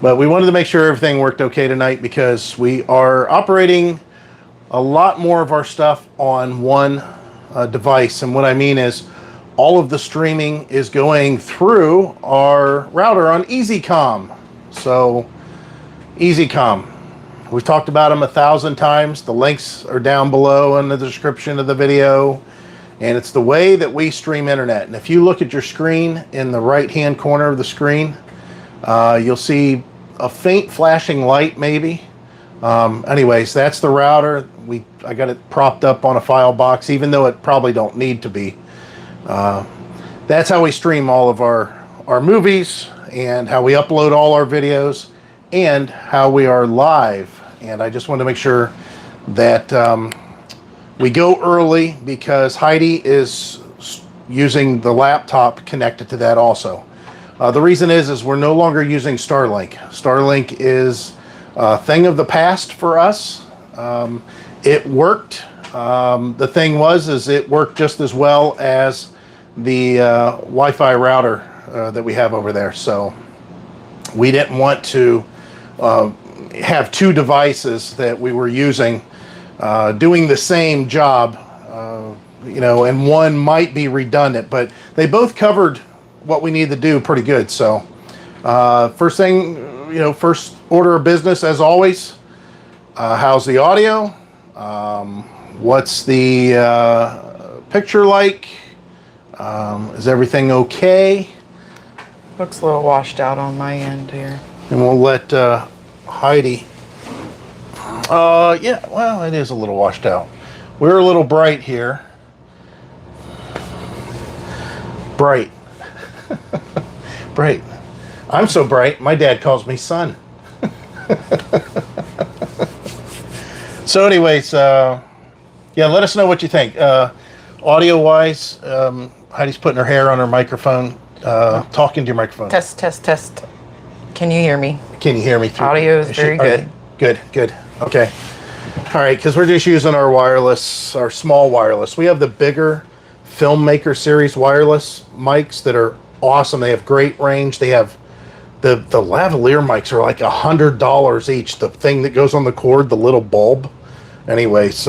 But we wanted to make sure everything worked okay tonight because we are operating a lot more of our stuff on one device. And what I mean is all of the streaming is going through our router on EasyComm. So EasyComm, we've talked about them 1,000 times. The links are down below in the description of the video. And it's the way that we stream internet. And if you look at your screen in the right-hand corner of the screen, you'll see a faint flashing light maybe. Anyways, that's the router. I got it propped up on a file box, even though it probably don't need to be. That's how we stream all of our movies and how we upload all our videos and how we are live. And I just want to make sure that we go early because Heidi is using the laptop connected to that also. The reason is we're no longer using Starlink. Starlink is a thing of the past for us. It worked. The thing is it worked just as well as the Wi-Fi router that we have over there. So we didn't want to have two devices that we were using doing the same job, and one might be redundant, but they both covered what we need to do pretty good. So first thing, first order of business as always, how's the audio? What's the picture like? Is everything okay? Looks a little washed out on my end here. And we'll let Heidi. Yeah, well, it is a little washed out. We're a little bright here. Bright. Bright. I'm so bright, my dad calls me son. So anyways, yeah, let us know what you think. Audio-wise, Heidi's putting her hair on her microphone, talking to your microphone. Test, test, test. Can you hear me? Can you hear me? Audio is very good. Good. Okay. All right, because we're just using our wireless, our small wireless. We have the bigger Filmmaker series wireless mics that are awesome. They have great range. They have the lavalier mics are like $100 each. The thing that goes on the cord, the little bulb. Anyways,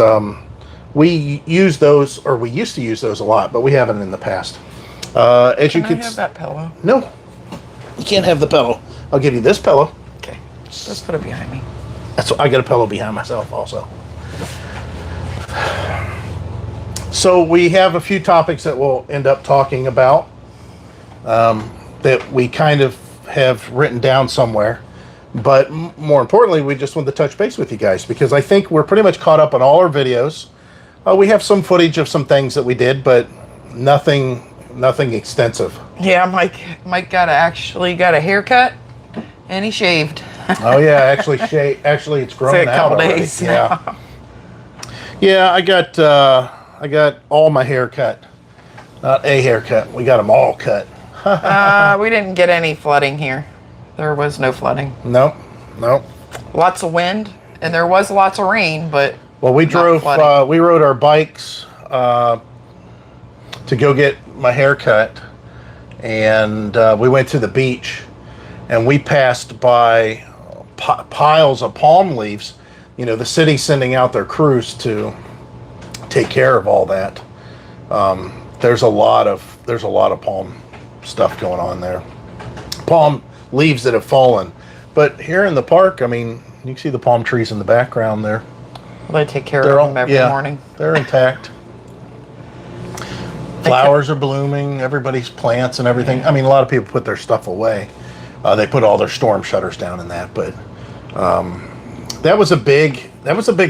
we use those, or we used to use those a lot, but we haven't in the past. As you can have that pillow? No, you can't have the pillow. I'll give you this pillow. Okay, just put it behind me. I got a pillow behind myself also. So we have a few topics that we'll end up talking about that we kind of have written down somewhere. But more importantly, we just wanted to touch base with you guys because I think we're pretty much caught up on all our videos. We have some footage of some things that we did, but nothing extensive. Yeah, Mike actually got a haircut and he shaved. Oh yeah, actually it's grown out already. Days now. Yeah, I got all my hair cut. Not a haircut. We got them all cut. We didn't get any flooding here. There was no flooding. Nope. Lots of wind, and there was lots of rain, but well, we rode our bikes to go get my hair cut, and we went to the beach, and we passed by piles of palm leaves. The city's sending out their crews to take care of all that. There's a lot of palm stuff going on there. Palm leaves that have fallen. But here in the park, I mean, you can see the palm trees in the background there. Well, they take care of them every morning. They're intact. Flowers are blooming, everybody's plants and everything. I mean, a lot of people put their stuff away. They put all their storm shutters down in that, but that was a big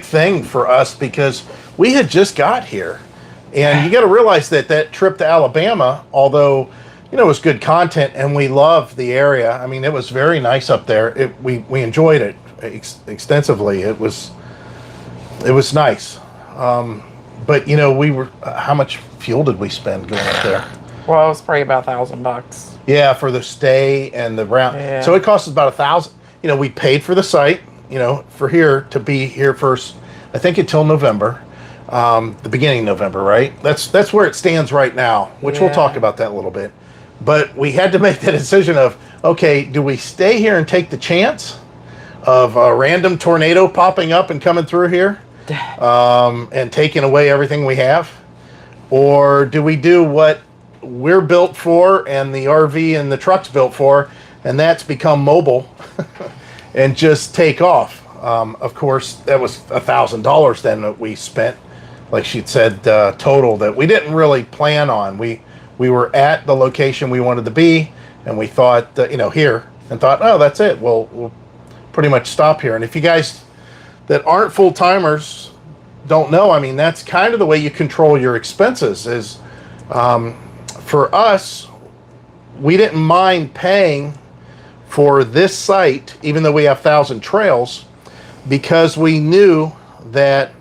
thing for us because we had just got here. And you got to realize that trip to Alabama, although it was good content and we loved the area. I mean, it was very nice up there. We enjoyed it extensively. It was nice. But we were how much fuel did we spend going up there? Well, it was probably about $1,000. Yeah, for the stay and the round. Yeah. So it cost us about $1,000. We paid for the site. For here to be here first. I think until November, the beginning of November, right? That's where it stands right now. Which we'll talk about that a little bit. But we had to make the decision of okay, do we stay here and take the chance of a random tornado popping up and coming through here and taking away everything we have? Or do we do what we're built for and the RV and the truck's built for, and that's become mobile and just take off? Of course, that was $1,000 then that we spent, like she'd said, total, that we didn't really plan on. We were at the location we wanted to be, and we thought, here, and thought, oh, that's it. We'll pretty much stop here. And if you guys that aren't full-timers don't know, I mean, that's kind of the way you control your expenses is, for us, we didn't mind paying for this site, even though we have 1,000 trails, because we knew that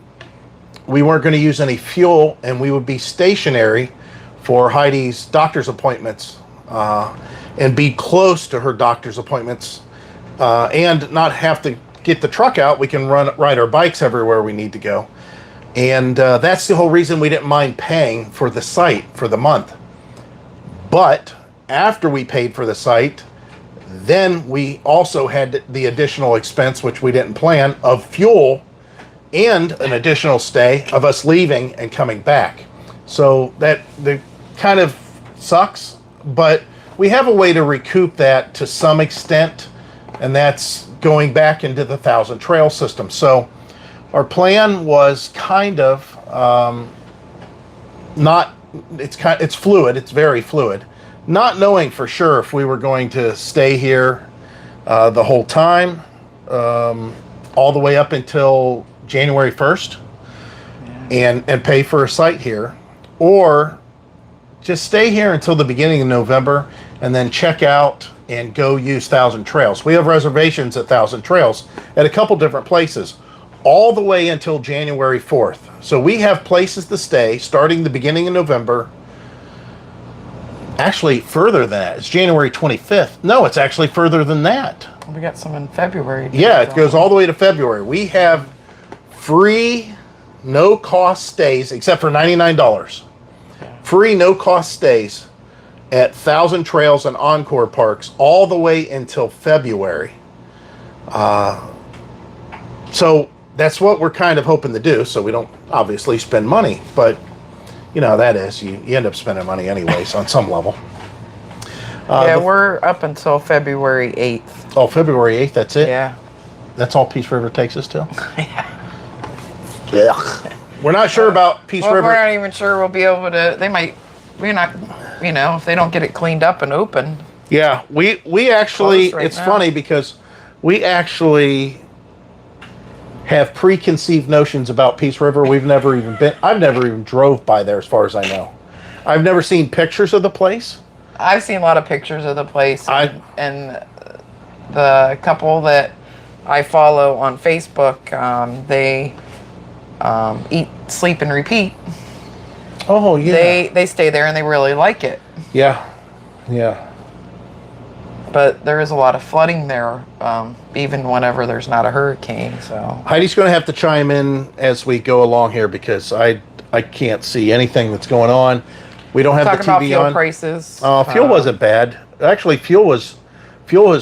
we weren't going to use any fuel and we would be stationary for Heidi's doctor's appointments and be close to her doctor's appointments and not have to get the truck out. We can ride our bikes everywhere we need to go. And that's the whole reason we didn't mind paying for the site for the month. But after we paid for the site, then we also had the additional expense, which we didn't plan, of fuel and an additional stay of us leaving and coming back. So that kind of sucks, but we have a way to recoup that to some extent, and that's going back into the 1,000 trail system. So our plan was kind of it's fluid. It's very fluid. Not knowing for sure if we were going to stay here the whole time, all the way up until January 1st, and pay for a site here, or just stay here until the beginning of November and then check out and go use 1,000 Trails. We have reservations at 1,000 Trails at a couple different places, all the way until January 4th. So we have places to stay starting the beginning of November. Actually, further than that. It's January 25th. No, it's actually further than that. We got some in February. Yeah, it goes all the way to February. We have free, no-cost stays, except for $99. Free, no-cost stays at 1,000 Trails and Encore Parks all the way until February. So that's what we're kind of hoping to do, so we don't obviously spend money, but you know how that is. You end up spending money anyways on some level. We're up until February 8th. Oh, February 8th, that's it? Yeah. That's all Peace River takes us to? Yeah. We're not sure about Peace River. We're not even sure we'll be able to, we're not, if they don't get it cleaned up and open. Yeah, we actually, it's now. funny because we actually have preconceived notions about Peace River. I've never even drove by there as far as I know. I've never seen pictures of the place. I've seen a lot of pictures of the place, and the couple that I follow on Facebook, they eat, sleep, and repeat. Oh, yeah. They stay there and they really like it. Yeah, yeah. But there is a lot of flooding there, even whenever there's not a hurricane. So Heidi's going to have to chime in as we go along here because I can't see anything that's going on. We don't have the TV about fuel on. Prices. Fuel wasn't bad. Actually, fuel is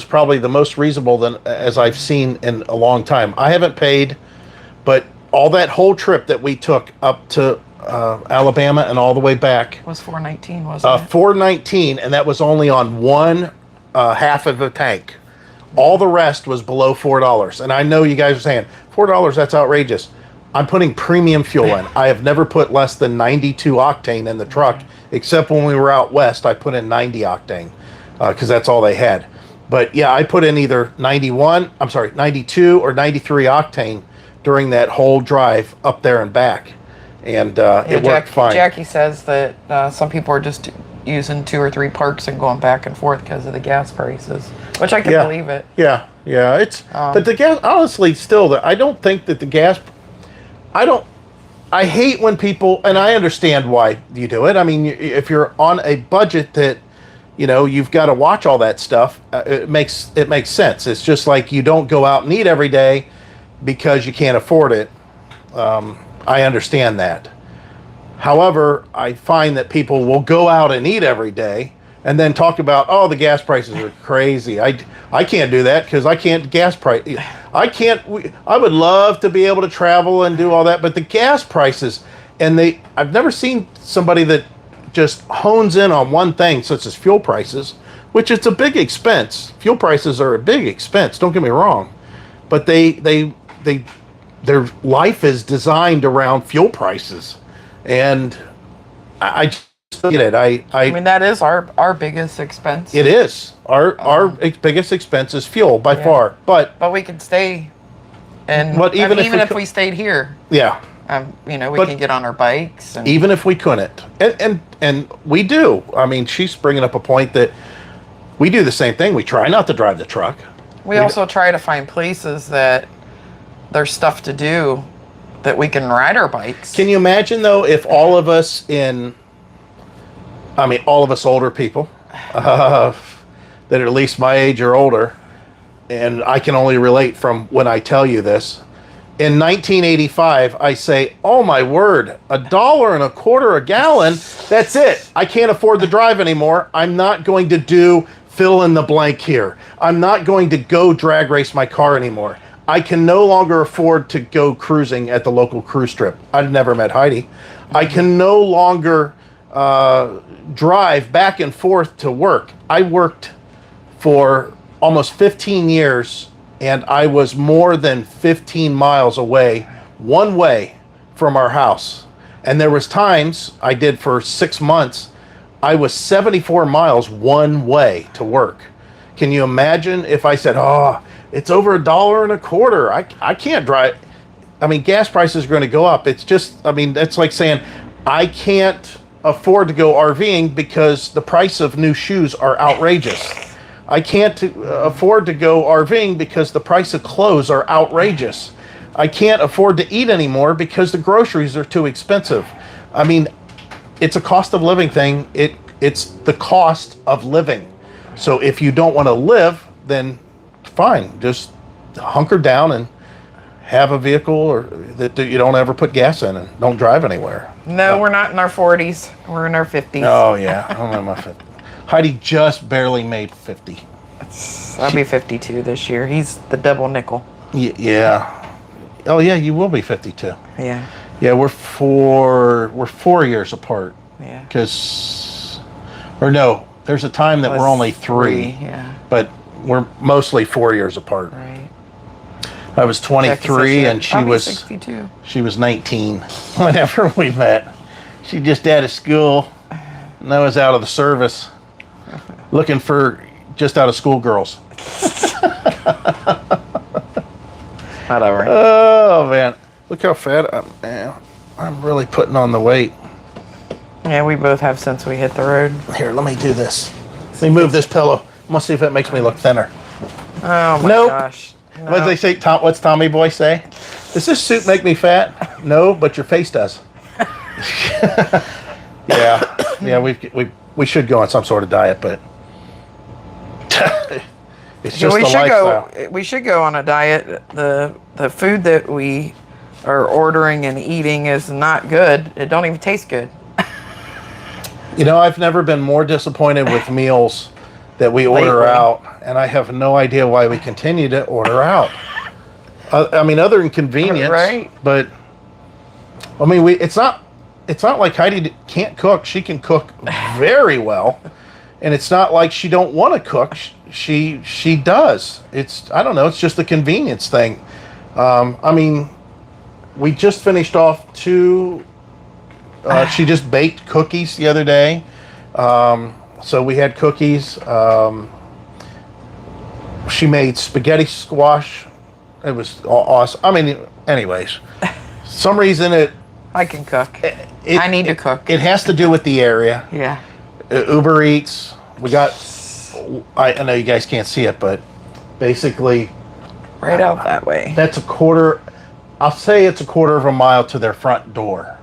probably the most reasonable as I've seen in a long time. I haven't paid, but all that whole trip that we took up to Alabama and all the way back was $4.19, wasn't it? $4.19, and that was only on one half of the tank. All the rest was below $4. And I know you guys are saying $4, that's outrageous. I'm putting premium fuel in. I have never put less than 92 octane in the truck, except when we were out west. I put in 90 octane because that's all they had. But yeah, I put in either 92 or 93 octane during that whole drive up there and back, and it worked fine. Jackie says that some people are just using 2 or 3 parks and going back and forth because of the gas prices, which I can believe it. Yeah, it's but the gas, honestly, still, I don't think that the gas. I hate when people, and I understand why you do it. I mean, if you're on a budget that, you've got to watch all that stuff, it makes sense. It's just like you don't go out and eat every day because you can't afford it. I understand that. However, I find that people will go out and eat every day and then talk about, oh, the gas prices are crazy. I can't do that because I can't gas price. I can't. I would love to be able to travel and do all that, but the gas prices, and I've never seen somebody that just hones in on one thing, such as fuel prices, which it's a big expense. Fuel prices are a big expense. Don't get me wrong, but their life is designed around fuel prices, and I just get it. I mean, that is our biggest expense. It is our biggest expense is fuel by far, but we could stay, and even if we stayed here, yeah, we can get on our bikes, and even if we couldn't, and we do. I mean, she's bringing up a point that we do the same thing. We try not to drive the truck. We also try to find places that there's stuff to do that we can ride our bikes. Can you imagine though if all of us all of us older people that are at least my age or older, and I can only relate from when I tell you this. In 1985, I say, oh my word, $1.25 a gallon, that's it. I can't afford to drive anymore. I'm not going to do fill in the blank here. I'm not going to go drag race my car anymore. I can no longer afford to go cruising at the local cruise strip. I've never met Heidi. I can no longer drive back and forth to work. I worked for almost 15 years, and I was more than 15 miles away, one way from our house. And there was times I did for 6 months, I was 74 miles one way to work. Can you imagine if I said, oh, it's over $1.25. I can't drive. I mean, gas prices are going to go up. It's just, that's like saying I can't afford to go RVing because the price of new shoes are outrageous. I can't afford to go RVing because the price of clothes are outrageous. I can't afford to eat anymore because the groceries are too expensive. I mean, it's a cost of living thing. It's the cost of living. So if you don't want to live, then fine, just hunker down and have a vehicle or that you don't ever put gas in and don't drive anywhere. No, we're not in our 40s. We're in our 50s. Oh yeah, I'm in my 50s. Heidi just barely made 50. I'll be 52 this year. He's the double nickel. Yeah. Oh yeah, you will be 52. Yeah. Yeah, we're 4 years apart. Yeah. There's a time that we're only 3. Yeah. But we're mostly 4 years apart. Right. I was 23 and she was 62. She was 19 whenever we met. She just out of school and I was out of the service looking for just out of school girls. Whatever. Oh man, look how fat I am. I'm really putting on the weight. Yeah, we both have since we hit the road. Here, let me do this. Let me move this pillow. I'm gonna see if it makes me look thinner. Oh my gosh. No. What do they say? What's Tommy Boy say? Does this suit make me fat? No, but your face does. Yeah. We should go on some sort of diet, but it's just the lifestyle. We should go on a diet. The food that we are ordering and eating is not good. It don't even taste good. I've never been more disappointed with meals that we order out, and I have no idea why we continue to order out. Other than convenience, right? But it's not like Heidi can't cook. She can cook very well, and it's not like she don't want to cook. She does. I don't know. It's just a convenience thing. We just finished off 2. She just baked cookies the other day. So we had cookies. She made spaghetti squash. It was awesome. Anyways, some reason I can cook. I need to cook. It has to do with the area. Yeah. Uber Eats. We got. I know you guys can't see it, but basically, right out that way. That's a quarter. I'll say it's a quarter of a mile to their front door.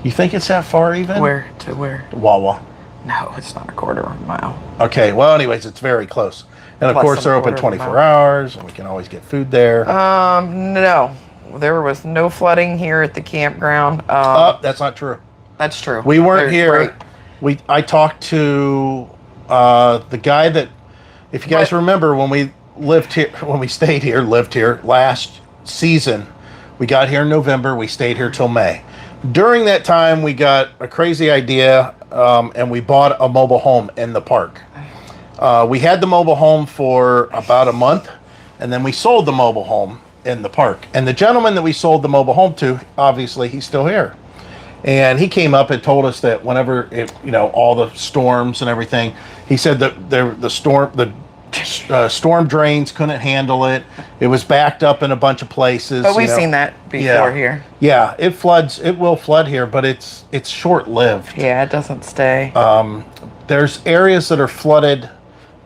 You think it's that far even? Where to where? Wawa. No, it's not a quarter of a mile. Okay, well anyways, it's very close. And of course they're open 24 hours and we can always get food there. No. There was no flooding here at the campground. That's not true. That's true. We weren't here. Right. I talked to the guy that, if you guys remember, when we lived here last season, we got here in November, we stayed here till May. During that time, we got a crazy idea, and we bought a mobile home in the park. We had the mobile home for about a month, and then we sold the mobile home in the park. And the gentleman that we sold the mobile home to, obviously, he's still here. And he came up and told us that whenever all the storms and everything, he said that the storm drains couldn't handle it. It was backed up in a bunch of places. But we've seen that before here. Yeah, it floods. It will flood here, but it's short-lived. Yeah, it doesn't stay. There's areas that are flooded.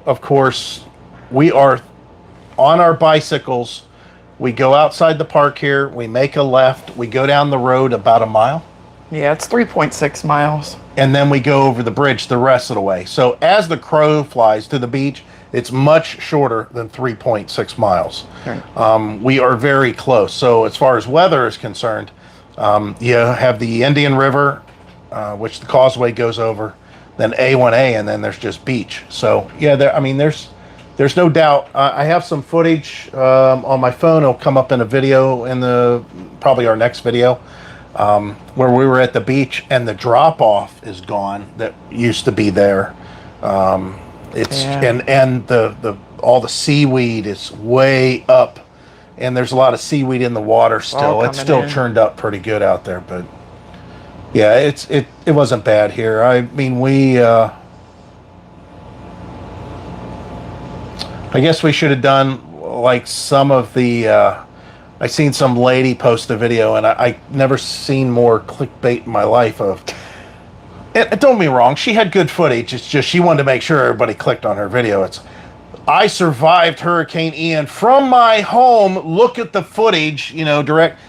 Of course, we are on our bicycles. We go outside the park here. We make a left. We go down the road about a mile. Yeah, it's 3.6 miles. And then we go over the bridge the rest of the way. So as the crow flies to the beach, it's much shorter than 3.6 miles. Okay. We are very close. So as far as weather is concerned, you have the Indian River, which the causeway goes over, then A1A, and then there's just beach. So yeah, there's no doubt. I have some footage on my phone. It'll come up in a video in probably our next video, where we were at the beach and the drop off is gone that used to be there. And the all the seaweed is way up, and there's a lot of seaweed in the water still. It's still churned up pretty good out there, but yeah, it wasn't bad here. I mean, I guess we should have done like some of the. I seen some lady post a video, and I never seen more clickbait in my life of. And don't get me wrong, she had good footage. It's just she wanted to make sure everybody clicked on her video. I survived Hurricane Ian from my home. Look at the footage, direct.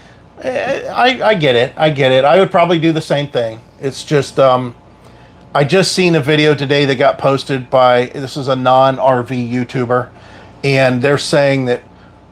I get it. I would probably do the same thing. It's just, I just seen a video today that got posted by, this is a non-RV YouTuber, and they're saying that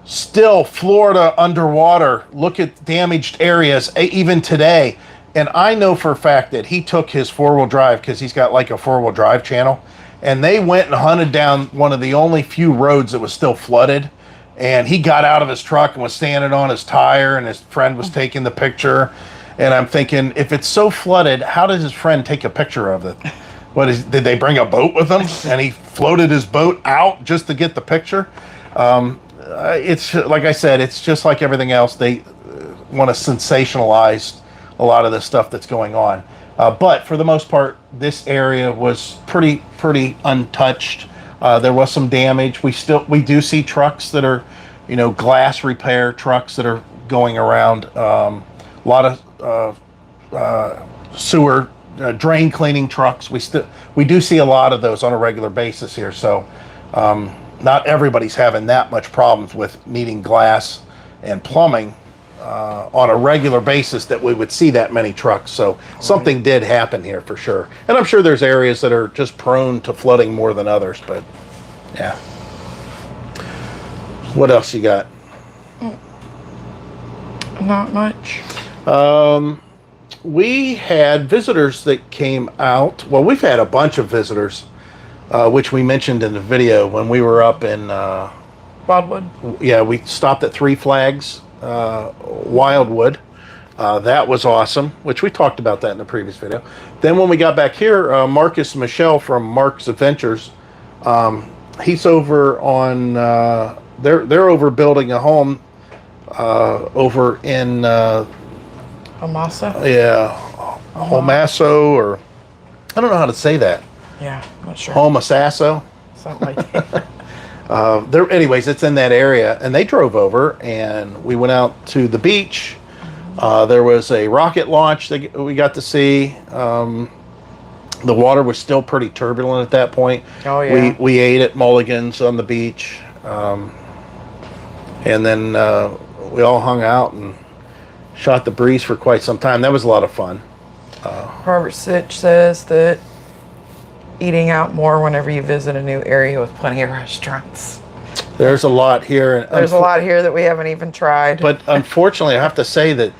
still Florida underwater. Look at damaged areas even today. And I know for a fact that he took his four-wheel drive, because he's got like a four-wheel drive channel, and they went and hunted down one of the only few roads that was still flooded. And he got out of his truck and was standing on his tire, and his friend was taking the picture. And I'm thinking, if it's so flooded, how does his friend take a picture of it? Did they bring a boat with them and he floated his boat out just to get the picture? It's like I said, it's just like everything else. They want to sensationalize a lot of the stuff that's going on. But for the most part, this area was pretty untouched. There was some damage. We do see trucks that are, glass repair trucks that are going around. A lot of sewer drain cleaning trucks. We do see a lot of those on a regular basis here. So not everybody's having that much problems with needing glass and plumbing on a regular basis that we would see that many trucks. So something did happen here for sure. And I'm sure there's areas that are just prone to flooding more than others, but yeah. What else you got? Not much. We had visitors that came out. Well, we've had a bunch of visitors, which we mentioned in the video when we were up in Wildwood. Yeah, we stopped at Three Flags, Wildwood. That was awesome, which we talked about that in the previous video. Then when we got back here, Marcus and Michelle from Mark's Adventures, he's over on, they're over building a home over in Homasa? Yeah, Homasso, or I don't know how to say that. Yeah, I'm not sure. Homasasso. Something like that. Anyways, it's in that area, and they drove over, and we went out to the beach. There was a rocket launch that we got to see. The water was still pretty turbulent at that point. Oh yeah. We ate at Mulligan's on the beach, and then we all hung out and shot the breeze for quite some time. That was a lot of fun. Robert Sitch says that eating out more whenever you visit a new area with plenty of restaurants. There's a lot here. There's a lot here that we haven't even tried. But unfortunately, I have to say that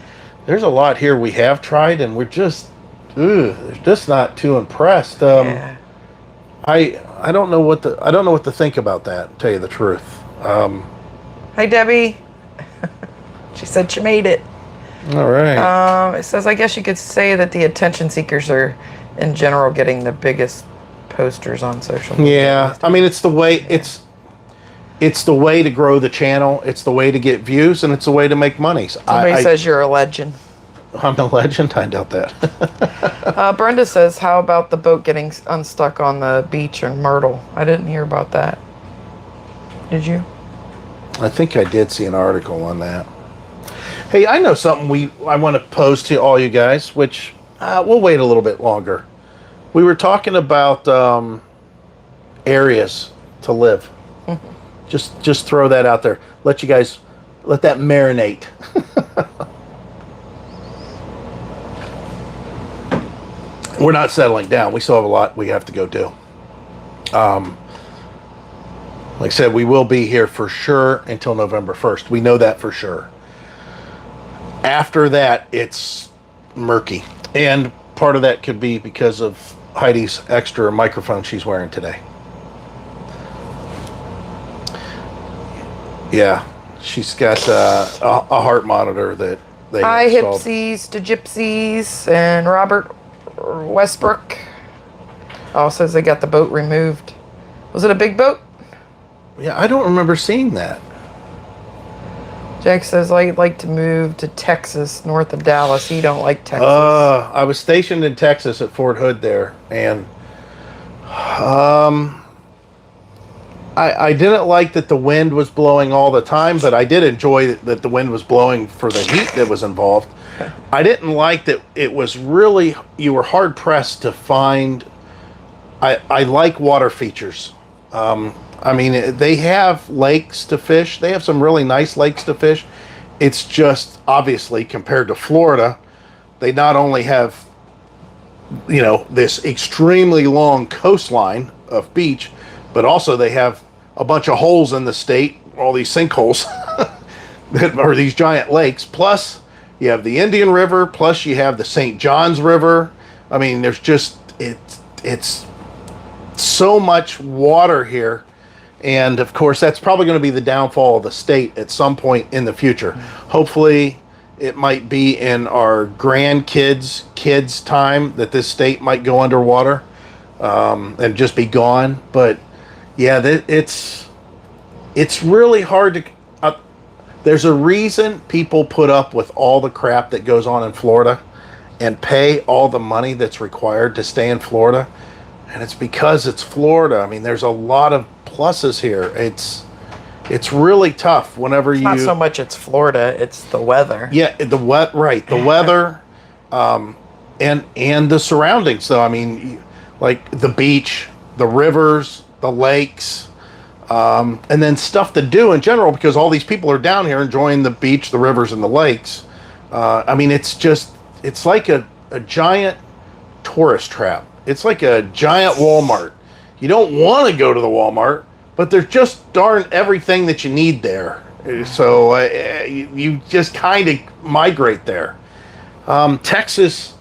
there's a lot here we have tried, and we're just Ooh, they're just not too impressed. Yeah. I don't know what to think about that. To tell you the truth. Hi, Debbie. She said she made it. All right. It says, I guess you could say that the attention seekers are, in general, getting the biggest posters on social media. Yeah, I mean, it's the way it's the way to grow the channel. It's the way to get views, and it's the way to make money. Somebody says you're a legend. I'm a legend. I doubt that. Brenda says, how about the boat getting unstuck on the beach in Myrtle? I didn't hear about that. Did you? I think I did see an article on that. Hey, I know something I want to pose to all you guys, which we'll wait a little bit longer. We were talking about areas to live. Just throw that out there. Let that marinate. We're not settling down. We still have a lot we have to go do. Like I said, we will be here for sure until November 1st. We know that for sure. After that, it's murky. And part of that could be because of Heidi's extra microphone she's wearing today. Yeah, she's got a heart monitor that they Hi, installed. Hipsies to Gypsies and Robert Westbrook. Oh, says they got the boat removed. Was it a big boat? Yeah, I don't remember seeing that. Jack says, I'd like to move to Texas, north of Dallas. He don't like Texas. I was stationed in Texas at Fort Hood there, and I didn't like that the wind was blowing all the time, but I did enjoy that the wind was blowing for the heat that was involved. I didn't like that it was really, you were hard pressed to find. I like water features. I mean, they have lakes to fish. They have some really nice lakes to fish. It's just, obviously, compared to Florida, they not only have, this extremely long coastline of beach, but also they have a bunch of holes in the state, all these sinkholes, that are these giant lakes. Plus, you have the Indian River, plus you have the St. Johns River. I mean, there's just, it's so much water here. And of course, that's probably going to be the downfall of the state at some point in the future. Hopefully, it might be in our kids' time that this state might go underwater and just be gone. But yeah, it's really hard to. There's a reason people put up with all the crap that goes on in Florida and pay all the money that's required to stay in Florida. And it's because it's Florida. I mean, there's a lot of pluses here. It's really tough whenever Not so much it's Florida, it's the weather. Yeah, the weather, and the surroundings. So I mean, like the beach, the rivers, the lakes, and then stuff to do in general, because all these people are down here enjoying the beach, the rivers, and the lakes. I mean, it's like a giant tourist trap. It's like a giant Walmart. You don't want to go to the Walmart, but there's just darn everything that you need there. So you just kind of migrate there. Texas,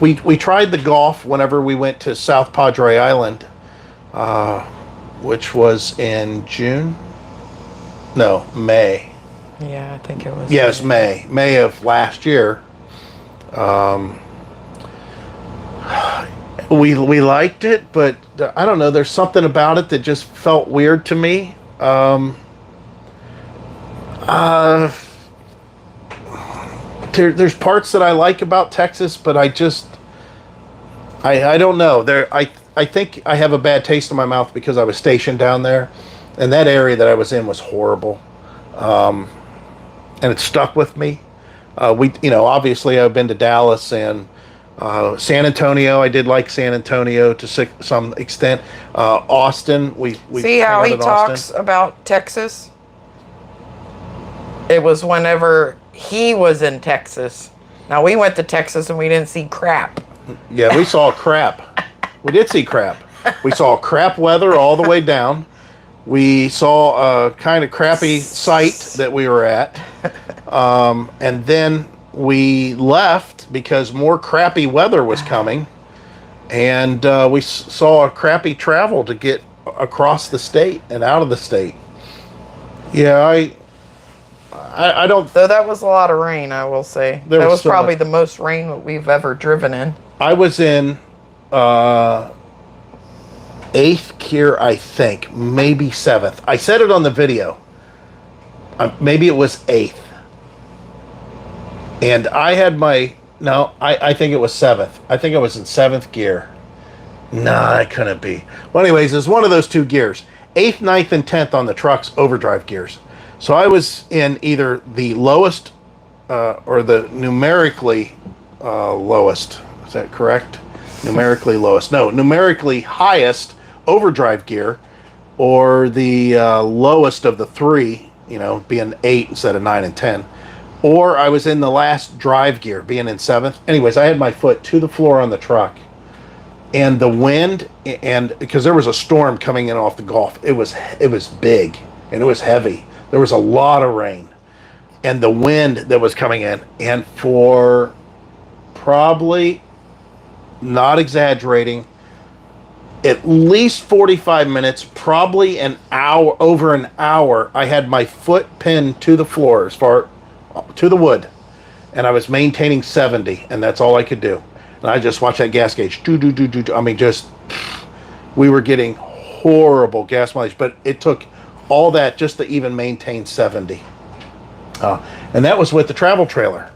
we tried the Gulf whenever we went to South Padre Island, which was in May. Yeah, I think it was. Yes, May of last year. We liked it, but I don't know. There's something about it that just felt weird to me. There's parts that I like about Texas, but I don't know. I think I have a bad taste in my mouth because I was stationed down there, and that area that I was in was horrible, and it stuck with me. Obviously I've been to Dallas and San Antonio. I did like San Antonio to some extent. Austin, we see how he talks about Texas. It was whenever he was in Texas. Now we went to Texas and we didn't see crap. Yeah, we saw crap. We did see crap. We saw crap weather all the way down. We saw a kind of crappy site that we were at, and then we left because more crappy weather was coming, and we saw a crappy travel to get across the state and out of the state. Yeah, I don't. Though that was a lot of rain, I will say. That was so probably much. the most rain that we've ever driven in. I was in eighth gear, I think, maybe seventh. I said it on the video. Maybe it was eighth. And I had I think it was seventh. I think I was in seventh gear. Nah, that couldn't be. Well, anyways, it's one of those two gears. Eighth, ninth, and 10th on the truck's overdrive gears. So I was in either the lowest or the numerically lowest. Is that correct? Numerically lowest. No, numerically highest overdrive gear, or the lowest of the three, being 8 instead of 9 and 10. Or I was in the last drive gear, being in 7th. Anyways, I had my foot to the floor on the truck. And the wind, and because there was a storm coming in off the Gulf, it was big and it was heavy. There was a lot of rain, and the wind that was coming in, and for probably, not exaggerating, at least 45 minutes, probably an hour, over an hour, I had my foot pinned to the floor, as far to the wood, and I was maintaining 70, and that's all I could do. And I just watched that gas gauge. I mean, we were getting horrible gas mileage, but it took all that just to even maintain 70. And that was with the travel trailer.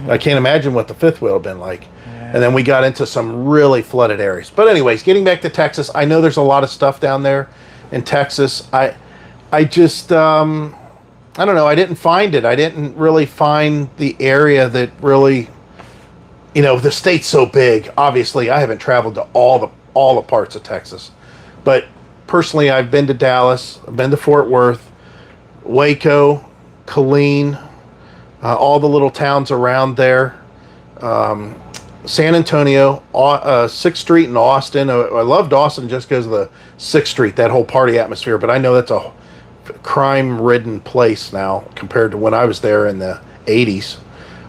I can't imagine what the fifth wheel had been like. And then we got into some really flooded areas. But anyways, getting back to Texas, I know there's a lot of stuff down there in Texas. I just, I don't know. I didn't find it. I didn't really find the area that really, the state's so big. Obviously, I haven't traveled to all the parts of Texas. But personally, I've been to Dallas. I've been to Fort Worth, Waco, Killeen, all the little towns around there. San Antonio, 6th Street in Austin. I loved Austin just because of the 6th Street, that whole party atmosphere. But I know that's a crime-ridden place now compared to when I was there in the 80s.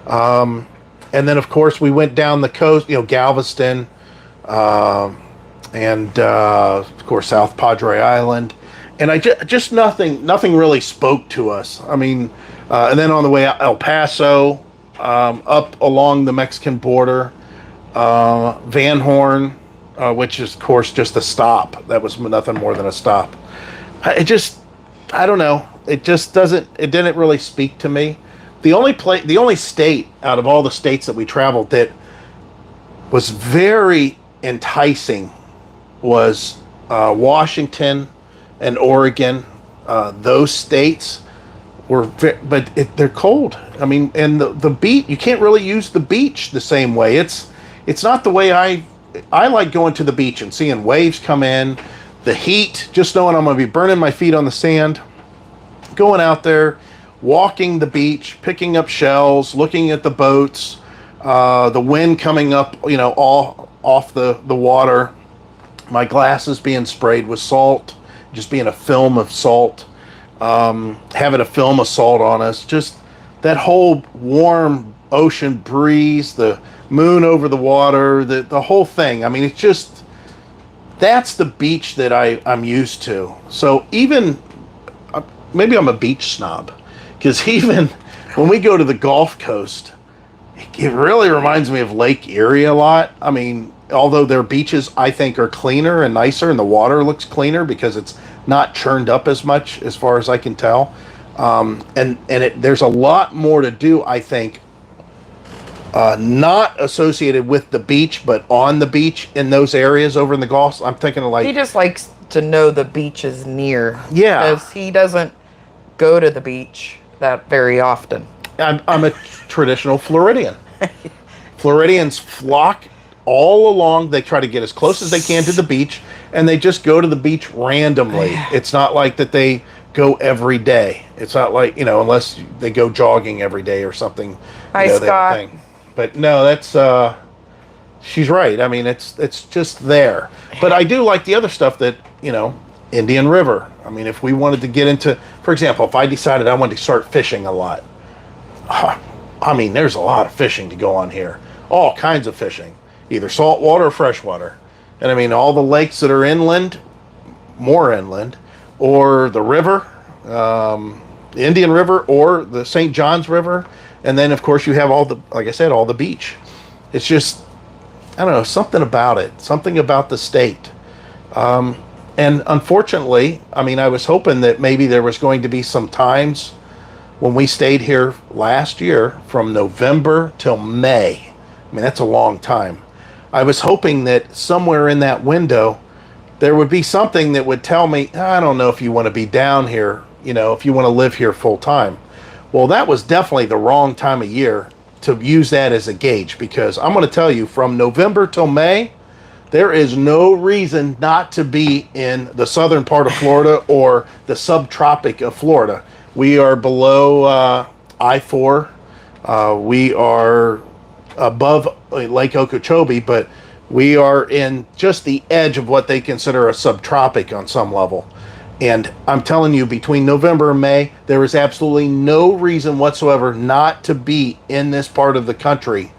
And then, of course, we went down the coast, Galveston, and, of course, South Padre Island. And just nothing really spoke to us. I mean, and then on the way out, El Paso, up along the Mexican border, Van Horn, which is, of course, just a stop. That was nothing more than a stop. I don't know. It didn't really speak to me. The only state out of all the states that we traveled that was very enticing was Washington and Oregon. Those states were, but they're cold. I mean, and the beach, you can't really use the beach the same way. It's not the way I like going to the beach and seeing waves come in, the heat, just knowing I'm going to be burning my feet on the sand, going out there, walking the beach, picking up shells, looking at the boats, the wind coming up, all off the water, my glasses being sprayed with salt, just being a film of salt, having a film of salt on us, just that whole warm ocean breeze, the moon over the water, the whole thing. I mean, it's just, that's the beach that I'm used to. So even, maybe I'm a beach snob, because even when we go to the Gulf Coast, it really reminds me of Lake Erie a lot. I mean, although their beaches, I think, are cleaner and nicer, and the water looks cleaner because it's not churned up as much, as far as I can tell. There's a lot more to do, I think, not associated with the beach, but on the beach in those areas over in the Gulf. I'm thinking of like... He just likes to know the beach is near. Yeah. Because he doesn't go to the beach that very often. I'm a traditional Floridian. Floridians flock all along. They try to get as close as they can to the beach, and they just go to the beach randomly. It's not like that they go every day. It's not like, unless they go jogging every day or something. Hi, Scott. But no, that's, she's right. I mean, it's just there. But I do like the other stuff that, Indian River. I mean, if we wanted to get into, for example, if I decided I wanted to start fishing a lot, I mean, there's a lot of fishing to go on here. All kinds of fishing, either saltwater or freshwater. And I mean, all the lakes that are inland, more inland, or the river, the Indian River, or the St. Johns River. And then, of course, you have all the, like I said, all the beach. It's just, I don't know, something about it, something about the state. And unfortunately, I mean, I was hoping that maybe there was going to be some times when we stayed here last year from November till May. I mean, that's a long time. I was hoping that somewhere in that window, there would be something that would tell me, I don't know if you want to be down here, you know, if you want to live here full time. Well, that was definitely the wrong time of year to use that as a gauge, because I'm going to tell you, from November till May, there is no reason not to be in the southern part of Florida or the subtropic of Florida. We are below I-4. We are above Lake Okeechobee, but we are in just the edge of what they consider a subtropic on some level. And I'm telling you, between November and May, there is absolutely no reason whatsoever not to be in this part of the country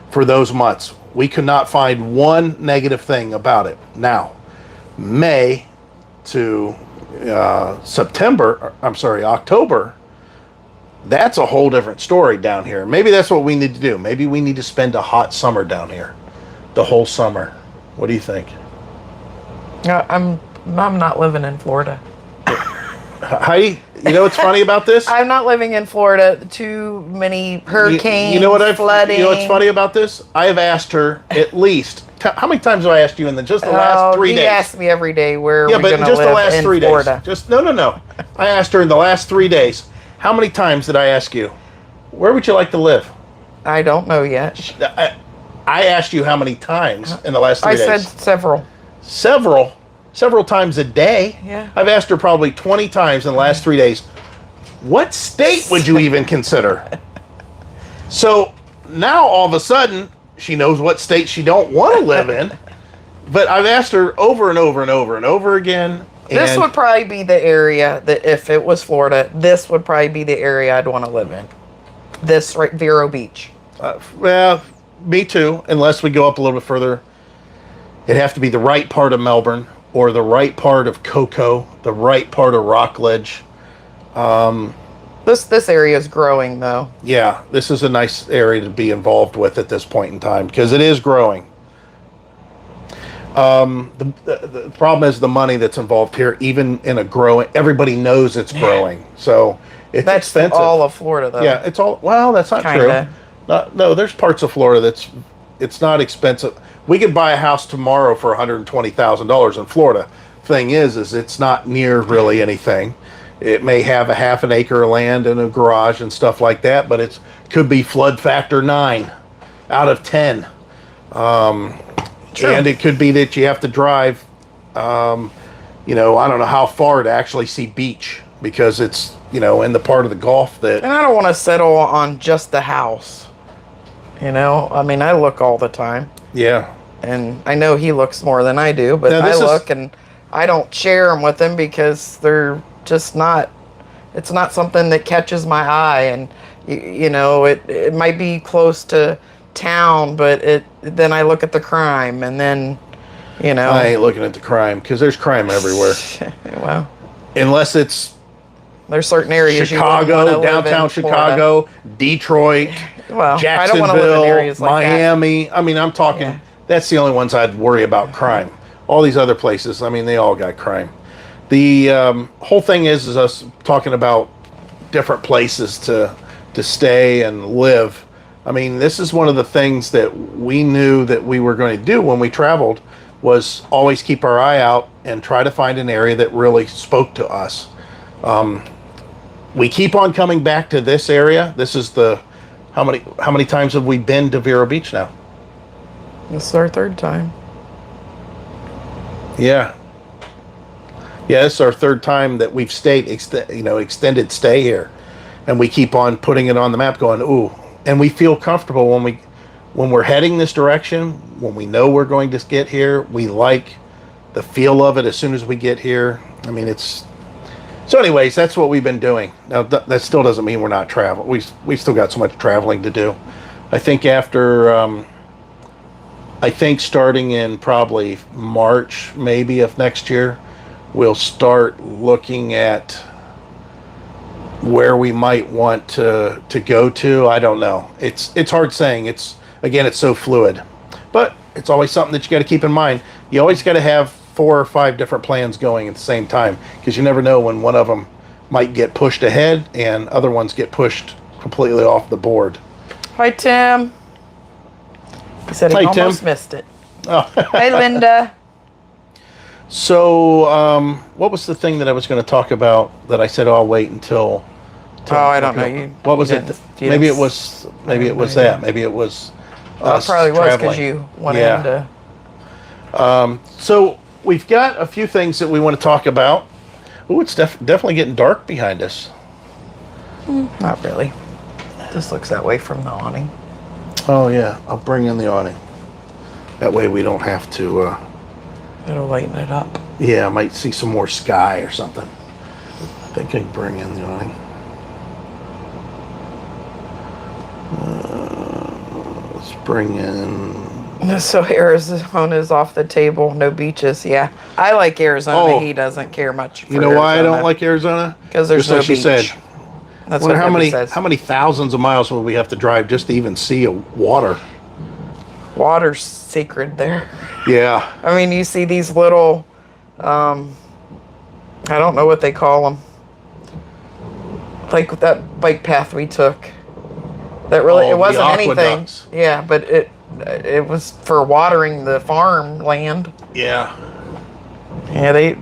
for those months. We could not find one negative thing about it. Now, May to October, that's a whole different story down here. Maybe that's what we need to do. Maybe we need to spend a hot summer down here, the whole summer. What do you think? I'm not living in Florida. Heidi, you know what's funny about this? I'm not living in Florida. Too many hurricanes, you know what flooding. You know what's funny about this? I have asked her at least, how many times have I asked you in just the last 3 days? You ask me every day where we're going to live just the last 3 Florida. days. No. I asked her in the last 3 days. How many times did I ask you, where would you like to live? I don't know yet. I asked you how many times in the last 3 days. I said several. Several times a day. Yeah. I've asked her probably 20 times in the last 3 days, what state would you even consider? So now all of a sudden, she knows what state she don't want to live in. But I've asked her over and over and over and over again. This would probably be the area that, if it was Florida, this would probably be the area I'd want to live in. This, right, Vero Beach. Well, me too, unless we go up a little bit further. It'd have to be the right part of Melbourne, or the right part of Cocoa, the right part of Rockledge. This area is growing, though. Yeah, this is a nice area to be involved with at this point in time, because it is growing. The problem is the money that's involved here, even in a growing, everybody knows it's growing. So that's expensive. All of Florida, though. Yeah, it's all, well, that's not Kinda. true. No, there's parts of Florida it's not expensive. We could buy a house tomorrow for $120,000 in Florida. Thing is it's not near really anything. It may have a half an acre of land and a garage and stuff like that, but it could be flood factor 9 out of 10. And it could be that you have to drive, I don't know how far to actually see beach, because it's, in the part of the Gulf that... And I don't want to settle on just the house. I mean, I look all the time. Yeah. And I know he looks more than I do, but I look and I don't share them with him because they're just not, it's not something that catches my eye. And, it might be close to town, but then I look at the crime, and then, I ain't looking at the crime, because there's crime everywhere. Well. Unless it's... There's certain areas Chicago, downtown Chicago, Detroit, well, Jacksonville, I don't want to live in areas like Miami. That. I mean, I'm talking, that's the only ones I'd worry about crime. All these other places, I mean, they all got crime. The whole thing is us talking about different places to stay and live. I mean, this is one of the things that we knew that we were going to do when we traveled, was always keep our eye out and try to find an area that really spoke to us. We keep on coming back to this area. This is how many times have we been to Vero Beach now? This is our third time. Yeah. Yeah, this is our third time that we've stayed, extended stay here. And we keep on putting it on the map going, ooh. And we feel comfortable when we're heading this direction, when we know we're going to get here. We like the feel of it as soon as we get here. I mean, So anyways, that's what we've been doing. Now, that still doesn't mean we're not traveling. We still got so much traveling to do. I think I think starting in probably March, maybe, of next year, we'll start looking at where we might want to go to. I don't know. It's hard saying. It's so fluid. But it's always something that you got to keep in mind. You always got to have 4 or 5 different plans going at the same time, because you never know when one of them might get pushed ahead and other ones get pushed completely off the board. Hi, Tim. He said he Hi, almost Tim. missed it. Oh. Hey, Linda. So, what was the thing that I was going to talk about that I said, oh, I'll wait until I don't know. What was it? Maybe it was that. Maybe it was us probably was because traveling. you wanted him to. So we've got a few things that we want to talk about. Oh, it's definitely getting dark behind us. Not really. This looks that way from the awning. Oh yeah, I'll bring in the awning. That way we don't have to. It'll lighten it up. Yeah, I might see some more sky or something. I think I can bring in the awning. Let's bring in. So Arizona is off the table. No beaches. Yeah, I like Arizona. Oh. He doesn't care much. For You know why I Arizona. don't like Arizona? Because there's Just no like she beach. said. That's Wonder what Debbie says. how many thousands of miles will we have to drive just to even see a water? Water's sacred there. Yeah. I mean, you see these little, I don't know what they call them. Like that bike path we took. That really, Oh, it wasn't the anything. aqueducts. Yeah, but it was for watering the farmland. Yeah. Yeah, they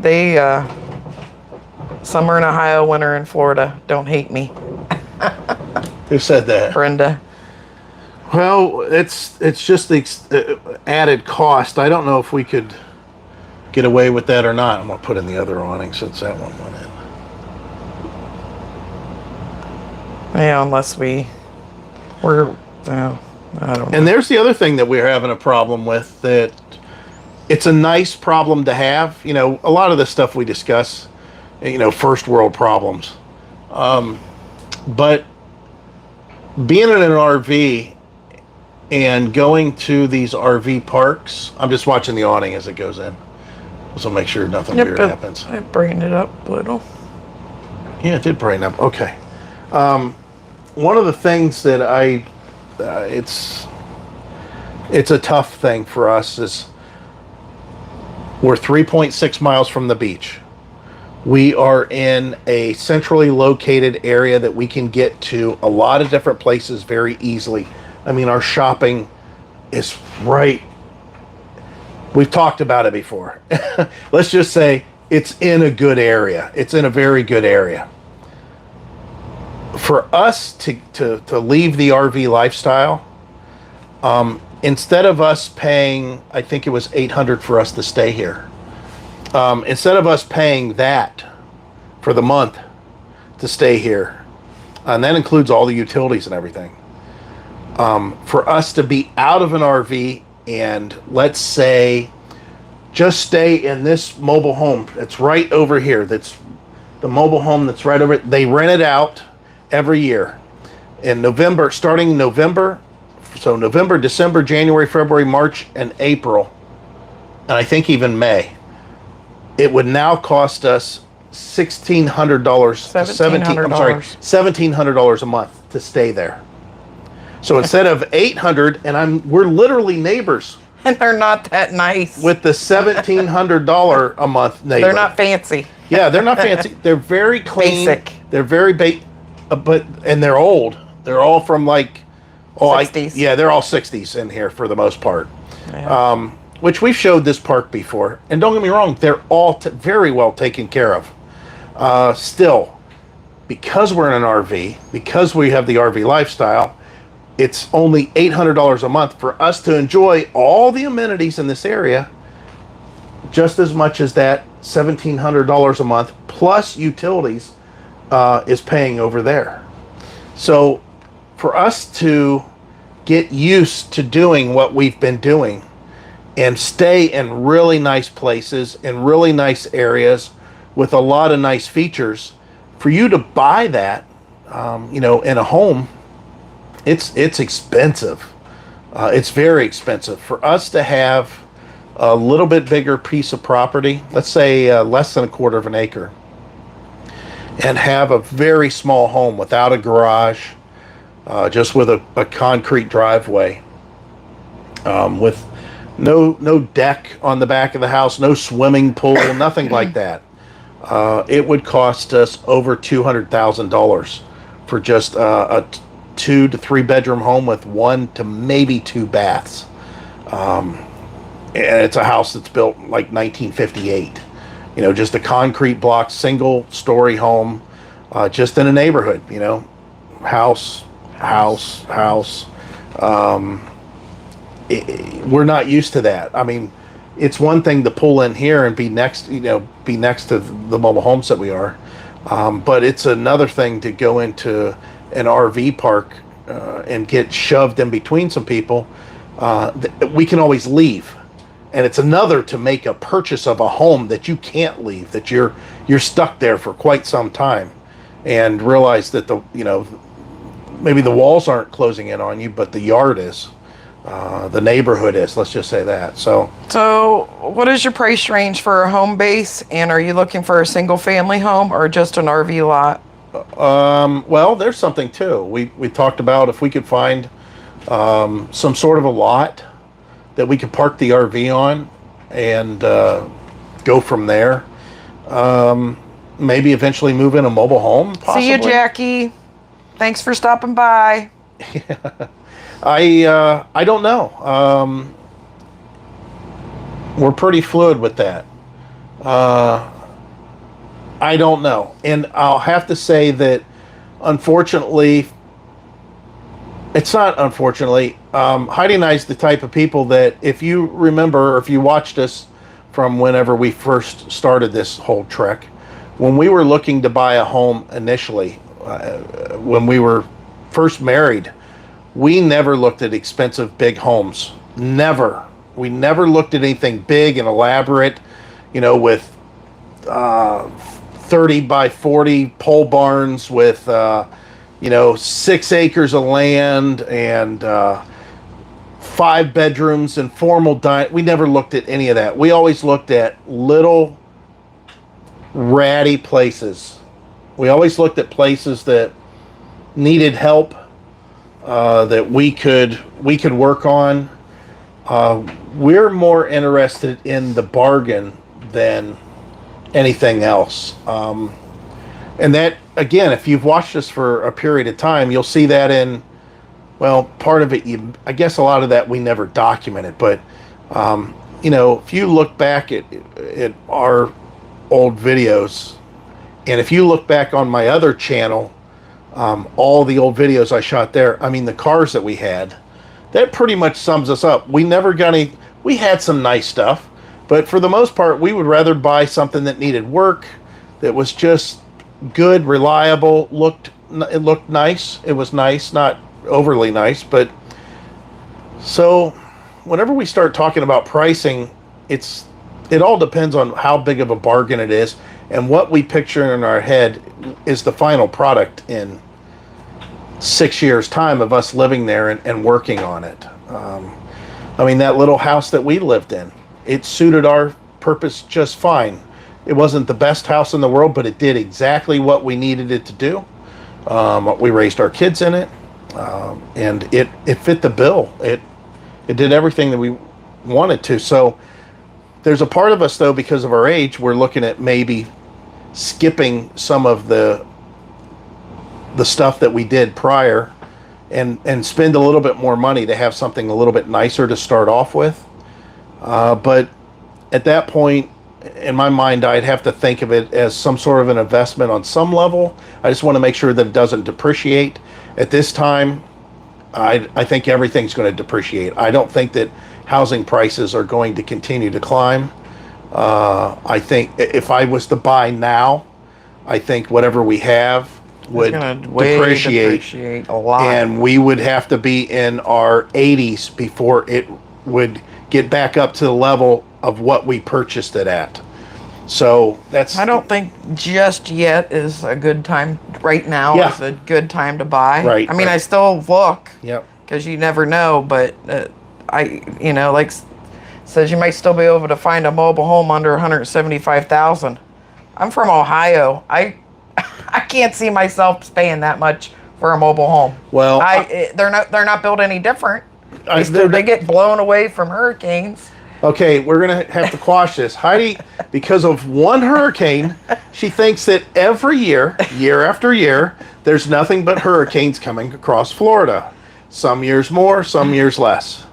summer in Ohio, winter in Florida. Don't hate me, Who said that? Brenda. Well, it's just the added cost. I don't know if we could get away with that or not. I'm gonna put in the other awning since that one went in. Yeah, unless we're, I don't know. And there's the other thing that we're having a problem with. That it's a nice problem to have. You know, a lot of the stuff we discuss, first world problems. But being in an RV and going to these RV parks, I'm just watching the awning as it goes in. So make sure nothing weird happens. I brightened it up a little. Yeah, it did brighten up. Okay. One of the things that it's a tough thing for us is we're 3.6 miles from the beach. We are in a centrally located area that we can get to a lot of different places very easily. I mean, our shopping is right. We've talked about it before. Let's just say it's in a good area. It's in a very good area. For us to leave the RV lifestyle, instead of us paying, I think it was $800 for us to stay here. Instead of us paying that for the month to stay here, and that includes all the utilities and everything, for us to be out of an RV and let's say just stay in this mobile home that's right over here, that's the mobile home that's right over, they rent it out every year in November, starting November, so November, December, January, February, March, and April, and I think even May. It would now cost us $1,600, $1,700 a month to stay there. So instead of $800, and we're literally neighbors. And they're not that nice. With the $1,700 a month neighbor. They're not fancy. Yeah, they're not fancy. They're very clean. Basic. They're very and they're old. They're all from 60s. Yeah, they're all 60s in here for the most part. Yeah. Which we've showed this park before. And don't get me wrong, they're all very well taken care of. Still, because we're in an RV, because we have the RV lifestyle, it's only $800 a month for us to enjoy all the amenities in this area, just as much as that $1,700 a month plus utilities is paying over there. So for us to get used to doing what we've been doing and stay in really nice places, in really nice areas, with a lot of nice features. For you to buy that, in a home, it's expensive. It's very expensive. For us to have a little bit bigger piece of property, let's say less than a quarter of an acre, and have a very small home without a garage, just with a concrete driveway, with no deck on the back of the house, no swimming pool, nothing like that. It would cost us over $200,000 for just a 2 to 3 bedroom home with 1 to maybe 2 baths. And it's a house that's built like 1958. Just a concrete block, single story home, just in a neighborhood, house. We're not used to that. I mean, it's one thing to pull in here and be next to the mobile homes that we are. But it's another thing to go into an RV park and get shoved in between some people. We can always leave. And it's another to make a purchase of a home that you can't leave, that you're stuck there for quite some time, and realize that maybe the walls aren't closing in on you, but the yard is, the neighborhood is. Let's just say that. So what is your price range for a home base, and are you looking for a single family home or just an RV lot? Well, there's something too. We talked about if we could find some sort of a lot that we could park the RV on and go from there. Maybe eventually move in a mobile home, possibly. See you, Jackie. Thanks for stopping by. I don't know. We're pretty fluid with that. I don't know. And I'll have to say that, unfortunately, it's not unfortunately, Heidi and I is the type of people that, if you remember, or if you watched us from whenever we first started this whole trek, when we were looking to buy a home initially, when we were first married, we never looked at expensive big homes. Never. We never looked at anything big and elaborate, with 30 by 40 pole barns with 6 acres of land and 5 bedrooms and formal dining. We never looked at any of that. We always looked at little ratty places. We always looked at places that needed help, that we could work on. We're more interested in the bargain than anything else. And that, again, if you've watched us for a period of time, you'll see that in, well, part of it, I guess a lot of that we never documented. But, if you look back at our old videos, and if you look back on my other channel, all the old videos I shot there, I mean, the cars that we had, that pretty much sums us up. We never got we had some nice stuff, but for the most part, we would rather buy something that needed work, that was just good, reliable, it looked nice. It was nice, not overly nice, but so whenever we start talking about pricing, it all depends on how big of a bargain it is and what we picture in our head is the final product in 6 years' time of us living there and working on it. I mean, that little house that we lived in, it suited our purpose just fine. It wasn't the best house in the world, but it did exactly what we needed it to do. We raised our kids in it, and it fit the bill. It did everything that we wanted to. So there's a part of us, though, because of our age, we're looking at maybe skipping some of the stuff that we did prior and spend a little bit more money to have something a little bit nicer to start off with. But at that point, in my mind, I'd have to think of it as some sort of an investment on some level. I just want to make sure that it doesn't depreciate. At this time, I think everything's going to depreciate. I don't think that housing prices are going to continue to climb. I think if I was to buy now, I think whatever we have would depreciate a lot. And we would have to be in our 80s before it would get back up to the level of what we purchased it at. So that's. I don't think just yet is a good time. Right now Yeah. is a good time to buy. Right, I mean, right. I still look. Yep. Because you never know, but like says you might still be able to find a mobile home under 175,000. I'm from Ohio. I can't see myself paying that much for a mobile home. Well, they're not built any different. they're- They get blown away from hurricanes. Okay, we're going to have to quash this. Heidi, because of one hurricane, she thinks that every year, year after year, there's nothing but hurricanes coming across Florida. Some years more, some years less.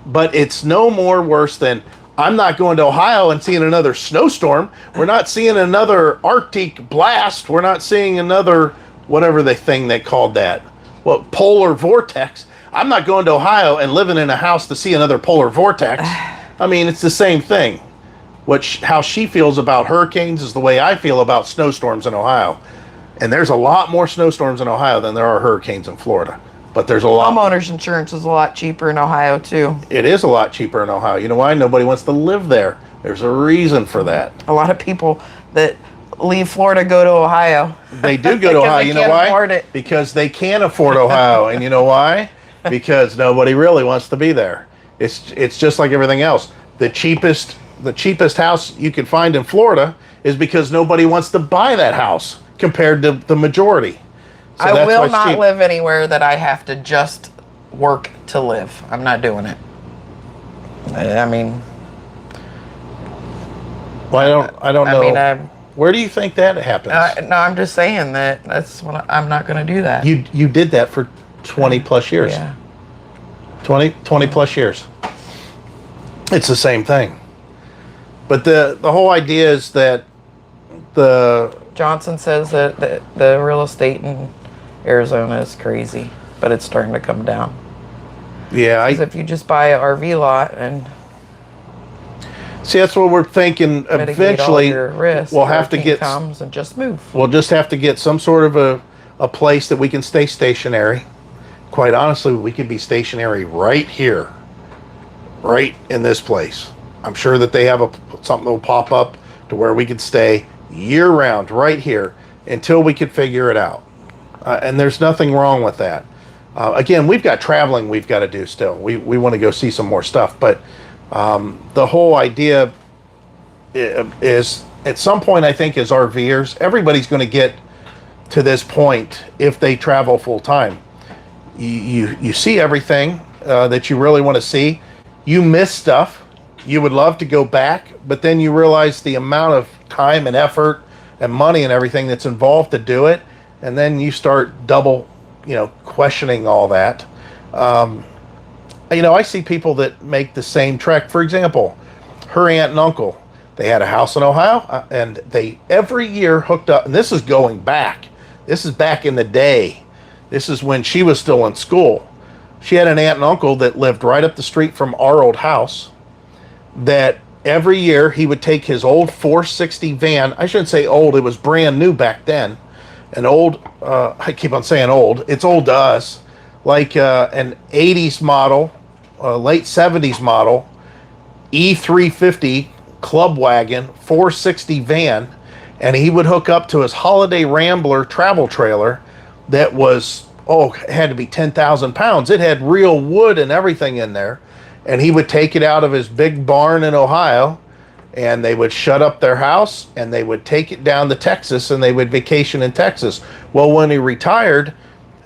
But it's no more worse than, I'm not going to Ohio and seeing another snowstorm. We're not seeing another Arctic blast. We're not seeing another, whatever the thing they called that. Well, polar vortex. I'm not going to Ohio and living in a house to see another polar vortex. I mean, it's the same thing. How she feels about hurricanes is the way I feel about snowstorms in Ohio. And there's a lot more snowstorms in Ohio than there are hurricanes in Florida. But there's a lot. Homeowners insurance is a lot cheaper in Ohio too. It is a lot cheaper in Ohio. You know why? Nobody wants to live there. There's a reason for that. A lot of people that leave Florida go to Ohio. They do go to Ohio. You know can't why? afford it. Because they can't afford Ohio. And you know why? Because nobody really wants to be there. It's just like everything else. The cheapest house you can find in Florida is because nobody wants to buy that house compared to the majority. So I that's why will it's not cheap. live anywhere that I have to just work to live. I'm not doing it. I mean, Well, I don't know. I mean, Where do you think that happens? no, I'm just saying that's what I'm not going to do that. You did that for 20 plus years. Yeah. 20 plus years. It's the same thing. But the whole idea is that Johnson says that the real estate in Arizona is crazy, but it's starting to come down. yeah, 'Cause if you just buy an RV lot and see, that's what we're thinking. mitigate Eventually, all your risks, we'll have to hurricane get. comes and just move. We'll just have to get some sort of a place that we can stay stationary. Quite honestly, we could be stationary right here, right in this place. I'm sure that they have something that will pop up to where we could stay year round right here until we could figure it out. And there's nothing wrong with that. Again, we've got traveling we've got to do still. We want to go see some more stuff, but the whole idea is at some point, I think, as RVers, everybody's going to get to this point if they travel full time. You see everything that you really want to see. You miss stuff. You would love to go back, but then you realize the amount of time and effort and money and everything that's involved to do it, and then you start double, questioning all that. I see people that make the same trek. For example, her aunt and uncle, they had a house in Ohio, and they every year hooked up, and this is going back. This is back in the day. This is when she was still in school. She had an aunt and uncle that lived right up the street from our old house, that every year he would take his old 460 van. I shouldn't say old, it was brand new back then. An old, I keep on saying old, it's old to us, like an 80s model, late 70s model, E350 club wagon, 460 van, and he would hook up to his Holiday Rambler travel trailer that was, it had to be 10,000 pounds. It had real wood and everything in there. And he would take it out of his big barn in Ohio, and they would shut up their house, and they would take it down to Texas, and they would vacation in Texas. Well, when he retired,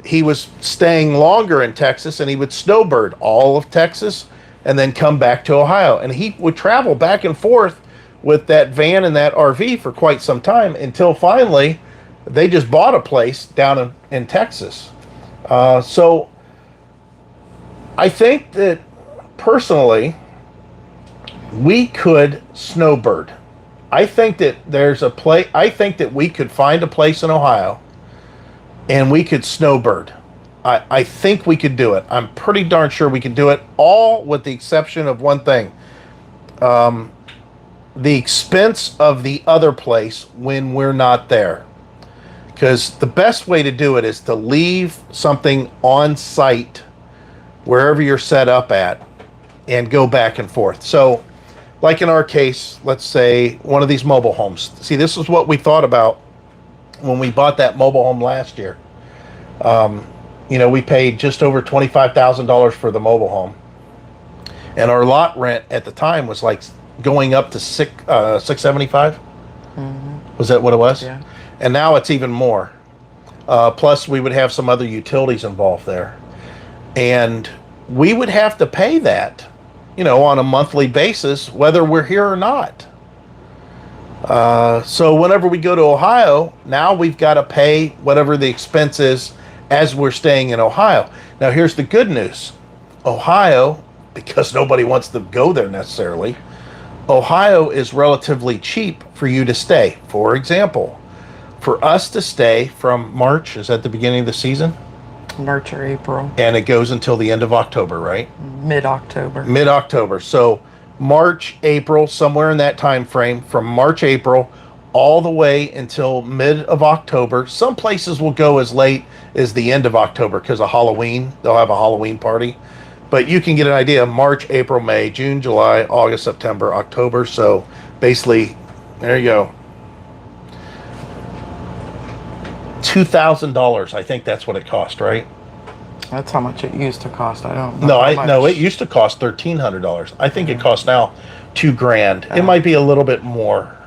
he was staying longer in Texas, and he would snowbird all of Texas and then come back to Ohio. And he would travel back and forth with that van and that RV for quite some time until finally they just bought a place down in Texas. So I think that personally, we could snowbird. I think that there's a place. I think that we could find a place in Ohio, and we could snowbird. I think we could do it. I'm pretty darn sure we could do it. All with the exception of one thing: the expense of the other place when we're not there. Because the best way to do it is to leave something on site wherever you're set up at, and go back and forth. So like in our case, let's say one of these mobile homes. See, this is what we thought about when we bought that mobile home last year. We paid just over $25,000 for the mobile home, and our lot rent at the time was like going up to $675. Was that what it was? Yeah. And now it's even more. Plus, we would have some other utilities involved there, and we would have to pay that, on a monthly basis, whether we're here or not. So whenever we go to Ohio, now we've got to pay whatever the expense is as we're staying in Ohio. Now, here's the good news. Ohio, because nobody wants to go there necessarily, Ohio is relatively cheap for you to stay. For example, for us to stay from March, is that the beginning of the season? March or April. And it goes until the end of October, right? Mid-October. Mid-October. So March, April, somewhere in that time frame, from March, April, all the way until mid of October. Some places will go as late as the end of October because of Halloween. They'll have a Halloween party. But you can get an idea: March, April, May, June, July, August, September, October. So basically, there you go. $2,000. I think that's what it cost, right? That's how much it used to cost. I don't No, know. no, it used to cost $1,300. I think it costs now $2,000. It might be a little bit more.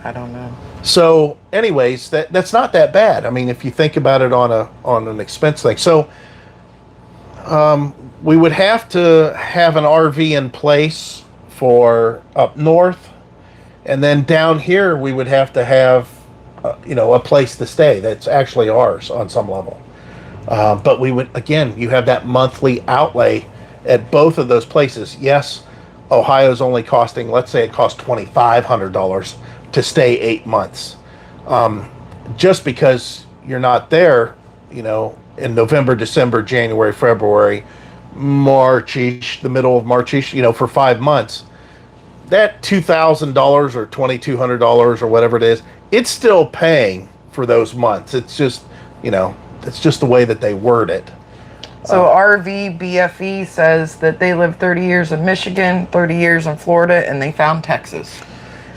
I don't know. So, anyways, that's not that bad. I mean, if you think about it on an expense thing. So, we would have to have an RV in place for up north, and then down here we would have to have, a place to stay that's actually ours on some level. But we would, again, you have that monthly outlay at both of those places. Yes, Ohio's only costing, let's say it costs $2,500 to stay 8 months. Just because you're not there, in November, December, January, February, March-ish, the middle of March-ish, for 5 months, that $2,000 or $2,200 or whatever it is, it's still paying for those months. It's just, it's just the way that they word it. So RV BFE says that they lived 30 years in Michigan, 30 years in Florida, and they found Texas.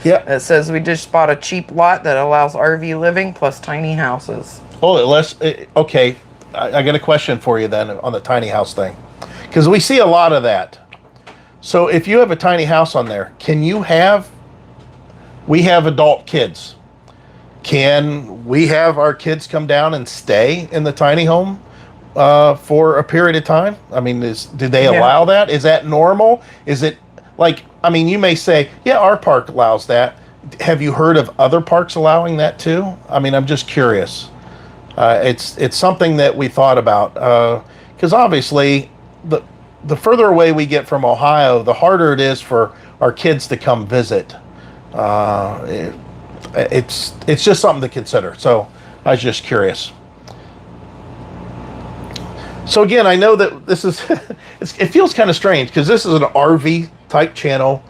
Yeah. It says we just bought a cheap lot that allows RV living plus tiny houses. Oh, okay. I got a question for you then on the tiny house thing, because we see a lot of that. So if you have a tiny house on there, we have adult kids. Can we have our kids come down and stay in the tiny home for a period of time? I mean, do they allow that? Is that normal? Is it like, you may say, yeah, our park allows that. Have you heard of other parks allowing that too? I'm just curious. It's something that we thought about, because obviously the further away we get from Ohio, the harder it is for our kids to come visit. It's just something to consider. So I was just curious. So again, I know that this is, it feels kind of strange because this is an RV type channel.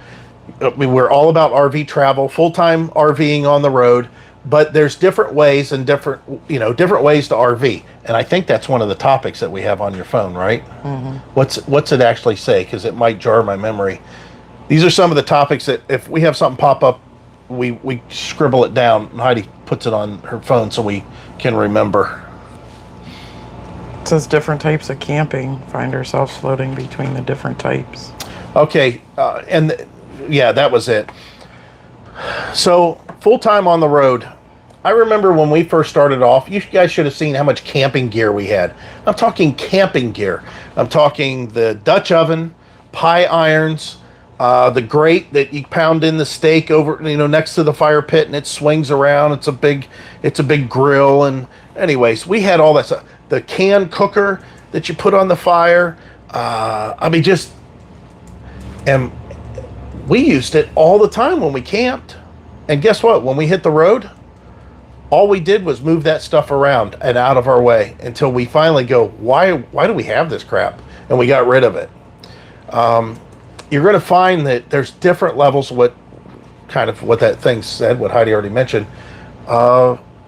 We're all about RV travel, full-time RVing on the road, but there's different ways and different ways to RV. And I think that's one of the topics that we have on your phone, right? Mm-hmm. What's it actually say? Because it might jar my memory. These are some of the topics that if we have something pop up, we scribble it down. Heidi puts it on her phone so we can remember. It says different types of camping. Find ourselves floating between the different types. Okay, that was it. So full-time on the road. I remember when we first started off, you guys should have seen how much camping gear we had. I'm talking camping gear. I'm talking the Dutch oven, pie irons, the grate that you pound in the steak over, next to the fire pit, and it swings around. It's a big grill. And anyways, we had all that stuff. The can cooker that you put on the fire. And we used it all the time when we camped. And guess what? When we hit the road, all we did was move that stuff around and out of our way until we finally go, why do we have this crap? And we got rid of it. You're going to find that there's different levels of what that thing said, what Heidi already mentioned.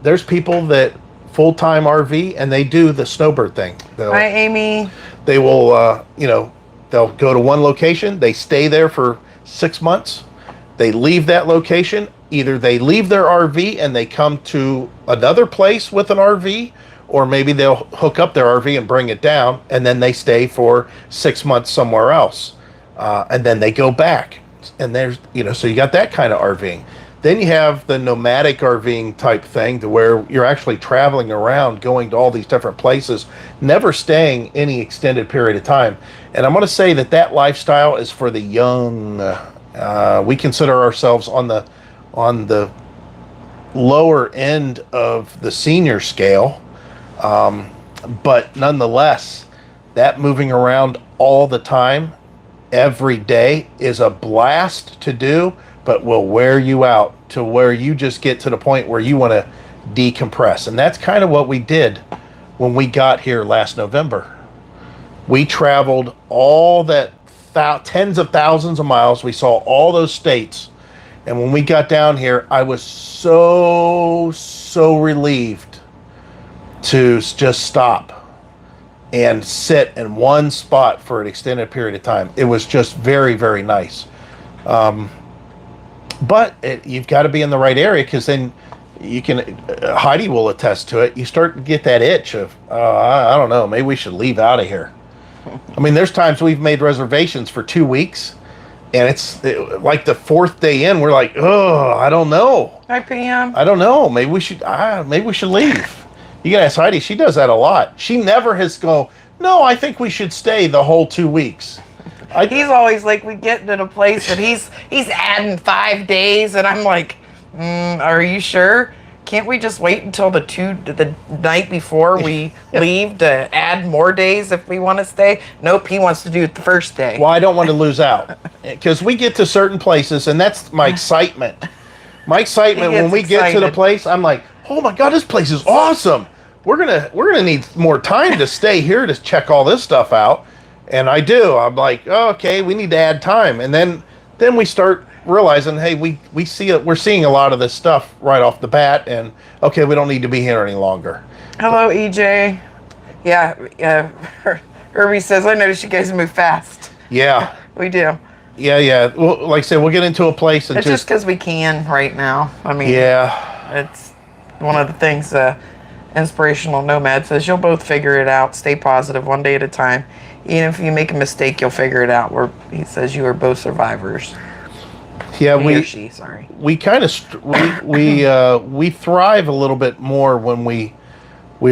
There's people that full-time RV and they do the snowbird thing. Hi, Amy. They will, they'll go to one location, they stay there for 6 months, They leave that location. Either they leave their RV and they come to another place with an RV, or maybe they'll hook up their RV and bring it down, and then they stay for 6 months somewhere else, and then they go back. And there's, so you got that kind of RVing. Then you have the nomadic RVing type thing, to where you're actually traveling around, going to all these different places, never staying any extended period of time. And I'm going to say that lifestyle is for the young. We consider ourselves on the lower end of the senior scale, but nonetheless, that moving around all the time, every day, is a blast to do, but will wear you out to where you just get to the point where you want to decompress. And that's kind of what we did when we got here last November. We traveled all that tens of thousands of miles. We saw all those states. And when we got down here, I was so relieved to just stop and sit in one spot for an extended period of time. It was just very, very nice. But you've got to be in the right area, because then you can, Heidi will attest to it, you start to get that itch of, I don't know, maybe we should leave out of here. I mean, there's times we've made reservations for 2 weeks, and it's like the 4th day in, we're like, oh, I don't know. 5 p.m. I don't know. Maybe we should leave. You can ask Heidi. She does that a lot. She never has go, no, I think we should stay the whole 2 weeks. He's always like, we get to the place and he's adding 5 days, and I'm like, are you sure? Can't we just wait until the night before we leave to add more days if we want to stay? Nope, he wants to do it the first day. Well, I don't want to lose out, because we get to certain places, and that's my excitement. My excitement when we get to the place, I'm like, oh my God, this place is awesome. We're gonna need more time to stay here to check all this stuff out. And I do. I'm like, oh, okay, we need to add time. And then we start realizing, hey, we're seeing a lot of this stuff right off the bat, and okay, we don't need to be here any longer. Hello, EJ. Yeah. Irby says, I noticed you guys move fast. Yeah. We do. Yeah. Well, like I said, we'll get into a place and it's just because we can right now. I mean, yeah, it's one of the things Inspirational Nomad says, you'll both figure it out. Stay positive, one day at a time. Even if you make a mistake, you'll figure it out. He says you are both survivors. Yeah, we kind of we thrive a little bit more when we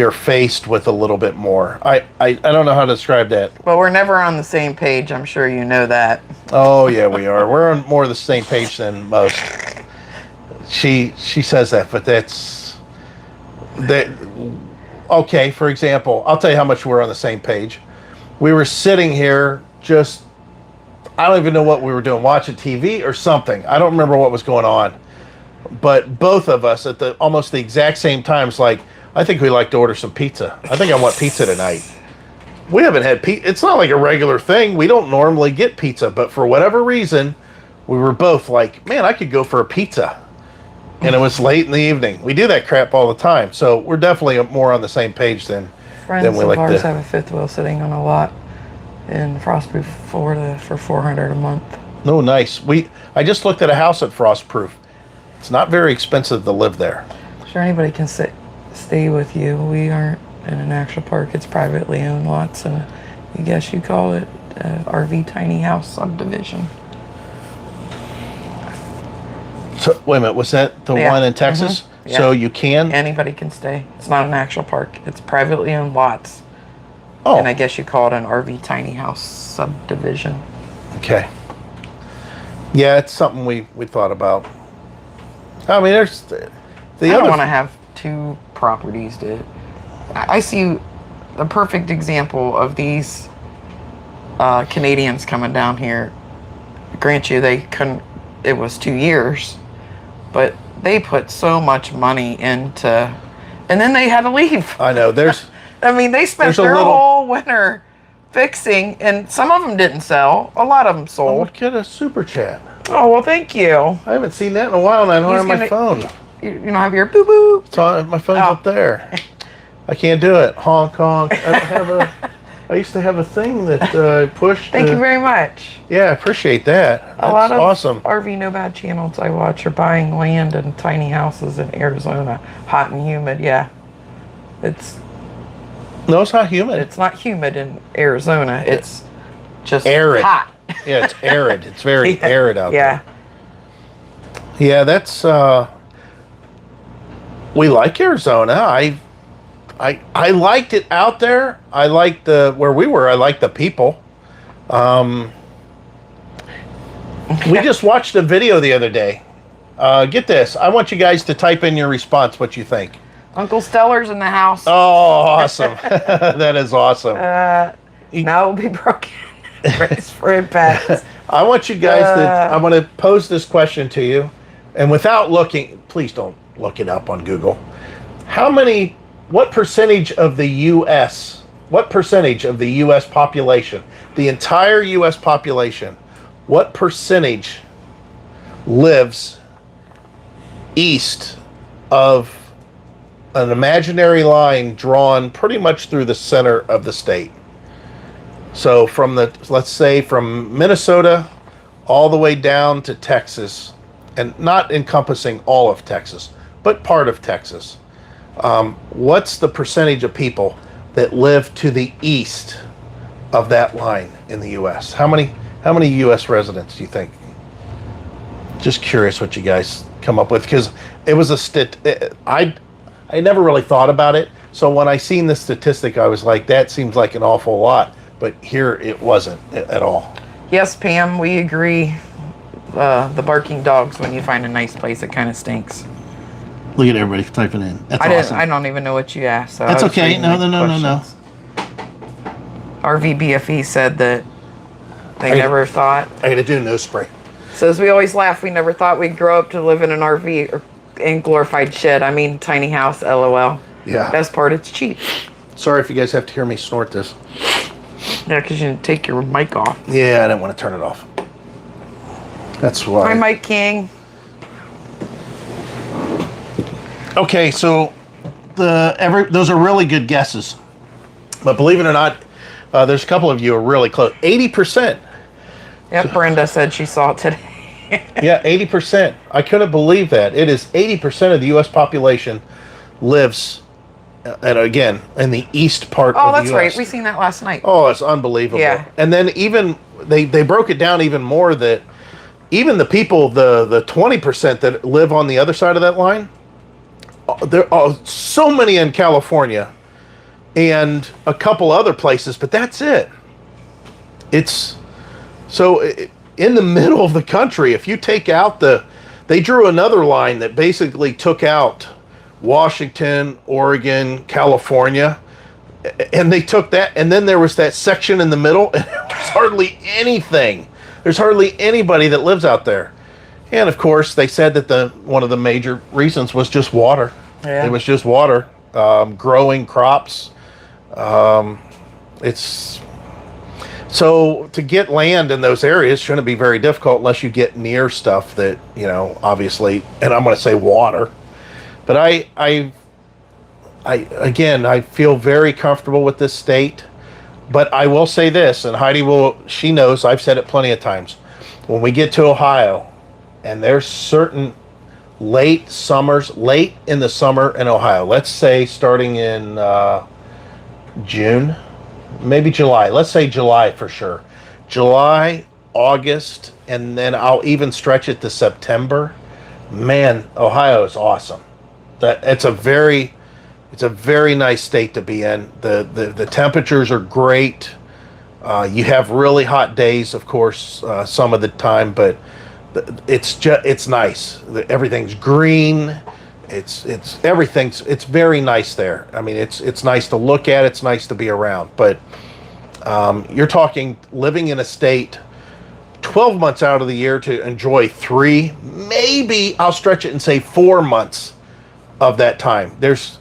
are faced with a little bit more. I don't know how to describe that. But we're never on the same page. I'm sure you know that. Oh yeah, we are. We're on more of the same page than most. She says that, but that's that. Okay, for example, I'll tell you how much we're on the same page. We were sitting here just, I don't even know what we were doing, watching TV or something. I don't remember what was going on. But both of us at almost the exact same times, like, I think we like to order some pizza. I think I want pizza tonight. We haven't had pizza. It's not like a regular thing. We don't normally get pizza, but for whatever reason, we were both like, man, I could go for a pizza. And it was late in the evening. We do that crap all the time. So we're definitely more on the same page than Friends we of like ours to have a fifth wheel sitting on a lot in Frostproof, Florida for $400 a month. No, nice. I just looked at a house at Frostproof. It's not very expensive to live there. Sure, anybody can stay with you. We aren't in an actual park. It's privately owned lots, and I guess you call it RV tiny house subdivision. So wait a minute, was that the one in Texas? Mm-hmm. Yeah. So you can? Anybody can stay. It's not an actual park. It's privately owned lots. Oh. And I guess you call it an RV tiny house subdivision. Okay. Yeah, it's something we thought about. I mean, there's the I don't want to have two properties. I see the perfect example of these Canadians coming down here. Grant you, they couldn't. It was 2 years, but they put so much money into, and then they had to leave. I know. I mean, they spent their whole winter fixing, and some of them didn't sell. A lot of them sold. Oh, get a super chat. Oh, well, thank you. I haven't seen that in a while, and I don't have my phone. You don't have your boo-boo? My phone's up there. I can't do it. Honk, honk. I I used to have a thing that pushed. Thank you very much. Yeah, I appreciate that. That's A lot of awesome. RV Nomad channels I watch are buying land and tiny houses in Arizona, hot and humid. Yeah, No, it's not humid. it's not humid in Arizona. It's just arid. hot. Yeah, it's arid. It's very arid out Yeah. there. Yeah, that's. We like Arizona. I liked it out there. I liked where we were. I liked the people. We just watched a video the other day. Get this. I want you guys to type in your response, what you think. Uncle Stellar's in the house. Oh, awesome. That is awesome. Now it will be broken. Race for impacts. I want you guys I want to pose this question to you. And without looking, please don't look it up on Google. What percentage of the U.S., population, the entire U.S. population, what percentage lives east of an imaginary line drawn pretty much through the center of the state? So let's say from Minnesota all the way down to Texas, and not encompassing all of Texas, but part of Texas. What's the percentage of people that live to the east of that line in the U.S.? How many U.S. residents do you think? Just curious what you guys come up with, because it was I never really thought about it. So when I seen this statistic, I was like, that seems like an awful lot. But here it wasn't at all. Yes, Pam, we agree. The barking dogs, when you find a nice place, it kind of stinks. Look at everybody typing in. That's awesome. I don't even know what you asked. So that's okay. No. RVBFE said that they never thought. I got to do nose spray. Says we always laugh. We never thought we'd grow up to live in an RV or in glorified shed. I mean, tiny house. LOL. Yeah. Best part, it's cheap. Sorry if you guys have to hear me snort this. Yeah, because you didn't take your mic off. Yeah, I didn't want to turn it off. That's why. Hi, Mike King. Okay, so those are really good guesses, but believe it or not, there's a couple of you are really close. 80%. Yep, Brenda said she saw it today. Yeah, 80%. I couldn't believe that. It is 80% of the U.S. population lives, and again, in the east part of the U.S. Oh, that's right. We seen that last night. Oh, it's unbelievable. Yeah. And then even they broke it down even more that even the people, the 20% that live on the other side of that line, there are so many in California and a couple other places, but that's it. It's so in the middle of the country. If you take out they drew another line that basically took out Washington, Oregon, California, and they took that, and then there was that section in the middle, and there's hardly anything. There's hardly anybody that lives out there. And of course, they said that one of the major reasons was just water. Yeah. It was just water, growing crops. It's so to get land in those areas shouldn't be very difficult unless you get near stuff that, obviously, and I'm going to say water. But I feel very comfortable with this state. But I will say this, and Heidi she knows, I've said it plenty of times. When we get to Ohio, and there's certain late in the summer in Ohio, let's say starting in June, maybe July. Let's say July for sure. July, August, and then I'll even stretch it to September. Man, Ohio is awesome. It's a very nice state to be in. The temperatures are great. You have really hot days, of course, some of the time, but it's nice. Everything's green. It's very nice there. I mean, it's nice to look at. It's nice to be around. But you're talking living in a state 12 months out of the year to enjoy 3, maybe I'll stretch it and say 4 months of that time. There's,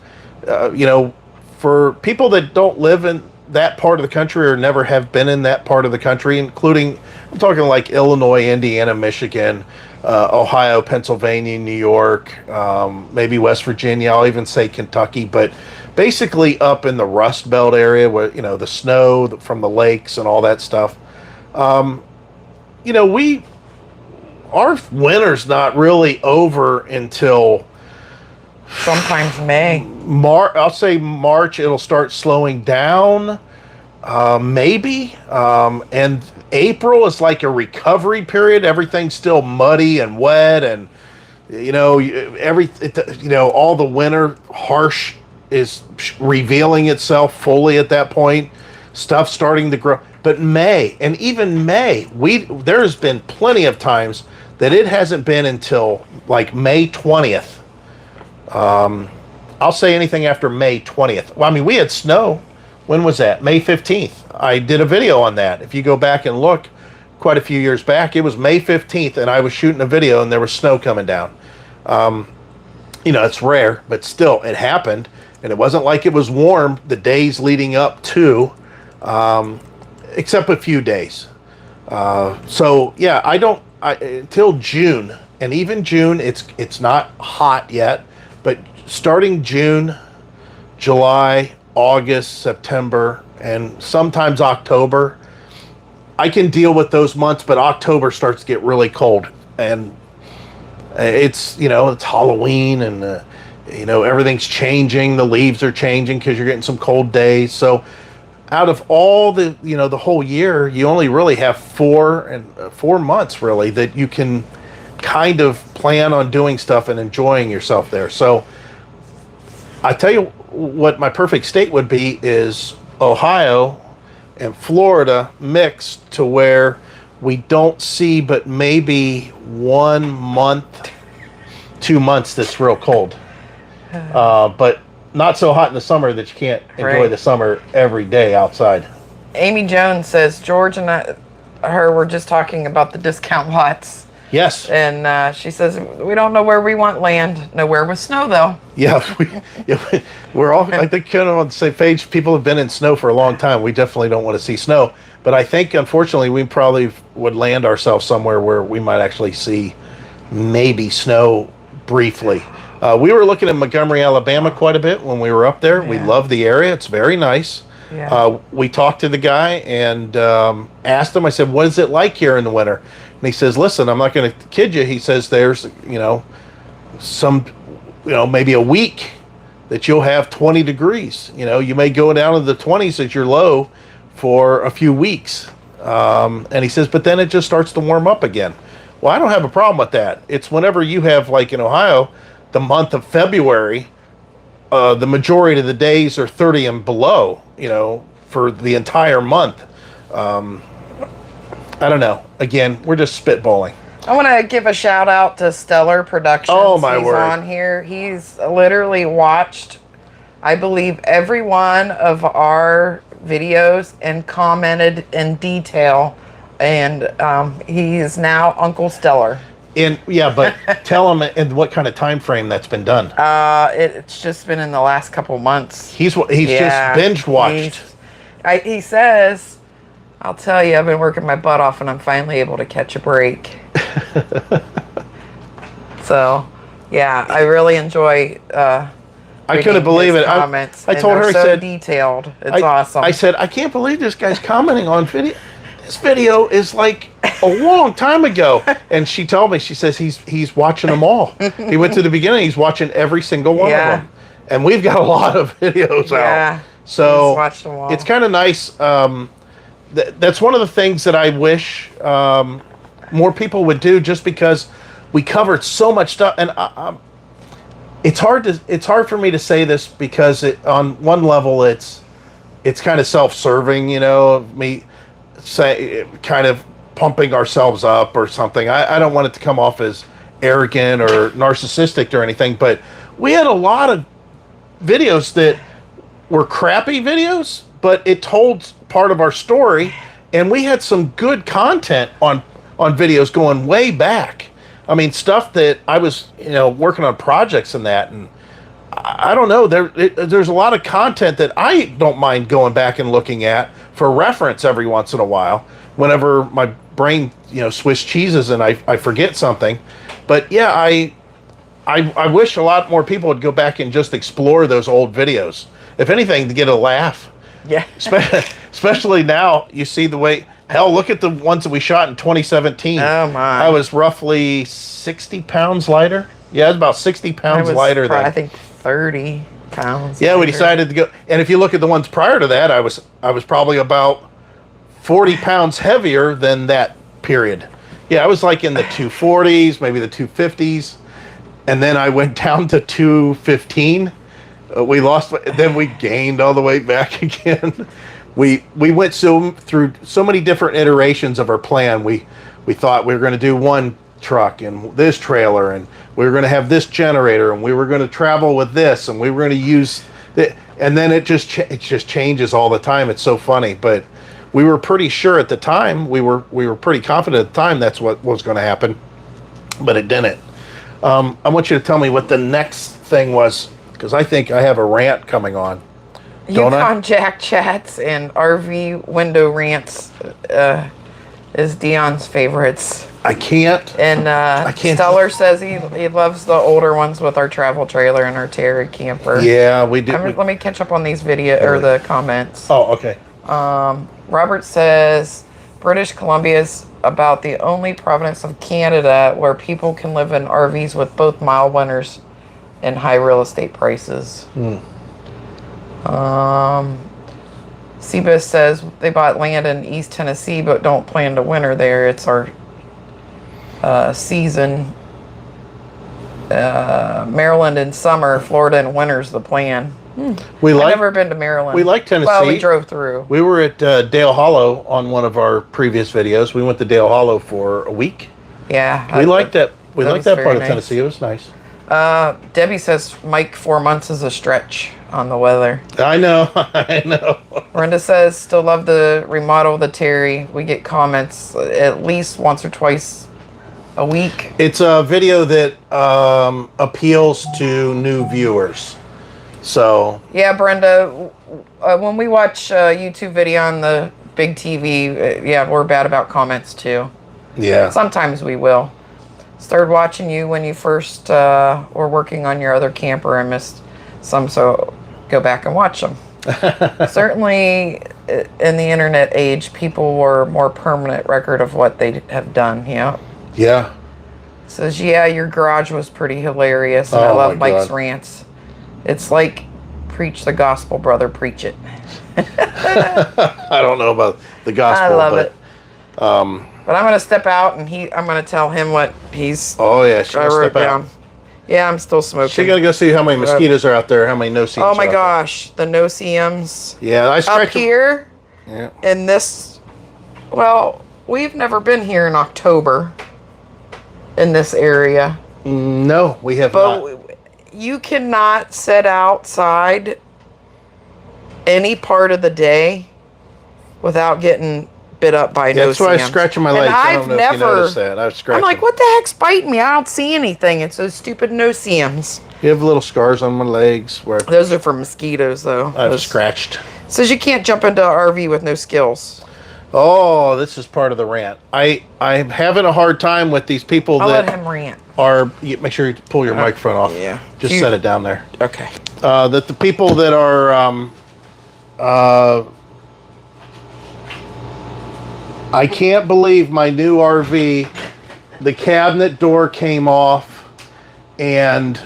for people that don't live in that part of the country or never have been in that part of the country, including, I'm talking like Illinois, Indiana, Michigan, Ohio, Pennsylvania, New York, maybe West Virginia, I'll even say Kentucky, but basically up in the Rust Belt area where, the snow from the lakes and all that stuff. You know, our winter's not really over until Sometimes May. I'll say March. It'll start slowing down, maybe. And April is like a recovery period. Everything's still muddy and wet, and all the winter harsh is revealing itself fully at that point. Stuff starting to grow. But May, and even May, there's been plenty of times that it hasn't been until like May 20th. I'll say anything after May 20th. Well, I mean, we had snow. When was that? May 15th. I did a video on that. If you go back and look quite a few years back, it was May 15th, and I was shooting a video, and there was snow coming down. It's rare, but still, it happened. And it wasn't like it was warm the days leading up to, except a few days. So, yeah, until June, and even June, it's not hot yet. But starting June, July, August, September, and sometimes October, I can deal with those months, but October starts to get really cold. And it's Halloween, and, everything's changing. The leaves are changing because you're getting some cold days. So out of all the whole year, you only really have 4 months, really, that you can kind of plan on doing stuff and enjoying yourself there. So I tell you what my perfect state would be is Ohio and Florida mixed to where we don't see but maybe 1 month, 2 months that's real cold. But not so hot in the summer that you can't enjoy the summer every day outside. Amy Jones says, George and her were just talking about the discount lots. Yes. And she says, we don't know where we want land. Nowhere with snow, though. Yeah, we're all, I think, kind of on the same page. People have been in snow for a long time. We definitely don't want to see snow. But I think, unfortunately, we probably would land ourselves somewhere where we might actually see maybe snow briefly. We were looking at Montgomery, Alabama quite a bit when we were up there. Yeah. We love the area. It's very nice. Yeah. We talked to the guy and asked him, I said, what is it like here in the winter? And he says, listen, I'm not going to kid you. He says there's, maybe a week that you'll have 20 degrees. You may go down to the 20s as your low for a few weeks. And he says, but then it just starts to warm up again. Well, I don't have a problem with that. It's whenever you have, like in Ohio, the month of February, the majority of the days are 30 and below, for the entire month. I don't know. Again, we're just spitballing. I want to give a shout out to Stellar Productions. Oh, my word. He's on here. He's literally watched, I believe, every one of our videos and commented in detail. And he is now Uncle Stellar. But tell him in what kind of time frame that's been done. It's just been in the last couple months. He's just binge watched. He says, I'll tell you, I've been working my butt off and I'm finally able to catch a break. So, yeah, I really enjoy I couldn't believe it. Comments. I told her, I said, detailed. It's awesome. I said, I can't believe this guy's commenting on video. This video is like a long time ago. And she told me, she says he's watching them all. He went to the beginning, he's watching every single one of them. And we've got a lot of videos out. So watched them all. It's kind of nice. That's one of the things that I wish more people would do, just because we covered so much stuff. And it's hard for me to say this because on one level it's kind of self-serving, me say kind of pumping ourselves up or something. I don't want it to come off as arrogant or narcissistic or anything, but we had a lot of videos that were crappy videos, but it told part of our story, and we had some good content on videos going way back. I mean, stuff that I was, working on projects and that, and I don't know, there's a lot of content that I don't mind going back and looking at for reference every once in a while, whenever my brain, Swiss cheeses and I forget something. But yeah, I wish a lot more people would go back and just explore those old videos. if anything, to get a laugh. Yeah. Especially now, you see the way. Hell, look at the ones that we shot in 2017. Oh my! I was roughly 60 pounds lighter. Yeah, I was about 60 pounds lighter then. I think 30 pounds. Yeah, lighter. we decided to go. And if you look at the ones prior to that, I was probably about 40 pounds heavier than that period. Yeah, I was like in the 240s, maybe the 250s, and then I went down to 215. We lost, then we gained all the way back again. We went through so many different iterations of our plan. We thought we were going to do one truck and this trailer, and we were going to have this generator, and we were going to travel with this, and we were going to use it, and then it just changes all the time. It's so funny, but we were pretty sure at the time. We were pretty confident at the time that's what was going to happen, but it didn't. I want you to tell me what the next thing was, because I think I have a rant coming on. Yukon Jack chats and RV window rants is Dion's favorites. I can't. And I can't. Stellar says he loves the older ones with our travel trailer and our Terry camper. Yeah, we did. Let me catch up on these or the comments. Oh, okay. Robert says British Columbia is about the only province of Canada where people can live in RVs with both mild winters and high real estate prices. Seabus says they bought land in East Tennessee but don't plan to winter there. It's our season. Maryland in summer, Florida in winter's the plan. I've never been to Maryland. We like Tennessee. Well, we drove through. We were at Dale Hollow on one of our previous videos. We went to Dale Hollow for a week. Yeah. We liked that. We liked that part of nice. Tennessee. It was nice. Debbie says, Mike, 4 months is a stretch on the weather. I know. I know. Brenda says, still love the remodel of the Terry. We get comments at least once or twice a week. It's a video that appeals to new viewers. So. Yeah, Brenda, when we watch a YouTube video on the big TV, yeah, we're bad about comments too. Yeah. Sometimes we will. Started watching you when you first were working on your other camper. I missed some, so go back and watch them. Certainly, in the internet age, people were more permanent record of what they have done. Yeah. Yeah. Says, yeah, your garage was pretty hilarious, and I love Mike's rants. It's like, preach the gospel, brother, preach it. I don't know about the gospel. I love it. But I'm going to step out, and I'm going to tell him what he's... Oh, yeah, she's going to step out. Yeah, I'm still smoking. She's going to go see how many mosquitoes are out there, how many no-see-ums Oh, my gosh. The no-see-ums. Yeah, I scratched up here. Yeah. In this... Well, we've never been here in October in this area. No, we have not. You cannot sit outside any part of the day without getting bit up by no-see-ums. That's why I was scratching my legs. I don't know if you noticed that. I was scratching. I'm like, what the heck's biting me? I don't see anything. It's those stupid no-see-ums. You have little scars on my legs. Where those are for mosquitoes, though. I've scratched. Says you can't jump into an RV with no skills. Oh, this is part of the rant. I'm having a hard time with these people I'll that let him rant. Make sure you pull your microphone off. Yeah. Just set it down there. Okay. That the people that are I can't believe my new RV, the cabinet door came off and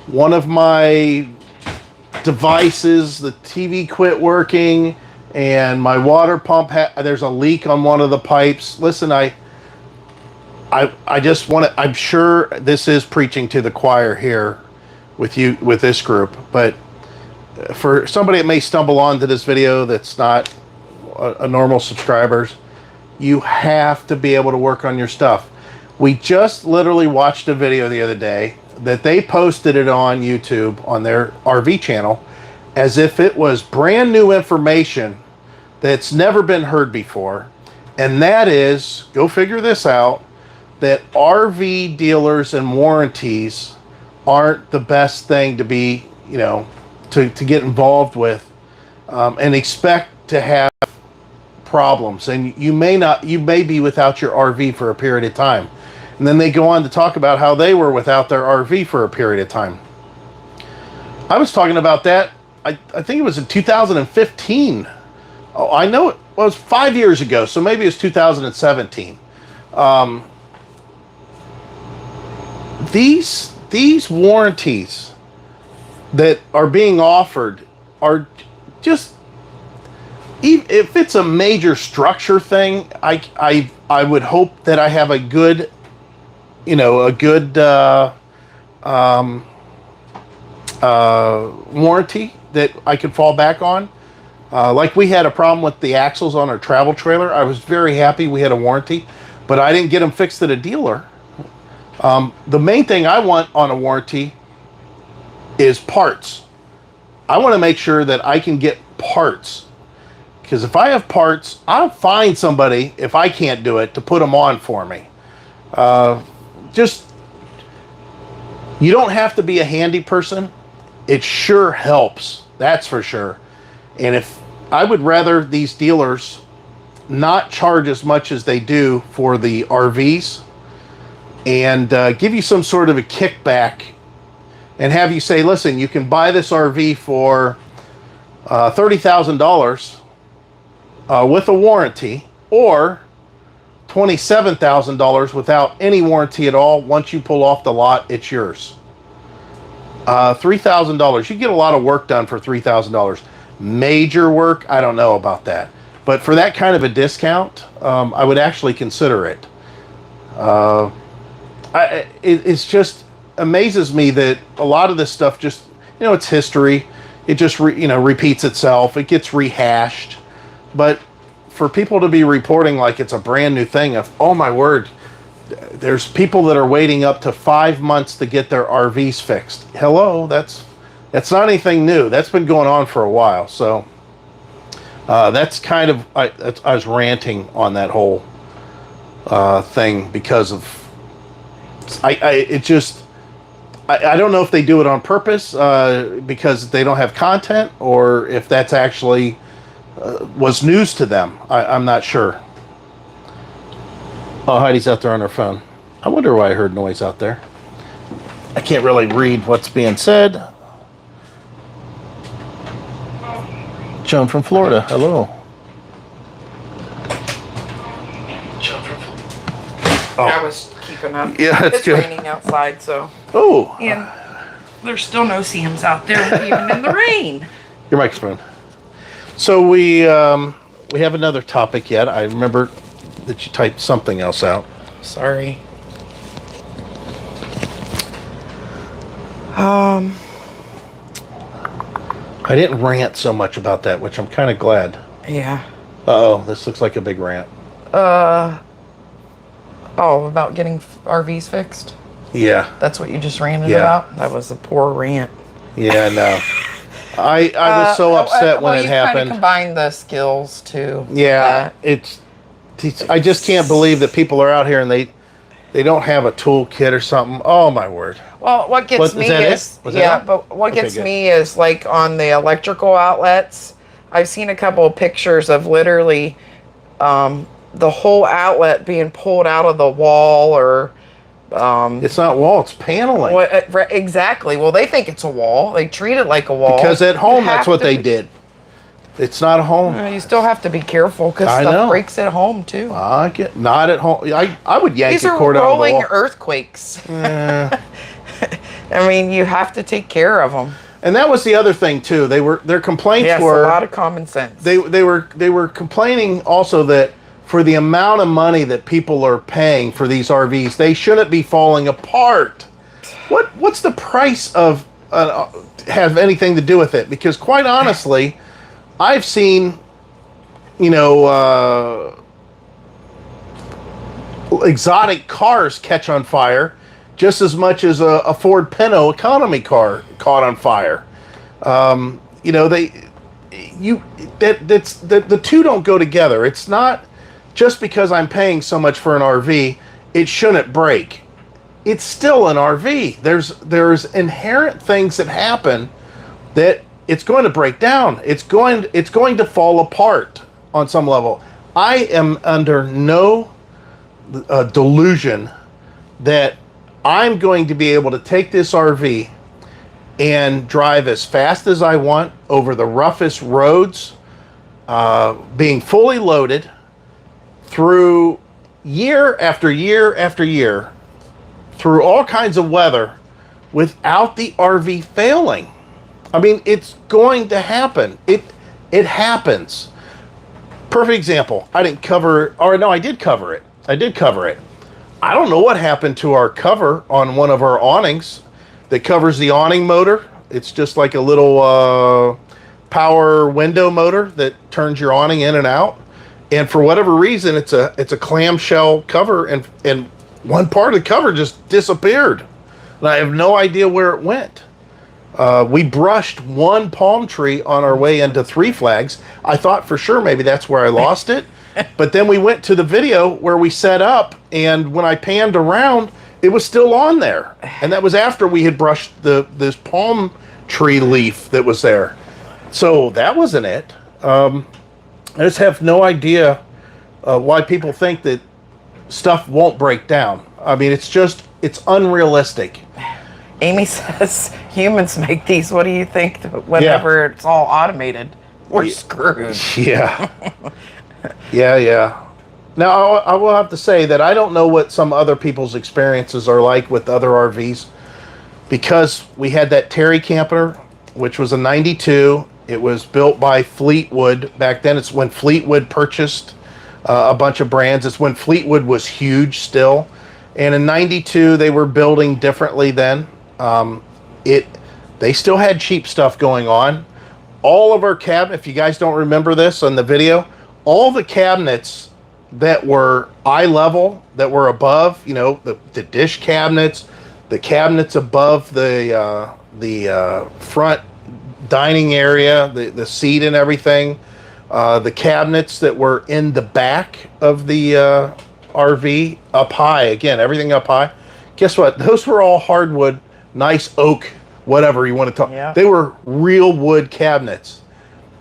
one of my devices, the TV quit working, and my water pump there's a leak on one of the pipes. Listen, I just want to, I'm sure this is preaching to the choir here with this group, but for somebody that may stumble onto this video that's not a normal subscribers, you have to be able to work on your stuff. We just literally watched a video the other day that they posted it on YouTube on their RV channel as if it was brand new information that's never been heard before. And that is, go figure this out, that RV dealers and warranties aren't the best thing to be, to get involved with and expect to have problems. And you may be without your RV for a period of time. And then they go on to talk about how they were without their RV for a period of time. I was talking about that I think it was in 2015. Oh, I know it was 5 years ago, so maybe it's 2017. These warranties that are being offered are just, if it's a major structure thing, I would hope that I have a good, warranty that I could fall back on. Like we had a problem with the axles on our travel trailer. I was very happy we had a warranty, but I didn't get them fixed at a dealer. The main thing I want on a warranty is parts. I want to make sure that I can get parts, because if I have parts, I'll find somebody, if I can't do it, to put them on for me. You don't have to be a handy person. It sure helps, that's for sure. And if I would rather these dealers not charge as much as they do for the RVs, and give you some sort of a kickback, and have you say, listen, you can buy this RV for $30,000 with a warranty, or $27,000 without any warranty at all. Once you pull off the lot, it's yours. $3,000. You get a lot of work done for $3,000. Major work, I don't know about that. But for that kind of a discount, I would actually consider it. It's just amazes me that a lot of this stuff just, it's history. It just repeats itself. It gets rehashed. But for people to be reporting like it's a brand new thing, oh my word, there's people that are waiting up to 5 months to get their RVs fixed. Hello, that's not anything new. That's been going on for a while. So that's kind of, I was ranting on that whole thing because of, I don't know if they do it on purpose because they don't have content, or if that's actually was news to them. I'm not sure. Oh, Heidi's out there on her phone. I wonder why I heard noise out there. I can't really read what's being said. Joan from Florida, hello. Oh. I was keeping up. Yeah, that's it's good. It's raining outside, so. Oh. And there's still no seams out there, even in the rain. Your microphone. So we have another topic yet. I remember that you typed something else out. Sorry. I didn't rant so much about that, which I'm kind of glad. Yeah. Uh-oh, this looks like a big rant. Oh, about getting RVs fixed? Yeah. That's what you just ranted about? That was a poor rant. Yeah, no. I was so upset when it happened. Kind of combine the skills too. Yeah, I just can't believe that people are out here and they don't have a toolkit or something. Oh my word. Well, what gets me is me is like on the electrical outlets. I've seen a couple of pictures of literally the whole outlet being pulled out of the wall, or it's not wall, it's paneling. Exactly. Well, they think it's a wall. They treat it like a wall. Because at home, that's what they did. It's not a home. You still have to be careful because stuff breaks at home too. Not at home. I would yank a cord out of the wall. These are rolling earthquakes. I mean, you have to take care of them. And that was the other thing too. Their complaints were a lot of common sense. They were complaining also that for the amount of money that people are paying for these RVs, they shouldn't be falling apart. What's the price of have anything to do with it? Because quite honestly, I've seen, exotic cars catch on fire just as much as a Ford Pinto economy car caught on fire. The two don't go together. It's not just because I'm paying so much for an RV, it shouldn't break. It's still an RV. There's inherent things that happen that it's going to break down. It's going to fall apart on some level. I am under no delusion that I'm going to be able to take this RV and drive as fast as I want over the roughest roads, being fully loaded through year after year after year, through all kinds of weather, without the RV failing. I mean, it's going to happen. It happens. Perfect example. I didn't cover, or no, I did cover it. I did cover it. I don't know what happened to our cover on one of our awnings that covers the awning motor. It's just like a little power window motor that turns your awning in and out. And for whatever reason, it's a clamshell cover, and one part of the cover just disappeared. And I have no idea where it went. We brushed one palm tree on our way into Three Flags. I thought for sure maybe that's where I lost it. But then we went to the video where we set up, and when I panned around, it was still on there. And that was after we had brushed this palm tree leaf that was there. So that wasn't it. I just have no idea why people think that stuff won't break down. I mean, it's unrealistic. Amy says humans make these. What do you think? Whenever it's all automated, we're screwed. Yeah. Yeah. Now, I will have to say that I don't know what some other people's experiences are like with other RVs, because we had that Terry camper, which was a 92. It was built by Fleetwood. Back then, it's when Fleetwood purchased a bunch of brands. It's when Fleetwood was huge still. And in 92, they were building differently then. They still had cheap stuff going on. All of our cabinets, if you guys don't remember this on the video, all the cabinets that were eye level, that were above, the dish cabinets, the cabinets above the front dining area, the seat and everything, the cabinets that were in the back of the RV up high, again, everything up high. Guess what? Those were all hardwood, nice oak, whatever you want to talk. Yeah. They were real wood cabinets.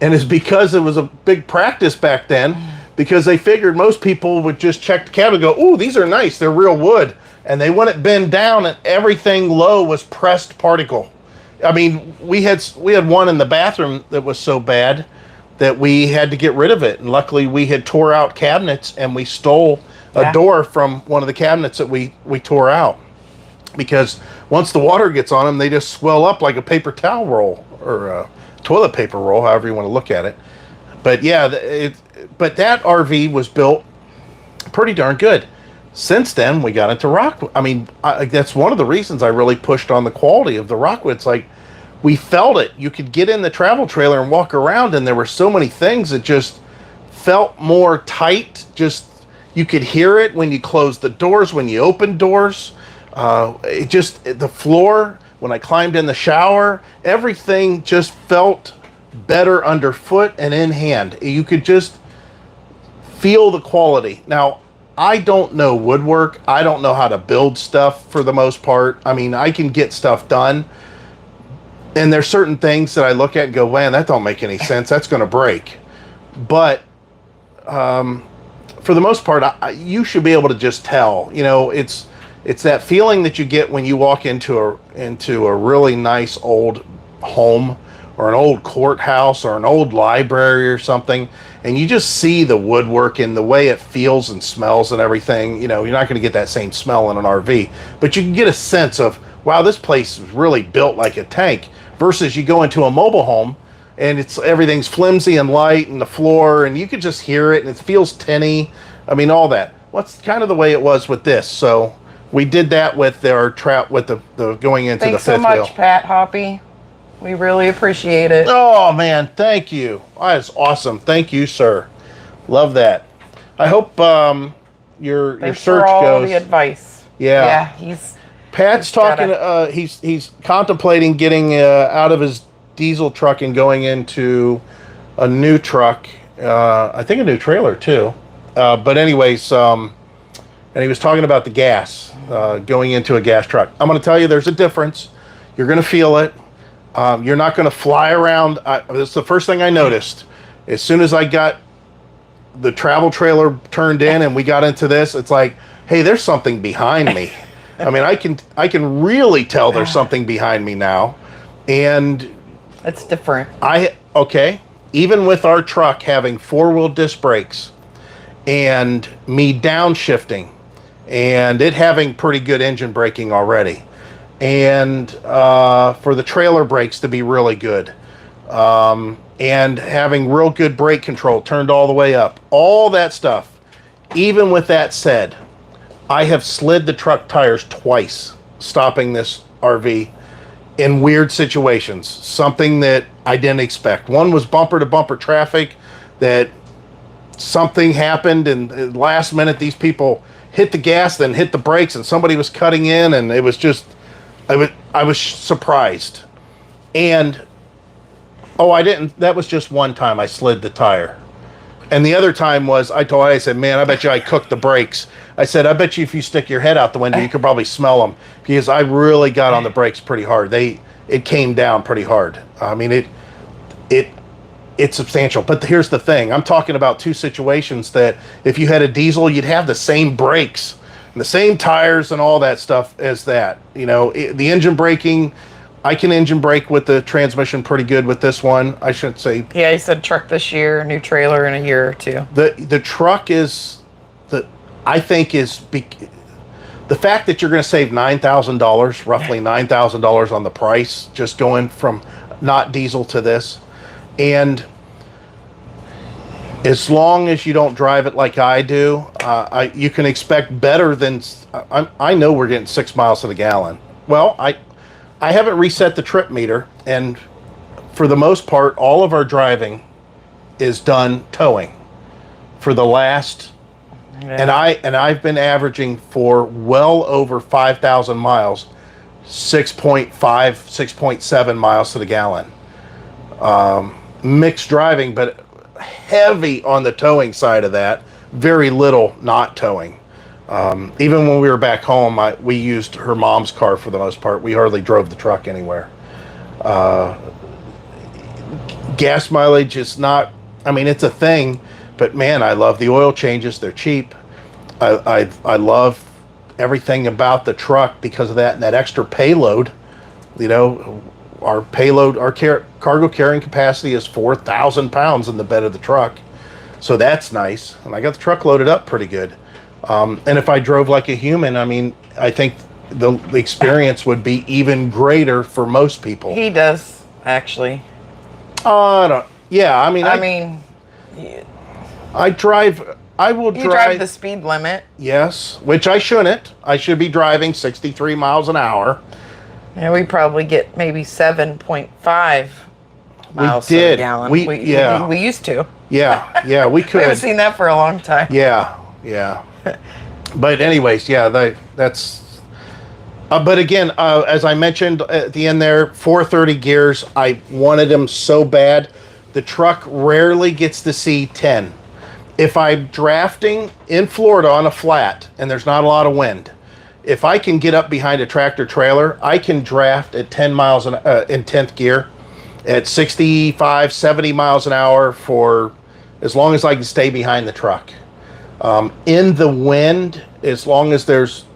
And it's because it was a big practice back then, because they figured most people would just check the cabinet and go, "Ooh, these are nice, they're real wood." And they wouldn't bend down, and everything low was pressed particle. I mean, we had one in the bathroom that was so bad that we had to get rid of it. And luckily we had tore out cabinets, and we stole a door from one of the cabinets that we tore out. Because once the water gets on them, they just swell up like a paper towel roll, or a toilet paper roll, however you want to look at it. But yeah, but that RV was built pretty darn good. Since then, we got into Rockwood. I mean, that's one of the reasons I really pushed on the quality of the Rockwood. It's like, we felt it. You could get in the travel trailer and walk around, and there were so many things that just felt more tight. Just, you could hear it when you closed the doors, when you opened doors. The floor, when I climbed in the shower, everything just felt better underfoot and in hand. You could just feel the quality. Now, I don't know woodwork. I don't know how to build stuff for the most part. I mean, I can get stuff done. And there's certain things that I look at and go, man, that don't make any sense. That's going to break. But for the most part, you should be able to just tell. It's that feeling that you get when you walk into a really nice old home, or an old courthouse, or an old library or something, and you just see the woodwork and the way it feels and smells and everything. You're not going to get that same smell in an RV, but you can get a sense of, wow, this place is really built like a tank, versus you go into a mobile home and everything's flimsy and light, and the floor, and you can just hear it, and it feels tinny. I mean, all that. What's kind of the way it was with this. So we did that with our trap, with the going into the fifth wheel. Thanks so much, Pat Hoppy. We really appreciate it. Oh man, thank you. That's awesome. Thank you, sir. Love that. I hope your Thanks search for all goes. the advice. Yeah. Pat's talking. He's contemplating getting out of his diesel truck and going into a new truck. I think a new trailer too. But anyways, and he was talking about the gas, going into a gas truck. I'm going to tell you, there's a difference. You're going to feel it. You're not going to fly around. That's the first thing I noticed. As soon as I got the travel trailer turned in and we got into this, it's like, hey, there's something behind me. I mean, I can really tell there's something behind me now. And It's different. okay, even with our truck having four-wheel disc brakes and me downshifting and it having pretty good engine braking already, and for the trailer brakes to be really good, and having real good brake control turned all the way up, all that stuff, even with that said, I have slid the truck tires twice stopping this RV in weird situations, something that I didn't expect. One was bumper to bumper traffic, that something happened and last minute these people hit the gas, then hit the brakes, and somebody was cutting in, and it was just, I was surprised. And that was just one time I slid the tire. And the other time was, I said, man, I bet you I cooked the brakes. I said, I bet you if you stick your head out the window, you could probably smell them, because I really got on the brakes pretty hard. It came down pretty hard. I mean, it's substantial. But here's the thing. I'm talking about two situations that if you had a diesel, you'd have the same brakes and the same tires and all that stuff as that. You know, the engine braking, I can engine brake with the transmission pretty good with this one. I should say. Yeah, he said truck this year, new trailer in a year or two. The truck is, I think the fact that you're going to save $9,000, roughly $9,000 on the price, just going from not diesel to this. And as long as you don't drive it like I do, you can expect better than, I know we're getting 6 miles to the gallon. Well, I haven't reset the trip meter, and for the most part, all of our driving is done towing for the last, and I've been averaging for well over 5,000 miles, 6.5, 6.7 miles to the gallon. Mixed driving, but heavy on the towing side of that, very little not towing. Even when we were back home, we used her mom's car for the most part. We hardly drove the truck anywhere. Gas mileage is not, I mean, it's a thing, but man, I love the oil changes. They're cheap. I love everything about the truck because of that, and that extra payload. You know, our payload, our cargo carrying capacity is 4,000 pounds in the bed of the truck. So that's nice. And I got the truck loaded up pretty good. And if I drove like a human, I mean, I think the experience would be even greater for most people. He does, actually. Yeah, I mean, I will drive. You drive the speed limit. Yes, which I shouldn't. I should be driving 63 miles an hour. Yeah, we probably get maybe 7.5 miles to the gallon. We used to. Yeah, we could. We haven't seen that for a long time. Yeah. But anyways, yeah, that's. But again, as I mentioned at the end there, 430 gears. I wanted them so bad. The truck rarely gets to see 10. If I'm drafting in Florida on a flat and there's not a lot of wind, if I can get up behind a tractor trailer, I can draft at 10 miles in 10th gear at 65, 70 miles an hour for as long as I can stay behind the truck. In the wind, as long as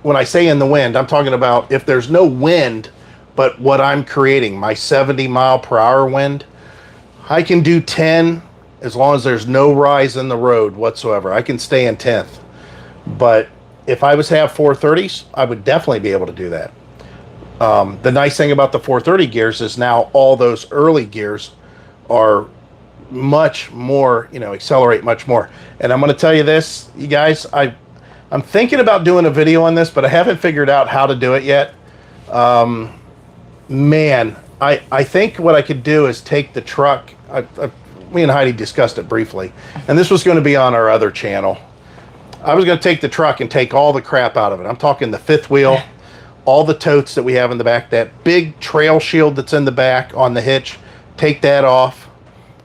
when I say in the wind, I'm talking about if there's no wind, but what I'm creating, my 70 mile per hour wind, I can do 10 as long as there's no rise in the road whatsoever. I can stay in 10th. But if I was to have 430s, I would definitely be able to do that. The nice thing about the 430 gears is now all those early gears are much more, accelerate much more. And I'm going to tell you this, you guys, I'm thinking about doing a video on this, but I haven't figured out how to do it yet. Man, I think what I could do is take the truck. Me and Heidi discussed it briefly, and this was going to be on our other channel. I was going to take the truck and take all the crap out of it. I'm talking the fifth wheel, all the totes that we have in the back, that big trail shield that's in the back on the hitch, take that off.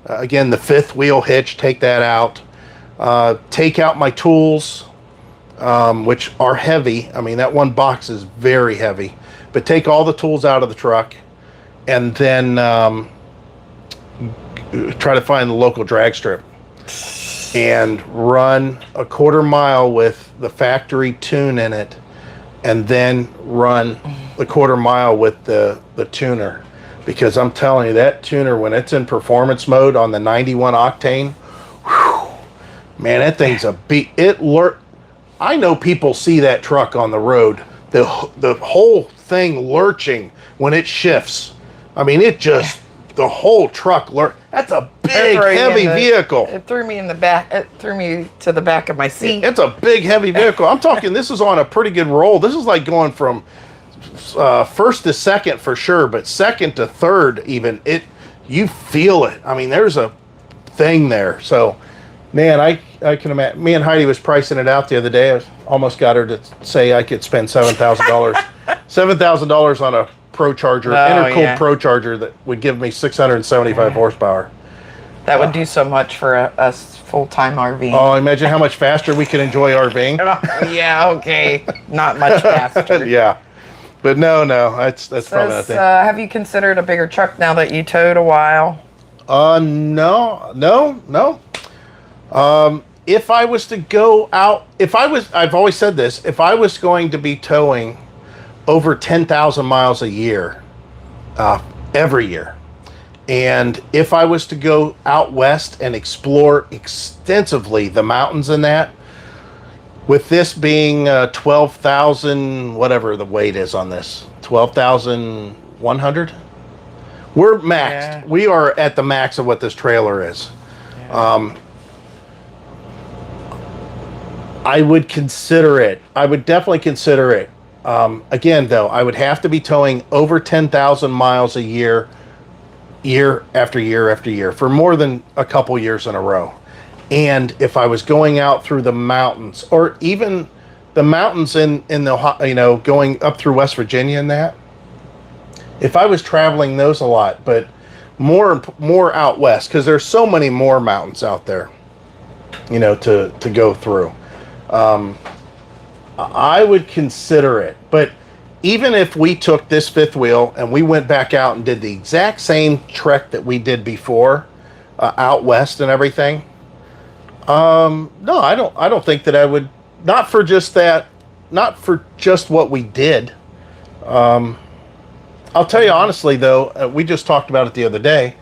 Again, the fifth wheel hitch, take that out. Take out my tools, which are heavy. I mean, that one box is very heavy. But take all the tools out of the truck, and then try to find the local drag strip and run a quarter mile with the factory tune in it, and then run the quarter mile with the tuner. because I'm telling you, that tuner, when it's in performance mode on the 91 octane, whew, man, that thing's a beat. I know people see that truck on the road, the whole thing lurching when it shifts. I mean, it just, the whole truck that's a big, heavy vehicle. It threw me in the back. It threw me to the back of my seat. It's a big, heavy vehicle. I'm talking, this is on a pretty good roll. This is like going from first to second for sure, but second to third even. You feel it. I mean, there's a thing there. So, man, I can imagine. Me and Heidi was pricing it out the other day. I almost got her to say I could spend $7,000, $7,000 on a Pro Charger, intercooled Pro Charger that would give me 675 horsepower. That would do so much for us full-time RV. Oh, imagine how much faster we could enjoy RVing. Yeah, okay. Not much faster. Yeah. But no, that's probably not a thing. Have you considered a bigger truck now that you towed a while? No. If I was to go out, I've always said this, if I was going to be towing over 10,000 miles a year, every year, and if I was to go out west and explore extensively the mountains in that, with this being 12,000, whatever the weight is on this, 12,100, we're maxed. Yeah. We are at the max of what this trailer is. Yeah. I would consider it. I would definitely consider it. Again, though, I would have to be towing over 10,000 miles a year, year after year after year, for more than a couple years in a row. And if I was going out through the mountains, or even the mountains in the, going up through West Virginia and that, if I was traveling those a lot, but more out west, because there's so many more mountains out there, to go through. I would consider it. But even if we took this fifth wheel and we went back out and did the exact same trek that we did before, out west and everything, no, I don't think that I would. Not for just that. Not for just what we did. I'll tell you honestly, though, we just talked about it the other day.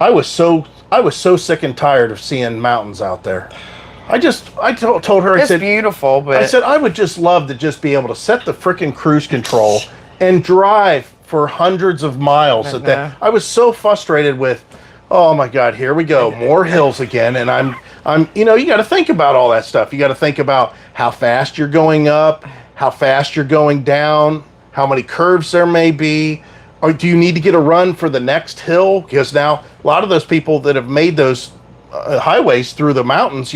I was so sick and tired of seeing mountains out there. I told her, I said, it's beautiful, but I said I would just love to just be able to set the frickin' cruise control and drive for hundreds of miles at that. I was so frustrated with, oh my God, here we go, more hills again, and I'm you got to think about all that stuff. You got to think about how fast you're going up, how fast you're going down, how many curves there may be, or do you need to get a run for the next hill? Because now a lot of those people that have made those highways through the mountains,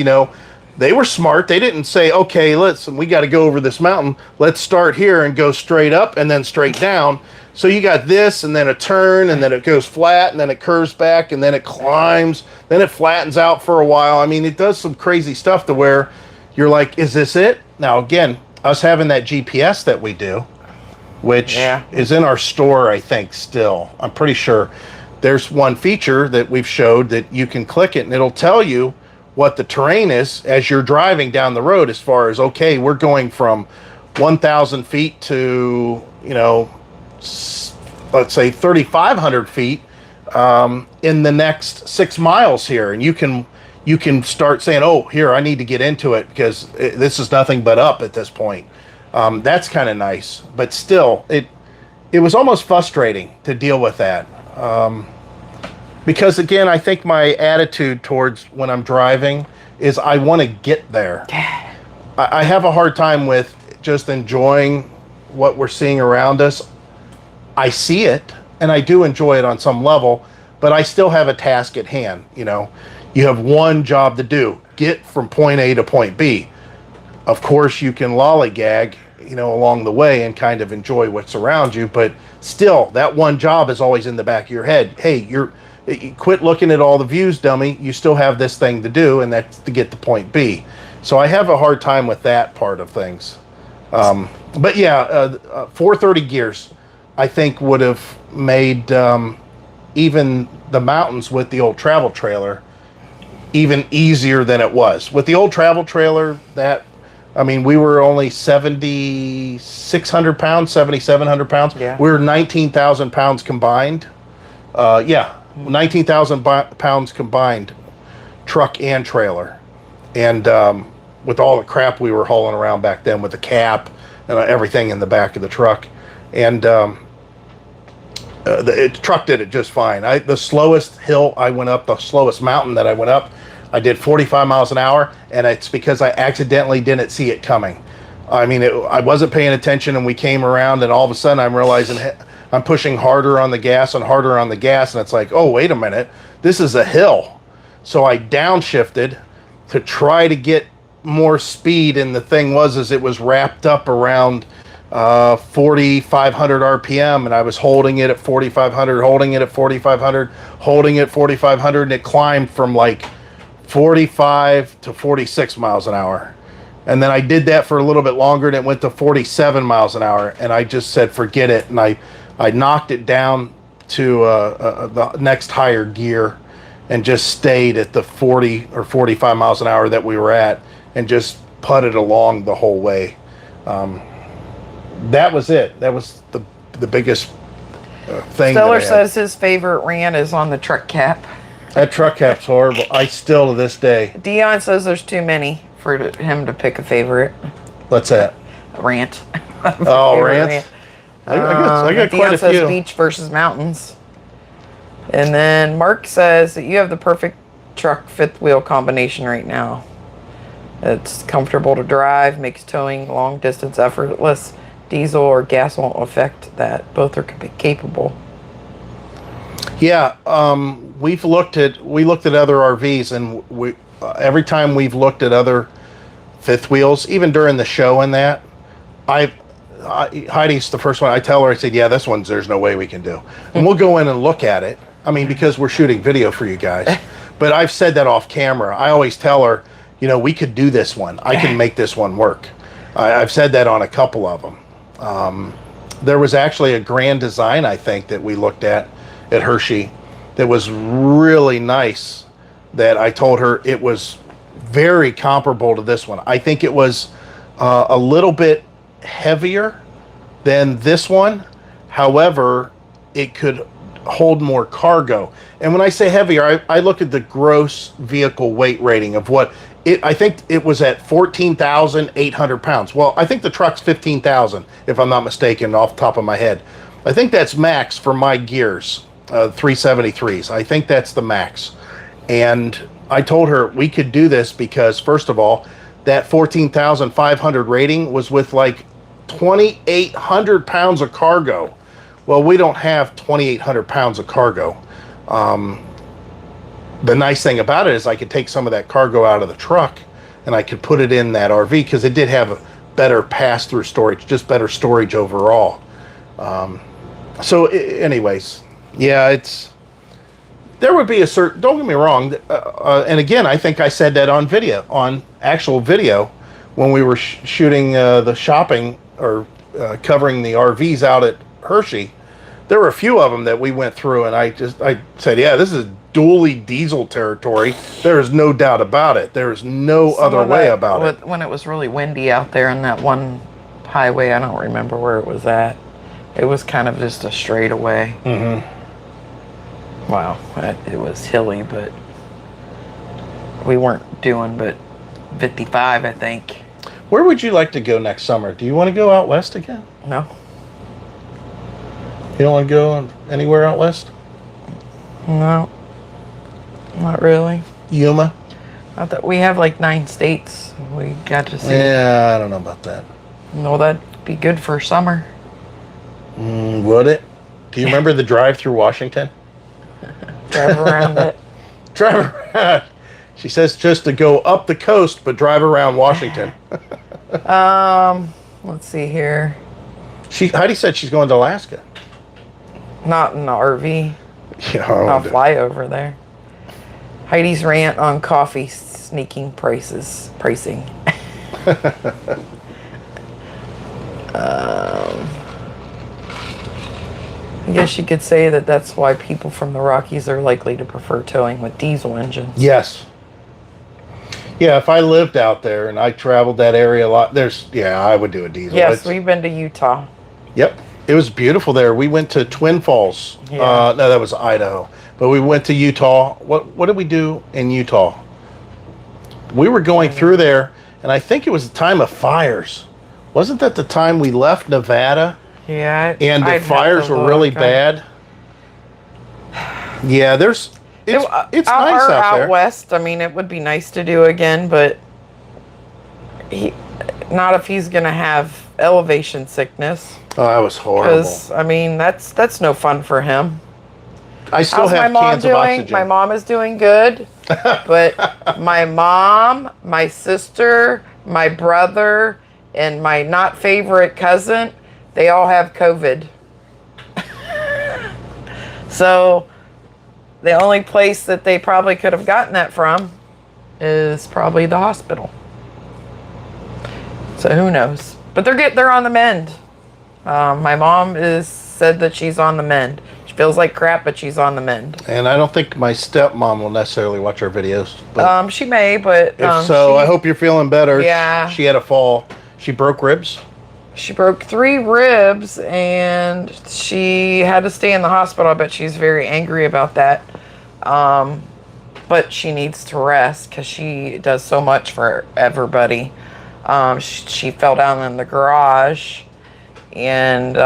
they were smart. They didn't say, okay, we got to go over this mountain. Let's start here and go straight up and then straight down. So you got this and then a turn and then it goes flat and then it curves back and then it climbs. Then it flattens out for a while. I mean, it does some crazy stuff to where you're like, is this it? Now, again, us having that GPS that we do, which is in our store, I think, still. I'm pretty sure. There's one feature that we've showed that you can click it and it'll tell you what the terrain is as you're driving down the road, as far as, okay, we're going from 1,000 feet to, let's say 3,500 feet in the next 6 miles here. And you can start saying, oh, here, I need to get into it because this is nothing but up at this point. That's kind of nice. But still, it was almost frustrating to deal with that. Because again, I think my attitude towards when I'm driving is I want to get there. I have a hard time with just enjoying what we're seeing around us. I see it and I do enjoy it on some level, but I still have a task at hand. You have one job to do, get from point A to point B. Of course, you can lollygag, along the way and kind of enjoy what's around you, but still, that one job is always in the back of your head. Hey, you quit looking at all the views, dummy. You still have this thing to do, and that's to get to point B. So I have a hard time with that part of things. But yeah, 430 gears, I think, would have made even the mountains with the old travel trailer even easier than it was. With the old travel trailer, we were only 7,600 pounds, 7,700 pounds. Yeah. We were 19,000 pounds combined. Yeah, 19,000 pounds combined, truck and trailer. And with all the crap we were hauling around back then with the cap and everything in the back of the truck. And the truck did it just fine. The slowest hill I went up, the slowest mountain that I went up, I did 45 miles an hour, and it's because I accidentally didn't see it coming. I mean, I wasn't paying attention, and we came around, and all of a sudden I'm realizing I'm pushing harder on the gas and harder on the gas, and it's like, oh, wait a minute, this is a hill. So I downshifted to try to get more speed, and the thing was it was wrapped up around 4,500 RPM, and I was holding it at 4,500, holding it at 4,500, holding it at 4,500, and it climbed from like 45 to 46 miles an hour. And then I did that for a little bit longer, and it went to 47 miles an hour, and I just said forget it, and I knocked it down to the next higher gear and just stayed at the 40 or 45 miles an hour that we were at and just putted along the whole way. That was it. That was the biggest thing. Stellar says his favorite rant is on the truck cap. That truck cap's horrible. I still, to this day. Dion says there's too many for him to pick a favorite. What's that? Rant. Oh, rant. I got quite a few. Dion says beach versus mountains. And then Mark says that you have the perfect truck fifth wheel combination right now. It's comfortable to drive, makes towing long distance effortless. Diesel or gas won't affect that. Both are capable. Yeah, we looked at other RVs, and we every time we've looked at other fifth wheels, even during the show and that, Heidi's the first one. I tell her, I said, yeah, this one's there's no way we can do. And we'll go in and look at it. I mean, because we're shooting video for you guys. But I've said that off camera. I always tell her, you know, we could do this one. I can make this one work. I've said that on a couple of them. There was actually a Grand Design, I think, that we looked at Hershey that was really nice, that I told her it was very comparable to this one. I think it was a little bit heavier than this one. However, it could hold more cargo. And when I say heavier, I look at the gross vehicle weight rating of what it, I think it was at 14,800 pounds. Well, I think the truck's 15,000, if I'm not mistaken, off the top of my head. I think that's max for my gears, 373s. I think that's the max. And I told her we could do this because, first of all, that 14,500 rating was with like 2,800 pounds of cargo. Well, we don't have 2,800 pounds of cargo. The nice thing about it is I could take some of that cargo out of the truck and I could put it in that RV because it did have a better pass-through storage, just better storage overall. Anyways, yeah, there would be a certain, don't get me wrong, and again, I think I said that on video, on actual video, when we were shooting the shopping or covering the RVs out at Hershey. There were a few of them that we went through, and I said, yeah, this is dually diesel territory. There is no doubt about it. There is no other way about it. When it was really windy out there on that one highway, I don't remember where it was at. It was kind of just a straightaway. Mm-hmm. Wow, it was hilly, but we weren't doing but 55, I think. Where would you like to go next summer? Do you want to go out west again? No. You don't want to go anywhere out west? No, not really. Yuma? I thought we have like 9 states we got to see. Yeah, I don't know about that. No, that'd be good for summer. Would it? Do you remember the drive through Washington? Drive around it. Drive around. She says just to go up the coast, but drive around Washington. Let's see here. Heidi said she's going to Alaska. Not in the RV. Yeah, I'll fly over there. Heidi's rant on coffee sneaking pricing. I guess you could say that's why people from the Rockies are likely to prefer towing with diesel engines. Yes. Yeah, if I lived out there and I traveled that area a lot, I would do a diesel. Yes, we've been to Utah. Yep. It was beautiful there. We went to Twin Falls. Yeah. No, that was Idaho. But we went to Utah. What did we do in Utah? We were going through there, and I think it was the time of fires. Wasn't that the time we left Nevada? Yeah. And the fires were really bad. Yeah, it's nice out there. Out west, I mean, it would be nice to do again, but not if he's gonna have elevation sickness. Oh, that was horrible. Because I mean, that's no fun for him. I still have cans of oxygen. My mom is doing good, but my mom, my sister, my brother, and my not favorite cousin, they all have COVID. So the only place that they probably could have gotten that from is probably the hospital. So who knows? But they're on the mend. My mom said that she's on the mend. She feels like crap, but she's on the mend. And I don't think my stepmom will necessarily watch our videos. But she may, but if so, I hope you're feeling better. Yeah. She had a fall. She broke ribs. She broke 3 ribs, and she had to stay in the hospital. I bet she's very angry about that. But she needs to rest because she does so much for everybody. She fell down in the garage, and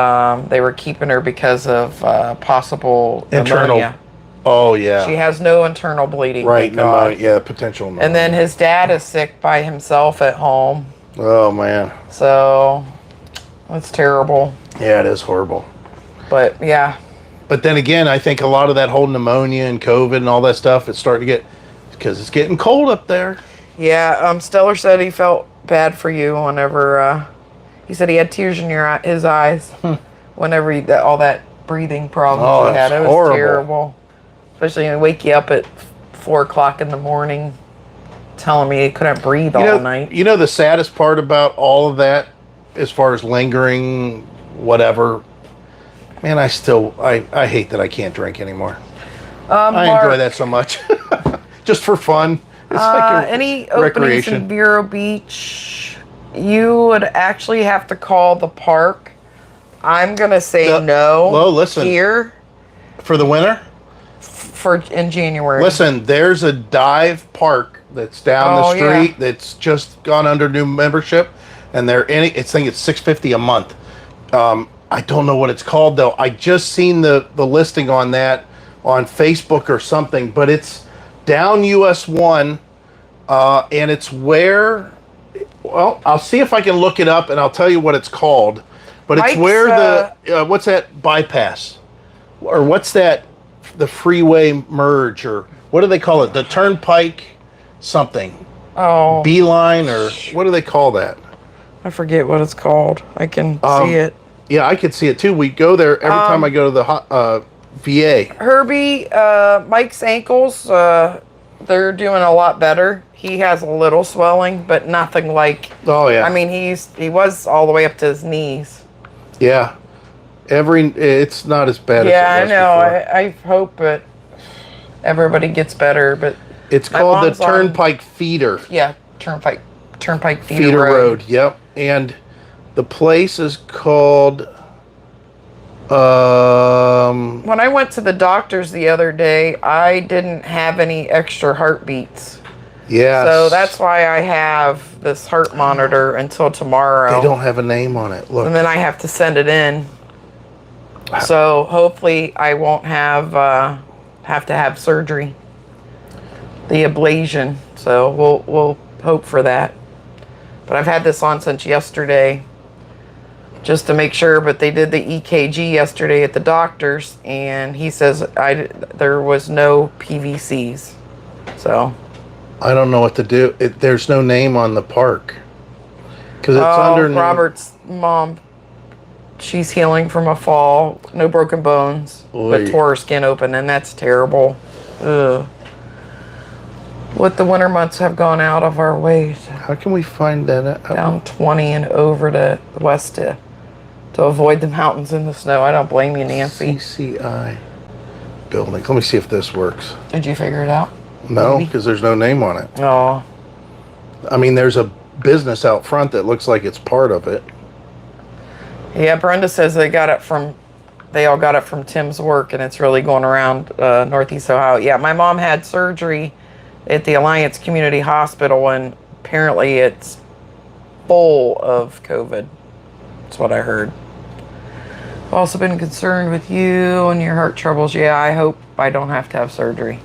they were keeping her because of possible pneumonia. Oh, yeah. She has no internal bleeding. Right, pneumonia. Yeah, potential pneumonia. And then his dad is sick by himself at home. Oh, man. So, it's terrible. Yeah, it is horrible. But, yeah. But then again, I think a lot of that whole pneumonia and COVID and all that stuff, it's starting to get, because it's getting cold up there. Yeah, Stellar said he felt bad for you whenever, he said he had tears in his eyes whenever all that breathing problems he had. It was horrible. Terrible. Especially when they wake you up at 4 o'clock in the morning telling me he couldn't breathe all night. You know the saddest part about all of that, as far as lingering, whatever, man, I hate that I can't drink anymore. I enjoy that so much. Just for fun. It's like any openings in Vero Beach, you would actually have to call the park. I'm going to say no. Well, listen. Here. For the winter? In January. Listen, there's a dive park that's down the street that's just gone under new membership, and I think it's $650 a month. I don't know what it's called though. I just seen the listing on that on Facebook or something, but it's down US 1, and it's where. Well, I'll see if I can look it up, and I'll tell you what it's called. But it's where the what's that bypass, or what's that? The freeway merge, or what do they call it? The turnpike something. Oh. Beeline, or what do they call that? I forget what it's called. I can see it. Yeah, I could see it too. We go there every time I go to the VA. Herbie, Mike's ankles, they're doing a lot better. He has a little swelling, but nothing like. Oh yeah. I mean, he was all the way up to his knees. Yeah. It's not as bad as it was I know. before. I hope that everybody gets better, but it's called the Turnpike Feeder. Yeah, Turnpike Feeder Road. Yep. And the place is called when I went to the doctors the other day, I didn't have any extra heartbeats. Yeah. So that's why I have this heart monitor until tomorrow. They don't have a name on it. Look. And then I have to send it in. So hopefully I won't have to have surgery, the ablation. So we'll hope for that. But I've had this on since yesterday, just to make sure. But they did the EKG yesterday at the doctor's, and he says there was no PVCs. So I don't know what to do. There's no name on the park because it's under Robert's mom. She's healing from a fall, no broken bones, but tore her skin open, and that's terrible. Ugh. What the winter months have gone out of our way. How can we find that out? Down 20 and over to the west to avoid the mountains and the snow. I don't blame you, Nancy. CCI building. Let me see if this works. Did you figure it out? No, because there's no name on it. Oh. I mean, there's a business out front that looks like it's part of it. Yeah, Brenda says they all got it from Tim's work, and it's really going around Northeast Ohio. Yeah, my mom had surgery at the Alliance Community Hospital, and apparently it's full of COVID. That's what I heard. I've also been concerned with you and your heart troubles. Yeah, I hope I don't have to have surgery.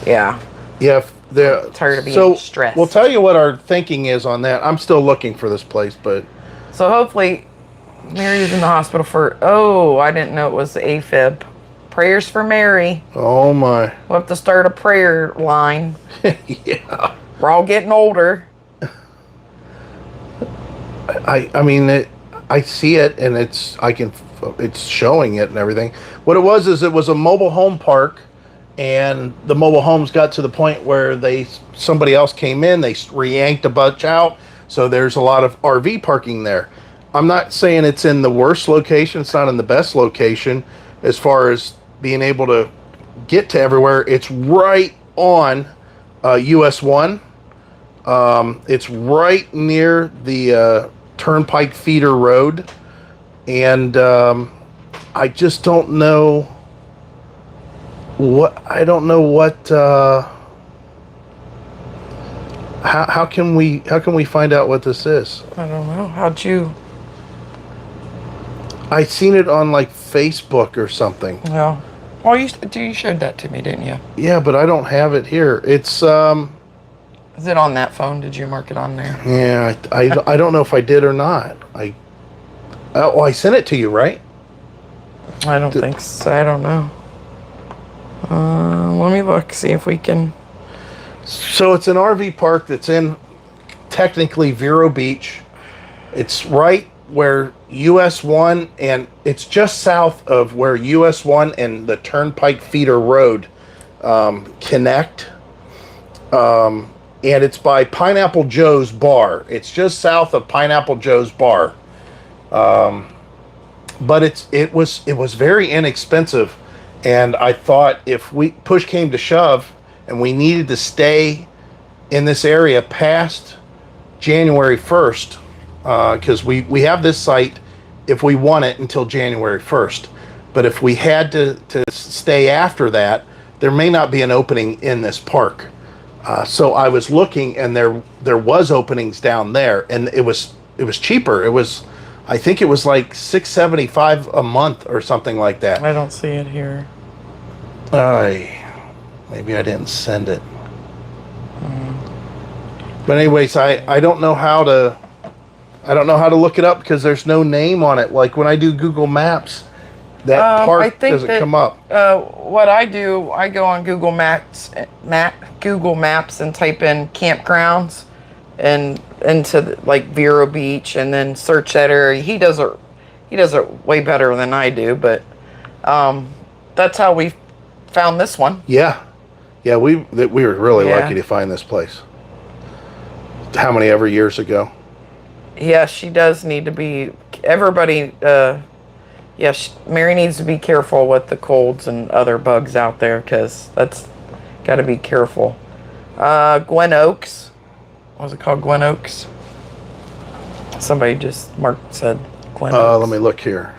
Yeah. Yeah, I'm tired of being stressed. We'll tell you what our thinking is on that. I'm still looking for this place, but... So hopefully, Mary was in the hospital for... Oh, I didn't know it was AFib. Prayers for Mary. Oh, my. We'll have to start a prayer line. Yeah. We're all getting older. I mean, I see it, and it's showing it and everything. What it was a mobile home park, and the mobile homes got to the point where somebody else came in, they re-yanked a bunch out, so there's a lot of RV parking there. I'm not saying it's in the worst location, it's not in the best location as far as being able to get to everywhere. It's right on US 1. It's right near the Turnpike Feeder Road, and I just don't know what how can we find out what this is? I don't know. How'd you? I seen it on like Facebook or something. Yeah. Well, you showed that to me, didn't you? Yeah, but I don't have it here. It's Is it on that phone? Did you mark it on there? Yeah, I don't know if I did or not. I sent it to you, right? I don't think so. I don't know. Let me look, see if we can. So it's an RV park that's in technically Vero Beach. It's right where US 1, and it's just south of where US 1 and the Turnpike Feeder Road connect. And it's by Pineapple Joe's Bar. It's just south of Pineapple Joe's Bar. But it was very inexpensive, and I thought if push came to shove and we needed to stay in this area past January 1st, because we have this site if we want it until January 1st. But if we had to stay after that, there may not be an opening in this park. So I was looking, and there was openings down there, and it was cheaper. I think it was like $675 a month or something like that. I don't see it here. Maybe I didn't send it. But anyways, I don't know how to look it up because there's no name on it. Like when I do Google Maps, that park doesn't come up. What I do, I go on Google Maps and type in campgrounds and into like Vero Beach, and then search that area. He does it way better than I do, but that's how we found this one. Yeah, we were really lucky to find this place. How many ever years ago? Yeah, she does need to be. Everybody. Mary needs to be careful with the colds and other bugs out there, because that's got to be careful. Gwen Oaks. What was it called? Gwen Oaks? Somebody just said Gwen Oaks. Let me look here.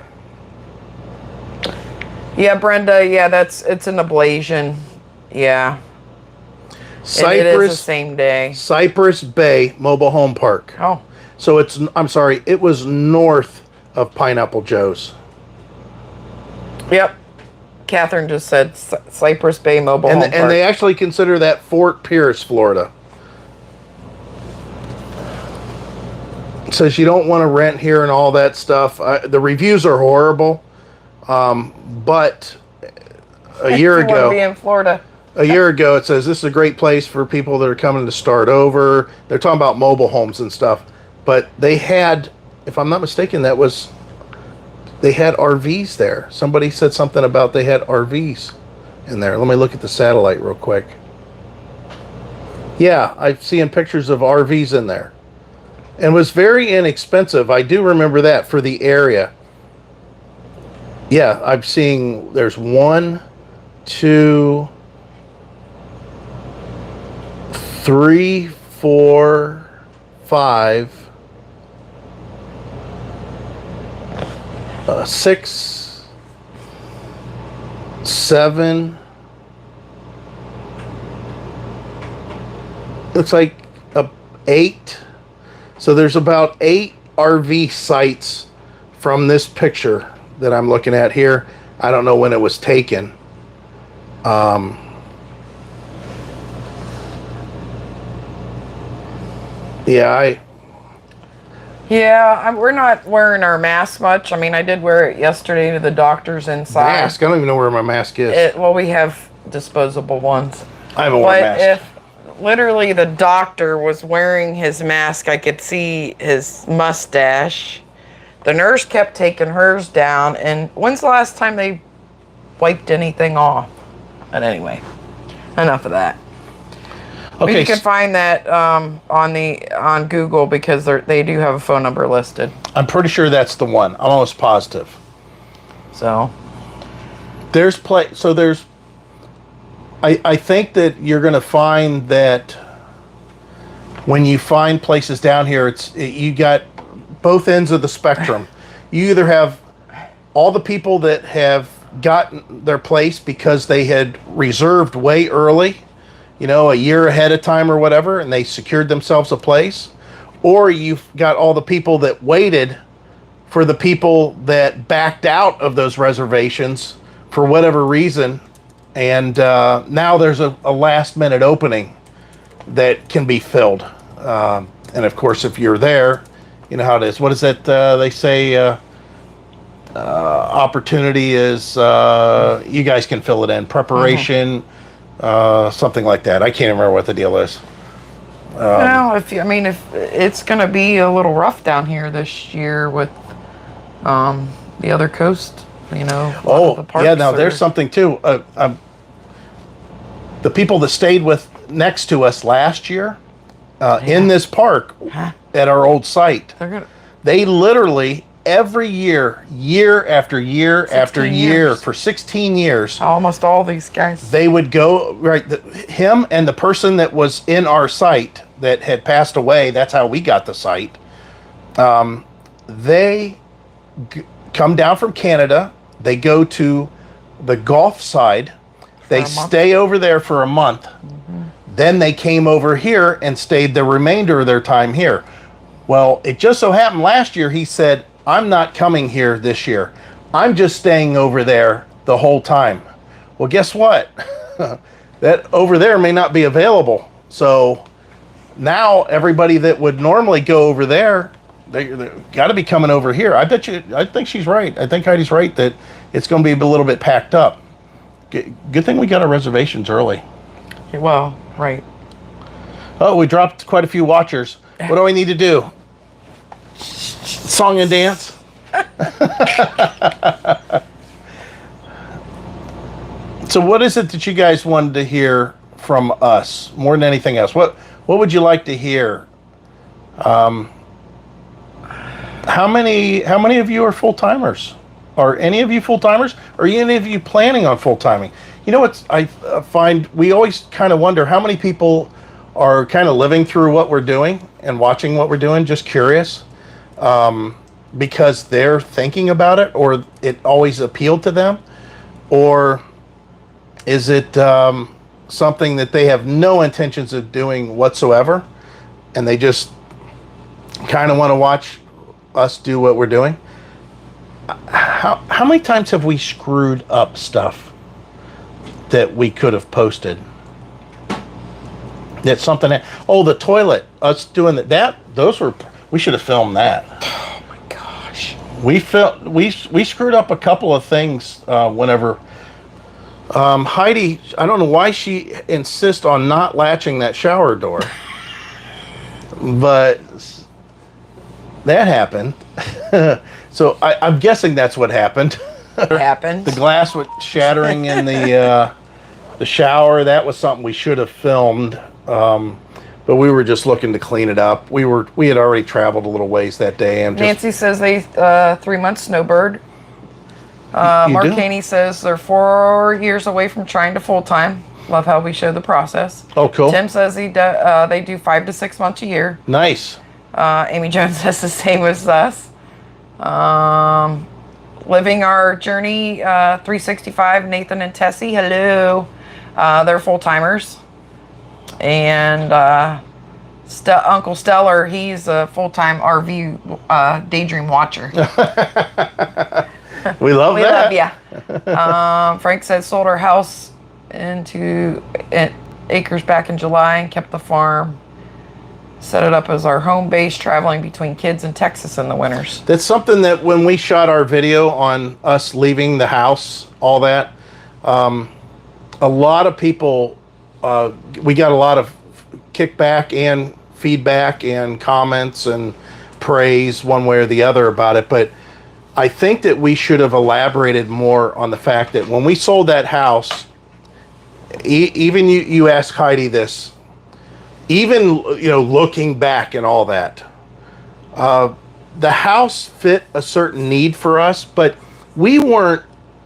Yeah, Brenda. Yeah, it's an ablation. Yeah. Cypress, it is the same day. Cypress Bay Mobile Home Park. Oh. So it was north of Pineapple Joe's. Yep. Catherine just said Cypress Bay Mobile Home Park. And they actually consider that Fort Pierce, Florida. It says you don't want to rent here and all that stuff. The reviews are horrible. But a year ago, want to be in Florida. A year ago, it says this is a great place for people that are coming to start over. They're talking about mobile homes and stuff. But they had, if I'm not mistaken, they had RVs there. Somebody said something about they had RVs in there. Let me look at the satellite real quick. Yeah, I'm seeing pictures of RVs in there. And it was very inexpensive. I do remember that for the area. Yeah, I'm seeing there's 1, 2, 3, 4, 5. 6, 7. Looks like 8. So there's about 8 RV sites from this picture that I'm looking at here. I don't know when it was taken. We're not wearing our mask much. I mean, I did wear it yesterday to the doctor's inside. Mask? I don't even know where my mask is. Well, we have disposable ones. I haven't worn a mask. If literally the doctor was wearing his mask, I could see his mustache. The nurse kept taking hers down. And when's the last time they wiped anything off? But anyway, enough of that. Okay. You can find that on Google because they do have a phone number listed. I'm pretty sure that's the one. I'm almost positive. So I think that you're going to find that when you find places down here, you got both ends of the spectrum. You either have all the people that have gotten their place because they had reserved way early, a year ahead of time or whatever, and they secured themselves a place, or you've got all the people that waited for the people that backed out of those reservations for whatever reason, and now there's a last minute opening that can be filled. And of course, if you're there, you know how it is. What is it? They say opportunity is you guys can fill it in. Preparation, something like that. I can't remember what the deal is. Well, if it's going to be a little rough down here this year with the other coast, Oh, yeah. Now there's something too. The people that stayed next to us last year in this park at our old site, they literally every year after year after year for 16 years, almost all these guys, they would go him and the person that was in our site that had passed away. That's how we got the site. They come down from Canada. They go to the Gulf side. They stay over there for a month. Then they came over here and stayed the remainder of their time here. Well, it just so happened last year he said, I'm not coming here this year. I'm just staying over there the whole time. Well, guess what? That over there may not be available. So now everybody that would normally go over there, they got to be coming over here. I think she's right. I think Heidi's right that it's going to be a little bit packed up. Good thing we got our reservations early. Well, right. Oh, we dropped quite a few watchers. What do I need to do? Song and dance? So what is it that you guys wanted to hear from us more than anything else? What would you like to hear? How many of you are full-timers? Are any of you full-timers? Are any of you planning on full-timing? You know what I find, we always kind of wonder how many people are kind of living through what we're doing and watching what we're doing, just curious, because they're thinking about it, or it always appealed to them, or is it something that they have no intentions of doing whatsoever, and they just kind of want to watch us do what we're doing? How many times have we screwed up stuff that we could have posted? That's something that, the toilet, us doing that, we should have filmed that. Oh my gosh. We screwed up a couple of things whenever Heidi, I don't know why she insists on not latching that shower door, but that happened. So I'm guessing that's what happened. It happened. The glass was shattering in the shower. That was something we should have filmed. But we were just looking to clean it up. We had already traveled a little ways that day. And Nancy says they 3 months snowbird. Mark Haney says they're 4 years away from trying to full-time. Love how we show the process. Oh, cool. Tim says they do 5 to 6 months a year. Nice. Amy Jones says the same as us. living our journey 365. Nathan and Tessie, hello. They're full-timers. And Uncle Stellar, he's a full-time RV Daydream watcher. We love We that. love ya. Frank said sold our house into acres back in July and kept the farm. Set it up as our home base, traveling between kids and Texas in the winters. That's something that when we shot our video on us leaving the house, all that, a lot of people, we got a lot of kickback and feedback and comments and praise one way or the other about it. But I think that we should have elaborated more on the fact that when we sold that house, even you asked Heidi this, even, looking back and all that, the house fit a certain need for us, but we weren't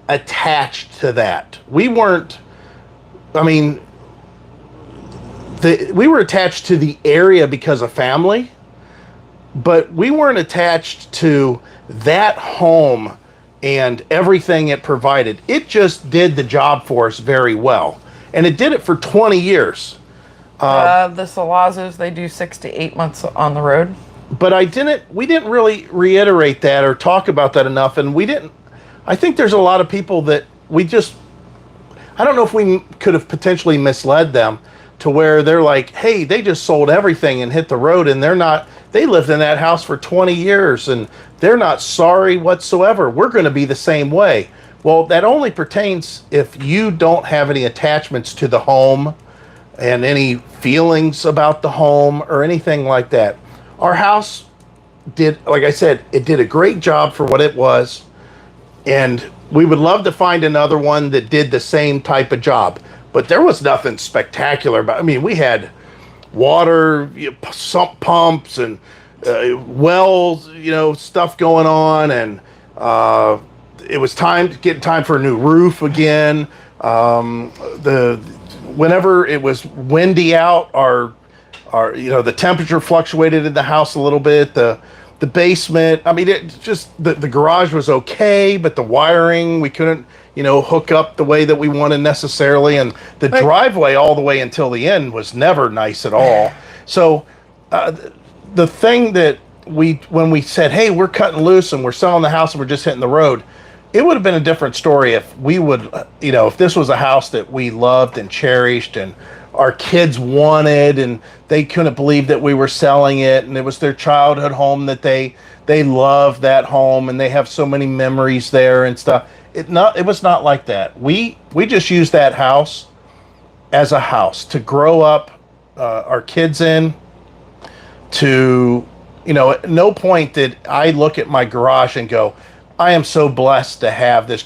attached to that. We weren't, we were attached to the area because of family, but we weren't attached to that home and everything it provided. It just did the job for us very well. And it did it for 20 years. The Salazos, they do 6 to 8 months on the road. But we didn't really reiterate that or talk about that enough. And I think there's a lot of people that I don't know if we could have potentially misled them to where they're like, hey, they just sold everything and hit the road, and they lived in that house for 20 years and they're not sorry whatsoever. We're going to be the same way. Well, that only pertains if you don't have any attachments to the home and any feelings about the home or anything like that. Our house did, like I said, it did a great job for what it was. And we would love to find another one that did the same type of job. But there was nothing spectacular about it. We had water, sump pumps and wells, stuff going on. And it was getting time for a new roof again. Whenever it was windy out, the temperature fluctuated in the house a little bit. The basement, the garage was okay, but the wiring, we couldn't, hook up the way that we wanted necessarily. And the driveway all the way until the end was never nice at all. So the thing that when we said, hey, we're cutting loose and we're selling the house and we're just hitting the road, it would have been a different story if we would, if this was a house that we loved and cherished and our kids wanted and they couldn't believe that we were selling it, and it was their childhood home that they loved that home and they have so many memories there and stuff. It was not like that. We just used that house as a house to grow up our kids in. At no point did I look at my garage and go, I am so blessed to have this.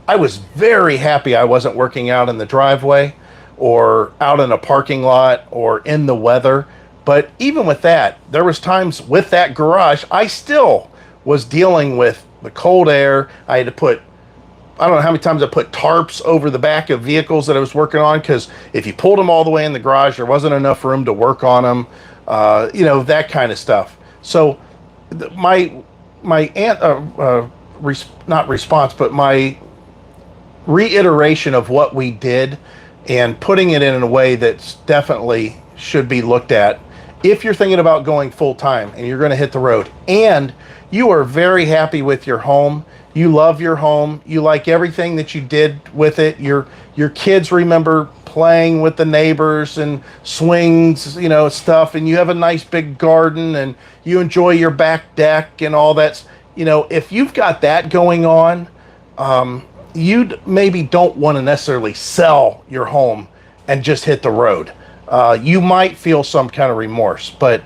I was very happy I wasn't working out in the driveway or out in a parking lot or in the weather. But even with that, there was times with that garage, I still was dealing with the cold air. I had to put, I don't know how many times I put tarps over the back of vehicles that I was working on, because if you pulled them all the way in the garage, there wasn't enough room to work on them, that kind of stuff. So my reiteration of what we did and putting it in a way that's definitely should be looked at if you're thinking about going full-time and you're going to hit the road and you are very happy with your home, you love your home, you like everything that you did with it, your kids remember playing with the neighbors and swings, stuff, and you have a nice big garden and you enjoy your back deck and all that, if you've got that going on, you maybe don't want to necessarily sell your home and just hit the road. You might feel some kind of remorse, but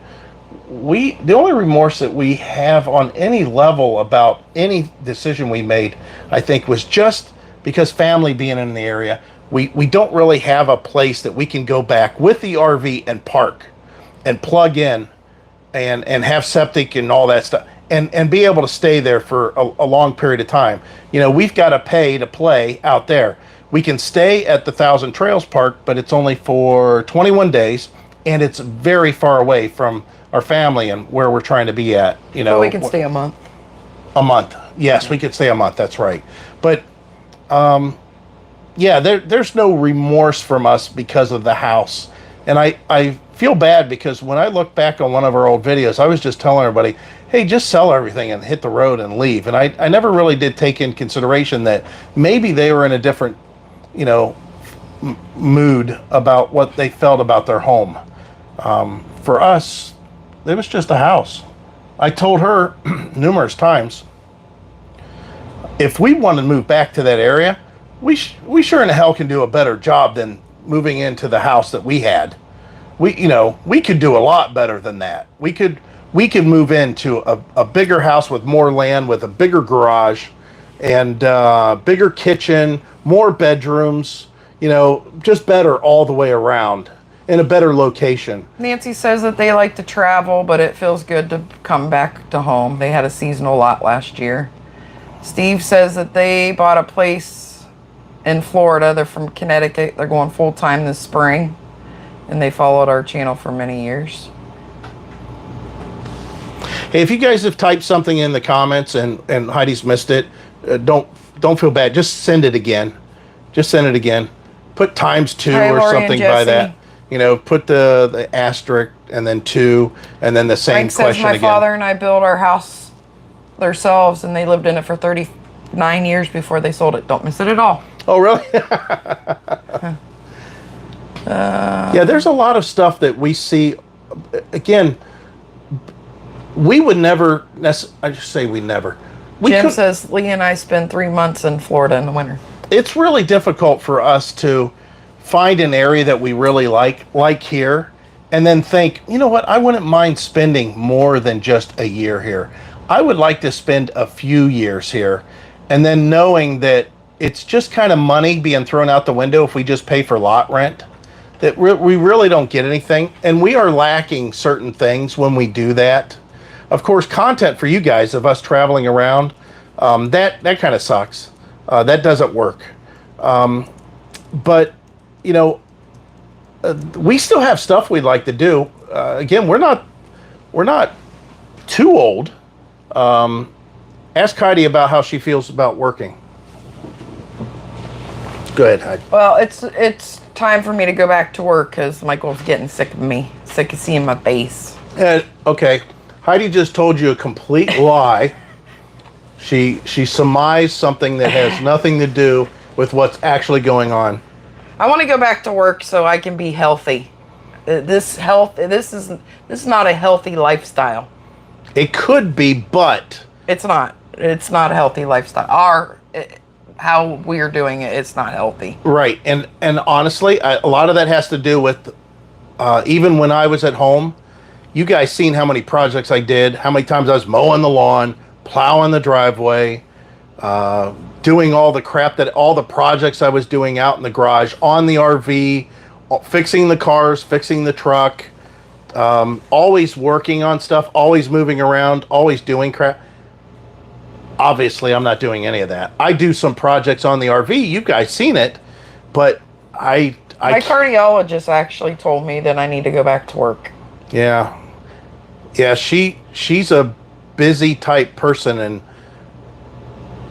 the only remorse that we have on any level about any decision we made, I think, was just because family being in the area. We don't really have a place that we can go back with the RV and park and plug in and have septic and all that stuff. And be able to stay there for a long period of time. We've got to pay to play out there. We can stay at the Thousand Trails Park, but it's only for 21 days, and it's very far away from our family and where we're trying to be at. But we can stay a month. A month. Yes, we could stay a month. That's right. But yeah, there's no remorse from us because of the house. And I feel bad because when I look back on one of our old videos, I was just telling everybody, hey, just sell everything and hit the road and leave. And I never really did take in consideration that maybe they were in a different, mood about what they felt about their home. For us, it was just a house. I told her numerous times, if we want to move back to that area, we sure in the hell can do a better job than moving into the house that we had. We could do a lot better than that. We could move into a bigger house with more land, with a bigger garage, and bigger kitchen, more bedrooms. Just better all the way around, in a better location. Nancy says that they like to travel, but it feels good to come back to home. They had a seasonal lot last year. Steve says that they bought a place in Florida. They're from Connecticut. They're going full-time this spring, and they followed our channel for many years. Hey, if you guys have typed something in the comments and Heidi's missed it, don't feel bad. Just send it again. Put ×2 Hi, or Lori something by that. Put the asterisk and then 2 and then the same Frank question says my again. father and I built our house themselves, and they lived in it for 39 years before they sold it. Don't miss it at all. Oh, really? Yeah, there's a lot of stuff that we see. Again, we would never I just say we never. Jim says Lee and I spend 3 months in Florida in the winter. It's really difficult for us to find an area that we really like here, and then think, you know what, I wouldn't mind spending more than just a year here. I would like to spend a few years here, and then knowing that it's just kind of money being thrown out the window if we just pay for lot rent, that we really don't get anything, and we are lacking certain things when we do that. Of course, content for you guys of us traveling around, that kind of sucks. That doesn't work. But we still have stuff we'd like to do. Again, we're not too old. Ask Heidi about how she feels about working. Go ahead, Heidi. Well, it's time for me to go back to work because Michael's getting sick of me, sick of seeing my face. Okay, Heidi just told you a complete lie. She surmised something that has nothing to do with what's actually going on. I want to go back to work so I can be healthy. This is not a healthy lifestyle. It could be, but it's not. It's not a healthy lifestyle. How we're doing it, it's not healthy. Right, and honestly, a lot of that has to do with even when I was at home. You guys seen how many projects I did, how many times I was mowing the lawn, plowing the driveway, doing all the projects I was doing out in the garage, on the RV, fixing the cars, fixing the truck, always working on stuff, always moving around, always doing crap. Obviously, I'm not doing any of that. I do some projects on the RV. You guys seen it, but my cardiologist actually told me that I need to go back to work. Yeah. She's a busy type person, and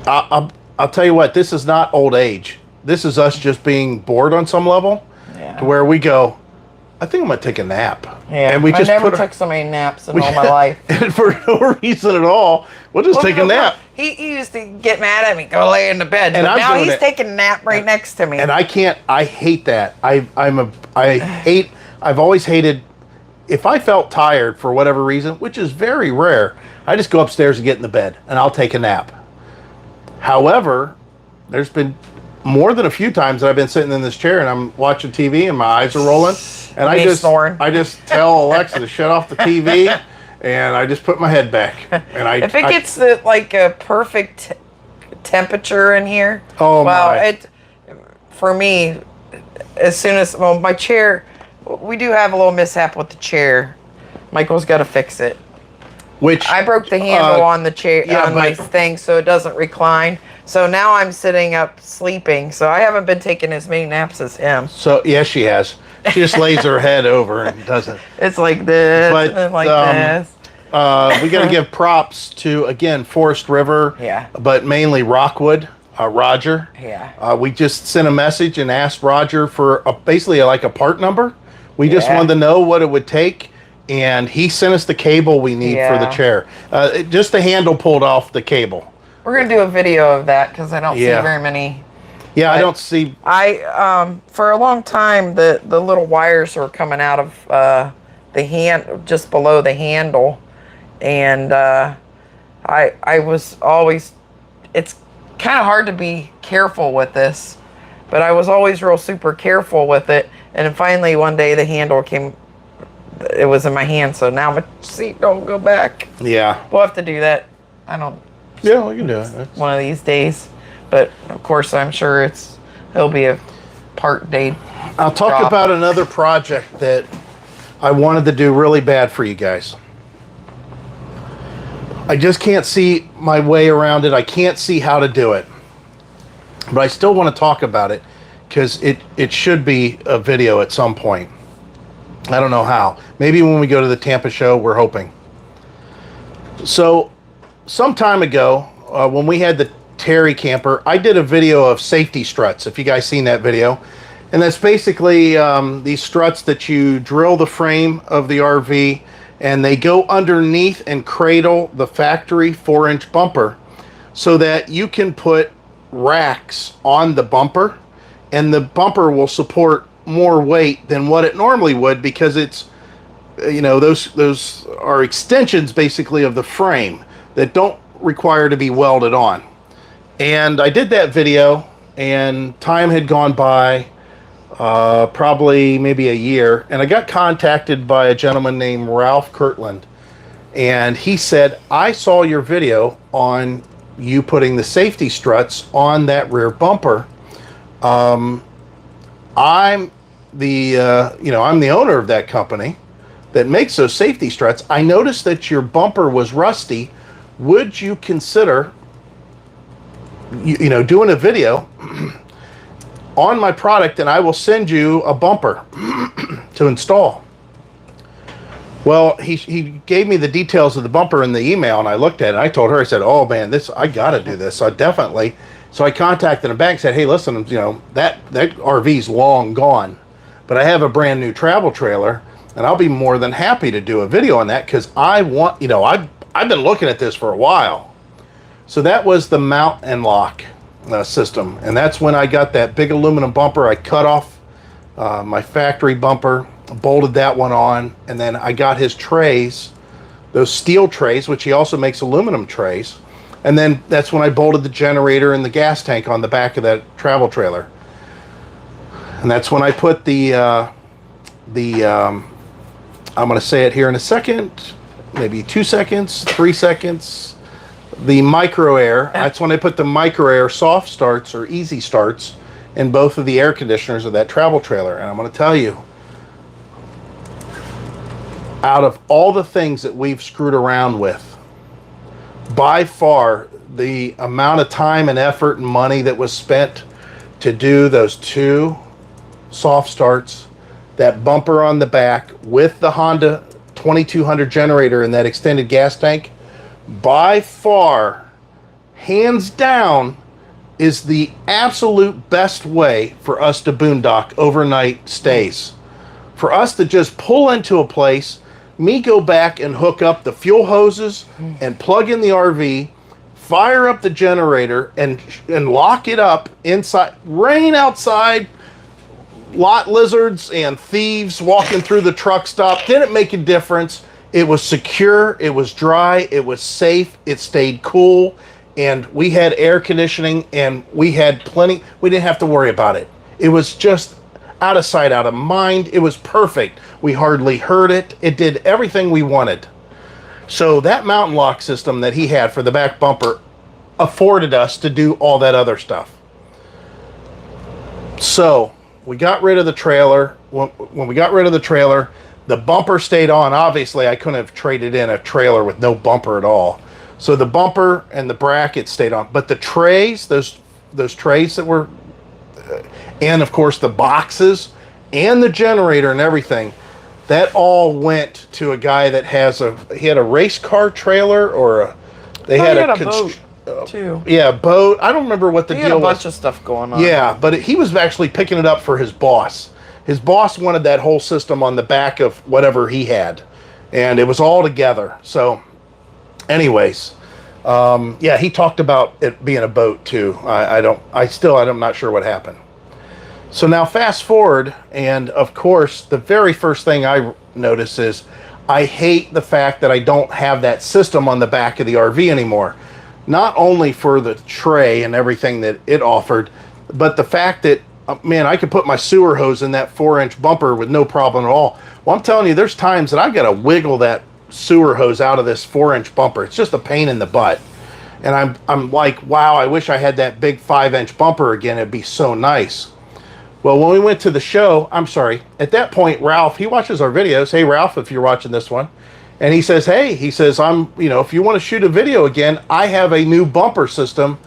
I'll tell you what. This is not old age. This is us just being bored on some level, to where we go, I think I'm gonna take a nap. Yeah, and we I never took so many naps in all my life. And for no reason at all, we'll just take a nap. He used to get mad at me, go lay in the bed, and now he's taking a nap right next to me. And I can't. I hate that. I've always hated. If I felt tired for whatever reason, which is very rare, I just go upstairs and get in the bed, and I'll take a nap. However, there's been more than a few times that I've been sitting in this chair and I'm watching TV and my eyes are rolling, and I just tell Alexa to shut off the TV, and I just put my head back. And if it gets like a perfect temperature in here, for me, as soon as my chair, we do have a little mishap with the chair. Michael's got to fix it. Which I broke the handle on the chair on my thing, so it doesn't recline. So now I'm sitting up sleeping. So I haven't been taking as many naps as him. So yes, she has. She just lays her head over and doesn't. It's like this, and like this. We got to give props to, again, Forest River, Yeah. but mainly Rockwood, Roger. Yeah. We just sent a message and asked Roger for basically like a part number. We just Yeah. wanted to know what it would take, and he sent us the cable we need for the Yeah. chair. Just the handle pulled off the cable. We're gonna do a video of that because I don't see Yeah. very many. Yeah, I But don't see. For a long time the little wires were coming out of the hand just below the handle, and I was always, it's kind of hard to be careful with this, but I was always real super careful with it, and then finally one day the handle came, it was in my hand, so now my seat don't go back. Yeah. We'll have to do that. I don't, Yeah, we can do it. one of these days, but of course I'm sure it'll be a part day. I'll talk job. about another project that I wanted to do really bad for you guys. I just can't see my way around it. I can't see how to do it. But I still want to talk about it because it should be a video at some point. I don't know how. Maybe when we go to the Tampa show, we're hoping. So, some time ago, when we had the Terry camper, I did a video of safety struts, if you guys seen that video. And that's basically these struts that you drill the frame of the RV, and they go underneath and cradle the factory 4-inch bumper so that you can put racks on the bumper, and the bumper will support more weight than what it normally would, because it's, you know, those are extensions basically of the frame that don't require to be welded on. And I did that video, and time had gone by, probably maybe a year, and I got contacted by a gentleman named Ralph Kirtland, and he said, I saw your video on you putting the safety struts on that rear bumper. I'm the owner of that company that makes those safety struts. I noticed that your bumper was rusty. Would you consider doing a video on my product, and I will send you a bumper to install? Well, he gave me the details of the bumper in the email, and I looked at it, and I told her, I said, oh man, I got to do this. So I contacted him back and said, hey, listen, that RV's long gone, but I have a brand new travel trailer, and I'll be more than happy to do a video on that, because I want, I've been looking at this for a while. So that was the mount and lock system, and that's when I got that big aluminum bumper. I cut off my factory bumper, bolted that one on, and then I got his trays, those steel trays, which he also makes aluminum trays, and then that's when I bolted the generator and the gas tank on the back of that travel trailer. And that's when I put I'm going to say it here in a second, maybe 2 seconds, 3 seconds, the micro air. That's when I put the micro air soft starts or easy starts in both of the air conditioners of that travel trailer. And I'm going to tell you, out of all the things that we've screwed around with, by far the amount of time and effort and money that was spent to do those 2 soft starts, that bumper on the back with the Honda 2200 generator and that extended gas tank, by far, hands down, is the absolute best way for us to boondock overnight stays. For us to just pull into a place, me go back and hook up the fuel hoses and plug in the RV, fire up the generator and lock it up inside, rain outside, lot lizards and thieves walking through the truck stop, didn't make a difference. It was secure, it was dry, it was safe, it stayed cool, and we had air conditioning, and we had plenty. We didn't have to worry about it. It was just out of sight, out of mind. It was perfect. We hardly heard it. It did everything we wanted. So that mountain lock system that he had for the back bumper afforded us to do all that other stuff. So we got rid of the trailer. When we got rid of the trailer, the bumper stayed on. Obviously, I couldn't have traded in a trailer with no bumper at all. So the bumper and the bracket stayed on. But the trays, those trays that were, and of course the boxes and the generator and everything, that all went to a guy that he had a race car trailer they Oh, had he had a boat too. Yeah, boat. I don't remember what the He deal had a was. bunch of stuff going on. Yeah, but he was actually picking it up for his boss. His boss wanted that whole system on the back of whatever he had, and it was all together. So, anyways, yeah, he talked about it being a boat too. I'm not sure what happened. So now fast forward, and of course, the very first thing I notice is I hate the fact that I don't have that system on the back of the RV anymore. Not only for the tray and everything that it offered, but the fact that, man, I could put my sewer hose in that 4-inch bumper with no problem at all. Well, I'm telling you, there's times that I've got to wiggle that sewer hose out of this 4-inch bumper. It's just a pain in the butt. And I'm like, wow, I wish I had that big 5-inch bumper again. It'd be so nice. Well, when we went to the show, at that point, Ralph, he watches our videos. Hey, Ralph, if you're watching this one. And he says, if you want to shoot a video again, I have a new bumper system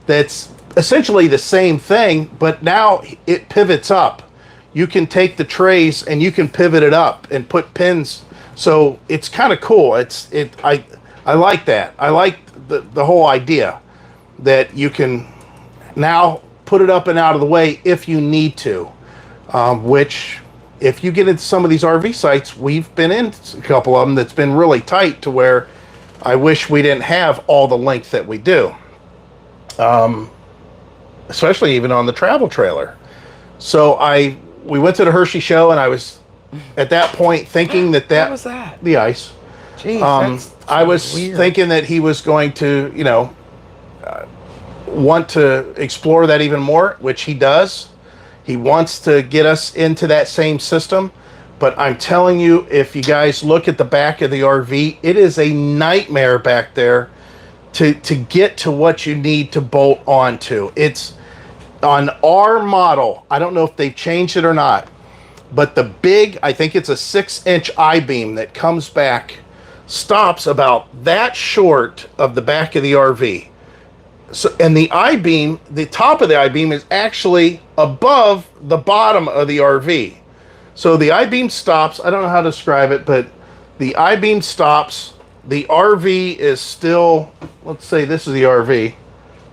that's essentially the same thing, but now it pivots up. You can take the trays and you can pivot it up and put pins. So it's kind of cool. I like that. I like the whole idea that you can now put it up and out of the way if you need to, which if you get into some of these RV sites, we've been in a couple of them that's been really tight to where I wish we didn't have all the length that we do, especially even on the travel trailer. So we went to the Hershey show, and I was at that point thinking that What was that? the ice. Jeez, I was weird. thinking that he was going to, want to explore that even more, which he does. He wants to get us into that same system. But I'm telling you, if you guys look at the back of the RV, it is a nightmare back there to get to what you need to bolt onto. It's on our model. I don't know if they've changed it or not, but the big, I think it's a 6-inch I-beam that comes back, stops about that short of the back of the RV. So, and the I-beam, the top of the I-beam is actually above the bottom of the RV. So the I-beam stops. I don't know how to describe it, but the I-beam stops. The RV is still, let's say this is the RV.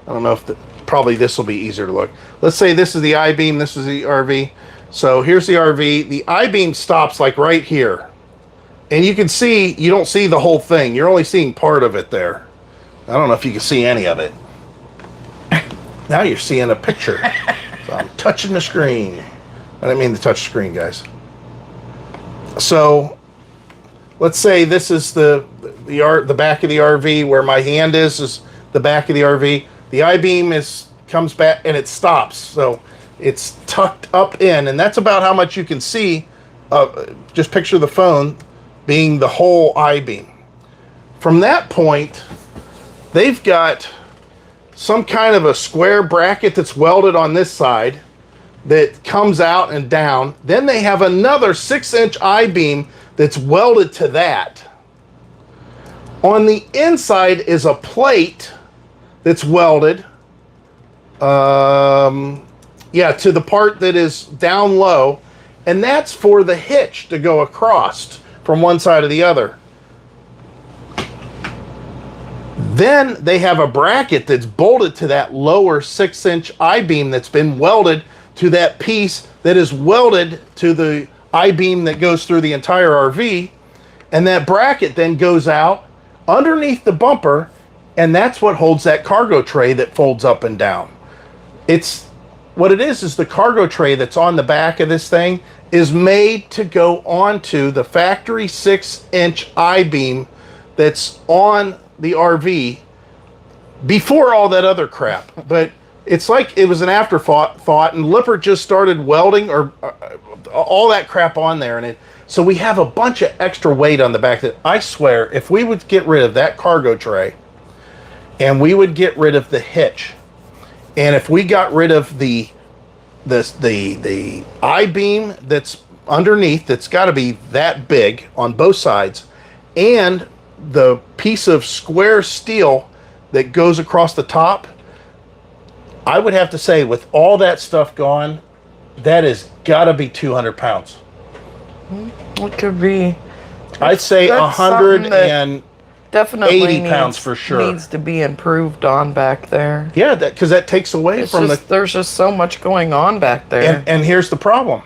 I don't know if probably this will be easier to look. Let's say this is the I-beam, this is the RV. So here's the RV. The I-beam stops like right here. And you can see, you don't see the whole thing. You're only seeing part of it there. I don't know if you can see any of it. Now you're seeing a picture. So I'm touching the screen. I didn't mean to touch the screen, guys. So let's say this is the back of the RV, where my hand is the back of the RV. The I-beam comes back and it stops. So it's tucked up in, and that's about how much you can see. Just picture the phone being the whole I-beam. From that point, they've got some kind of a square bracket that's welded on this side that comes out and down. Then they have another 6-inch I-beam that's welded to that. On the inside is a plate that's welded, to the part that is down low, and that's for the hitch to go across from one side to the other. Then they have a bracket that's bolted to that lower 6-inch I-beam that's been welded to that piece that is welded to the I-beam that goes through the entire RV. And that bracket then goes out underneath the bumper, and that's what holds that cargo tray that folds up and down. What it is the cargo tray that's on the back of this thing is made to go onto the factory 6-inch I-beam that's on the RV before all that other crap. But it's like it was an afterthought, and Lippert just started welding or all that crap on there, and so we have a bunch of extra weight on the back that I swear, if we would get rid of that cargo tray, and we would get rid of the hitch, and if we got rid of the I-beam that's underneath, that's got to be that big on both sides, and the piece of square steel that goes across the top, I would have to say, with all that stuff gone, that has got to be 200 pounds. It could be. I'd say That's something that 180 definitely pounds for sure. needs to be improved on back there. Yeah, because that takes away from There's just so much going on back there. And here's the problem.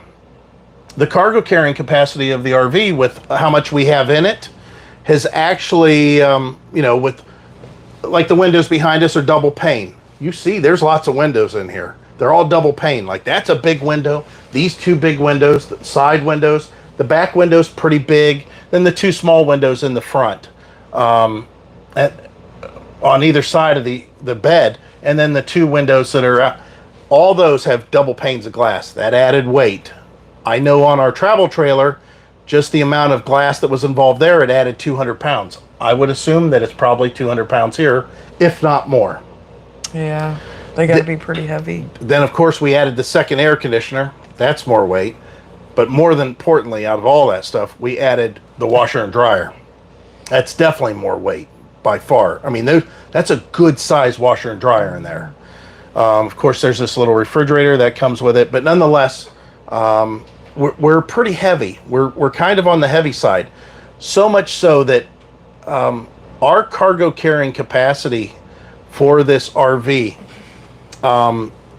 The cargo carrying capacity of the RV with how much we have in it has actually, with like the windows behind us are double pane. You see, there's lots of windows in here. They're all double pane. Like that's a big window. These two big windows, the side windows, the back window's pretty big. Then the two small windows in the front, on either side of the bed, and then the two windows that are all those have double panes of glass. That added weight. I know on our travel trailer, just the amount of glass that was involved there, it added 200 pounds. I would assume that it's probably 200 pounds here, if not more. Yeah, they got to be pretty heavy. Then, of course, we added the second air conditioner. That's more weight. But more than importantly, out of all that stuff, we added the washer and dryer. That's definitely more weight by far. I mean, that's a good size washer and dryer in there. Of course, there's this little refrigerator that comes with it. But nonetheless, we're pretty heavy. We're kind of on the heavy side. So much so that our cargo carrying capacity for this RV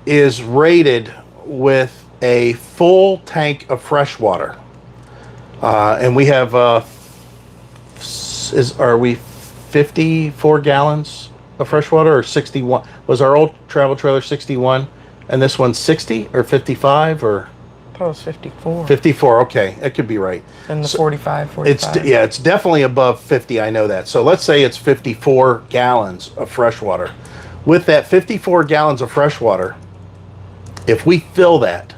is rated with a full tank of fresh water. And we have, are we 54 gallons of fresh water or 61? Was our old travel trailer 61 and this one's 60 or 55 or? I thought it was 54. 54, okay, that could be right. And the 45. It's definitely above 50, I know that. So let's say it's 54 gallons of fresh water. With that 54 gallons of fresh water, if we fill that,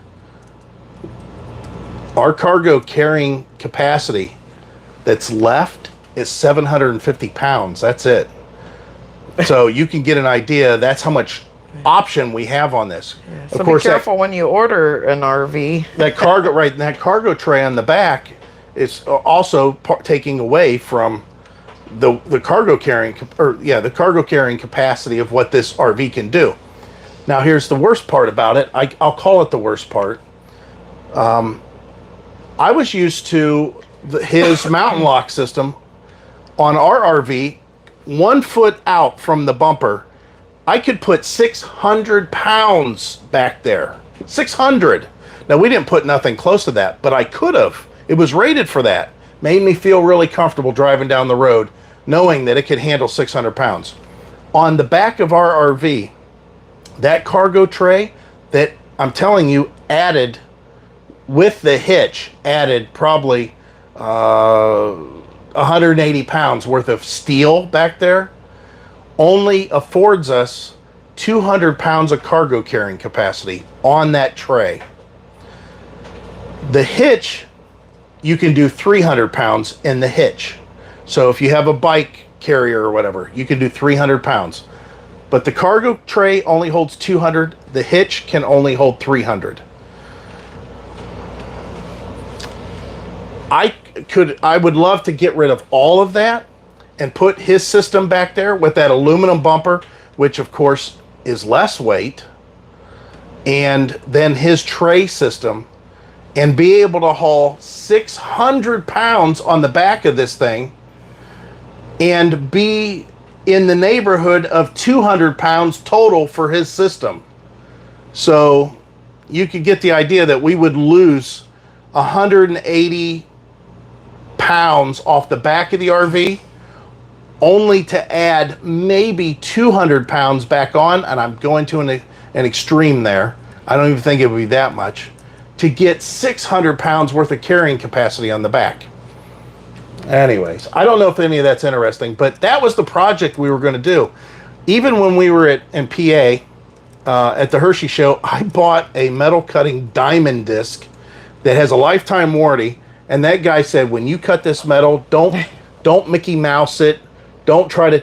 our cargo carrying capacity that's left is 750 pounds. That's it. So you can get an idea. That's how much option we have on this. Yeah, so of course, be careful when you order an RV. That cargo tray on the back is also taking away from the cargo carrying capacity of what this RV can do. Now here's the worst part about it. I'll call it the worst part. I was used to his mountain lock system on our RV, 1 foot out from the bumper. I could put 600 pounds back there. 600. Now, we didn't put nothing close to that, but I could have. It was rated for that. Made me feel really comfortable driving down the road, knowing that it could handle 600 pounds. On the back of our RV, that cargo tray that I'm telling you added, with the hitch, added probably 180 pounds worth of steel back there, only affords us 200 pounds of cargo carrying capacity on that tray. The hitch, you can do 300 pounds in the hitch. So if you have a bike carrier or whatever, you can do 300 pounds. But the cargo tray only holds 200. The hitch can only hold 300. I would love to get rid of all of that and put his system back there with that aluminum bumper, which of course is less weight, and then his tray system, and be able to haul 600 pounds on the back of this thing and be in the neighborhood of 200 pounds total for his system. So you could get the idea that we would lose 180 pounds off the back of the RV, only to add maybe 200 pounds back on, and I'm going to an extreme there. I don't even think it would be that much, to get 600 pounds worth of carrying capacity on the back. Anyways, I don't know if any of that's interesting, but that was the project we were going to do. Even when we were in PA at the Hershey show, I bought a metal cutting diamond disc that has a lifetime warranty. And that guy said, when you cut this metal, don't Mickey Mouse it. Don't try to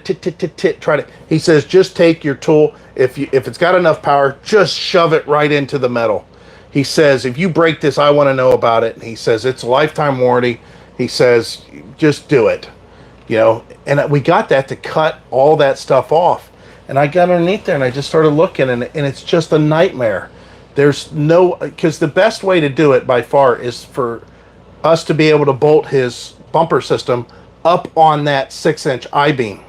try to. He says, just take your tool. If it's got enough power, just shove it right into the metal. He says, if you break this, I want to know about it. And he says, it's a lifetime warranty. He says, just do it. And we got that to cut all that stuff off. And I got underneath there and I just started looking, and it's just a nightmare. There's no, because the best way to do it by far is for us to be able to bolt his bumper system up on that 6-inch I-beam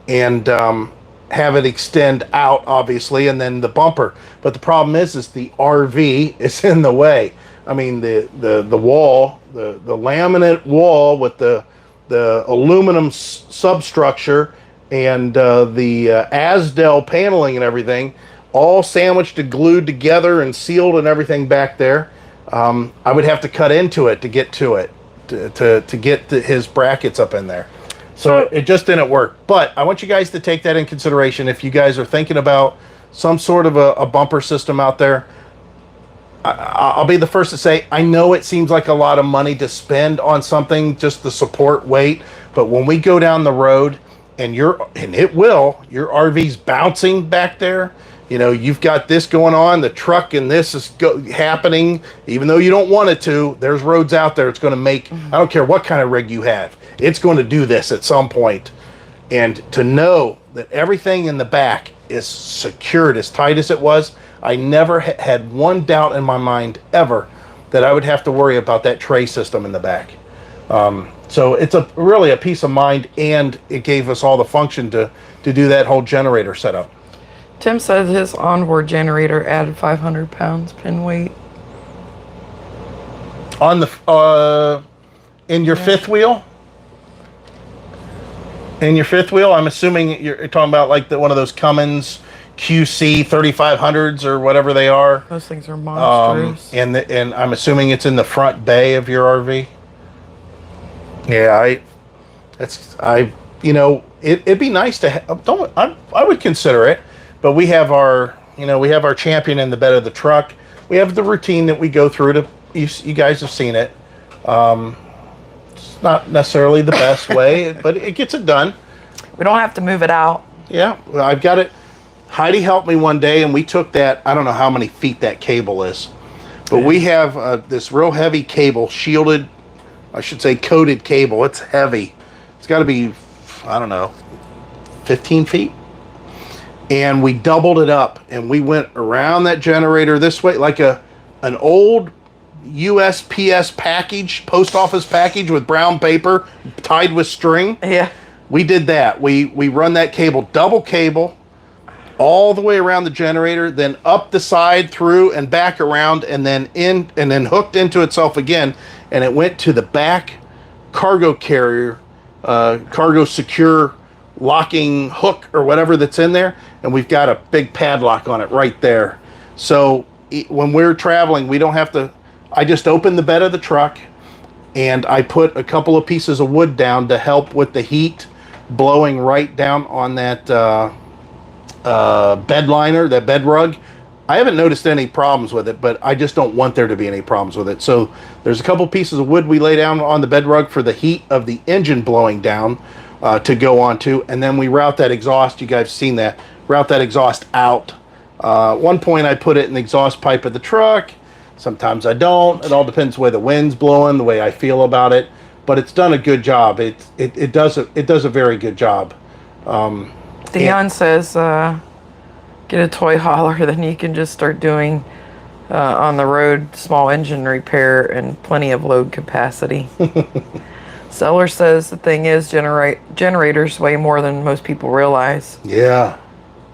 and have it extend out, obviously, and then the bumper. But the problem is the RV is in the way. I mean, the wall, the laminate wall with the aluminum substructure and the Asdel paneling and everything, all sandwiched and glued together and sealed and everything back there. I would have to cut into it to get to it, to get his brackets up in there. So it just didn't work. But I want you guys to take that in consideration if you guys are thinking about some sort of a bumper system out there. I'll be the first to say, I know it seems like a lot of money to spend on something just to support weight, but when we go down the road and your RV's bouncing back there, you know, you've got this going on, the truck and this is happening, even though you don't want it to, there's roads out there. It's going to make, I don't care what kind of rig you have, it's going to do this at some point. And to know that everything in the back is secured as tight as it was, I never had one doubt in my mind ever that I would have to worry about that tray system in the back. So it's really a peace of mind, and it gave us all the function to do that whole generator setup. Tim says his onboard generator added 500 pounds pin weight. On the in your fifth wheel? In your fifth wheel, I'm assuming you're talking about like one of those Cummins QC 3500s or whatever they are. Those things are monstrous. And I'm assuming it's in the front bay of your RV. Yeah, it'd be nice to I would consider it, but we have our champion in the bed of the truck. We have the routine that we go through you guys have seen it. It's not necessarily the best way, but it gets it done. We don't have to move it out. Yeah, I've got it. Heidi helped me one day, and we took that. I don't know how many feet that cable is, but we have this real heavy cable, shielded, I should say coated cable. It's heavy. It's got to be, I don't know, 15 feet. And we doubled it up, and we went around that generator this way, like an old USPS package, post office package with brown paper tied with string. Yeah. We did that. We run that cable, double cable, all the way around the generator, then up the side, through and back around, and then in, and then hooked into itself again, and it went to the back cargo carrier, cargo secure locking hook or whatever that's in there, and we've got a big padlock on it right there. So when we're traveling, we don't have to. I just open the bed of the truck, and I put a couple of pieces of wood down to help with the heat blowing right down on that bed liner, that bed rug. I haven't noticed any problems with it, but I just don't want there to be any problems with it. So there's a couple pieces of wood we lay down on the bed rug for the heat of the engine blowing down to go onto, and then we route that exhaust. You guys have seen that. Route that exhaust out. One point I put it in the exhaust pipe of the truck. Sometimes I don't. It all depends the way the wind's blowing, the way I feel about it. But it's done a good job. It does a very good job. Dion says, get a toy hauler, then you can just start doing on the road small engine repair and plenty of load capacity. Seller says the thing is generators weigh more than most people realize. Yeah.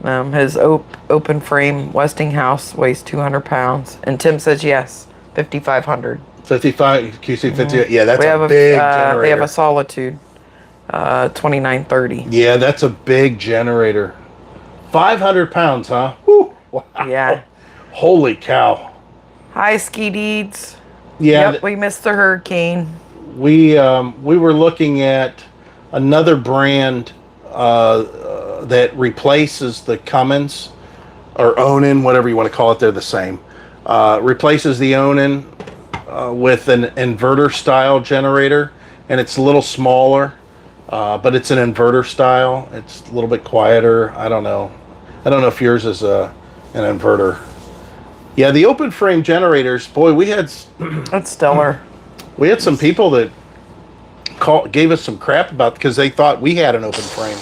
His open frame Westinghouse weighs 200 pounds, and Tim says yes, 5,500. 55 QC 50. Yeah, that's a big generator. They have a Solitude 2930. Yeah, that's a big generator. 500 pounds, huh? Woo. Wow. Yeah. Holy cow. Hi, Ski Deeds. Yeah. Yep, we missed the hurricane. We were looking at another brand that replaces the Cummins or Onan, whatever you want to call it. They're the same. Replaces the Onan with an inverter style generator, and it's a little smaller, but it's an inverter style. It's a little bit quieter. I don't know if yours is an inverter. Yeah, the open frame generators, boy, we had That's stellar. We had some people that gave us some crap about because they thought we had an open frame.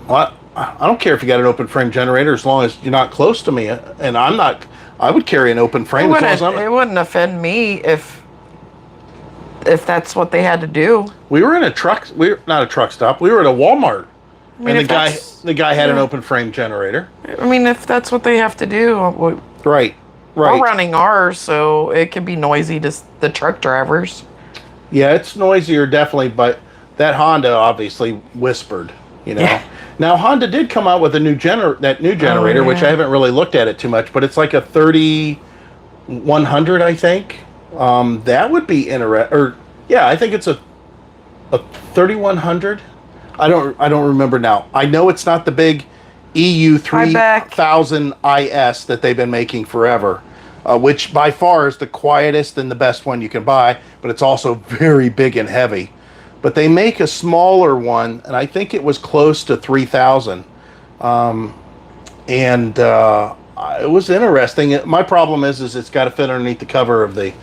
Well, I don't care if you got an open frame generator as long as you're not close to me, and I'm not. I would carry an open frame as long as I'm. It wouldn't offend me if if that's what they had to do. We were in a truck. We were not a truck stop. We were at a Walmart, I mean, and the guy had an open frame generator. I mean, if that's what they have to do, Right. we're running ours, so it could be noisy to the truck drivers. Yeah, it's noisier, definitely, but that Honda obviously whispered. You know. Yeah. Now Honda did come out with a new generator, which I haven't really looked at it too much, but it's like a 3100, I think. That would be interesting. Or yeah, I think it's a 3100. I don't remember now. I know it's not the big EU 3000 IS that they've been making forever, which by far is the quietest and the best one you can buy, but it's also very big and heavy. But they make a smaller one, and I think it was close to 3000. It was interesting. My problem is it's got to fit underneath the cover of the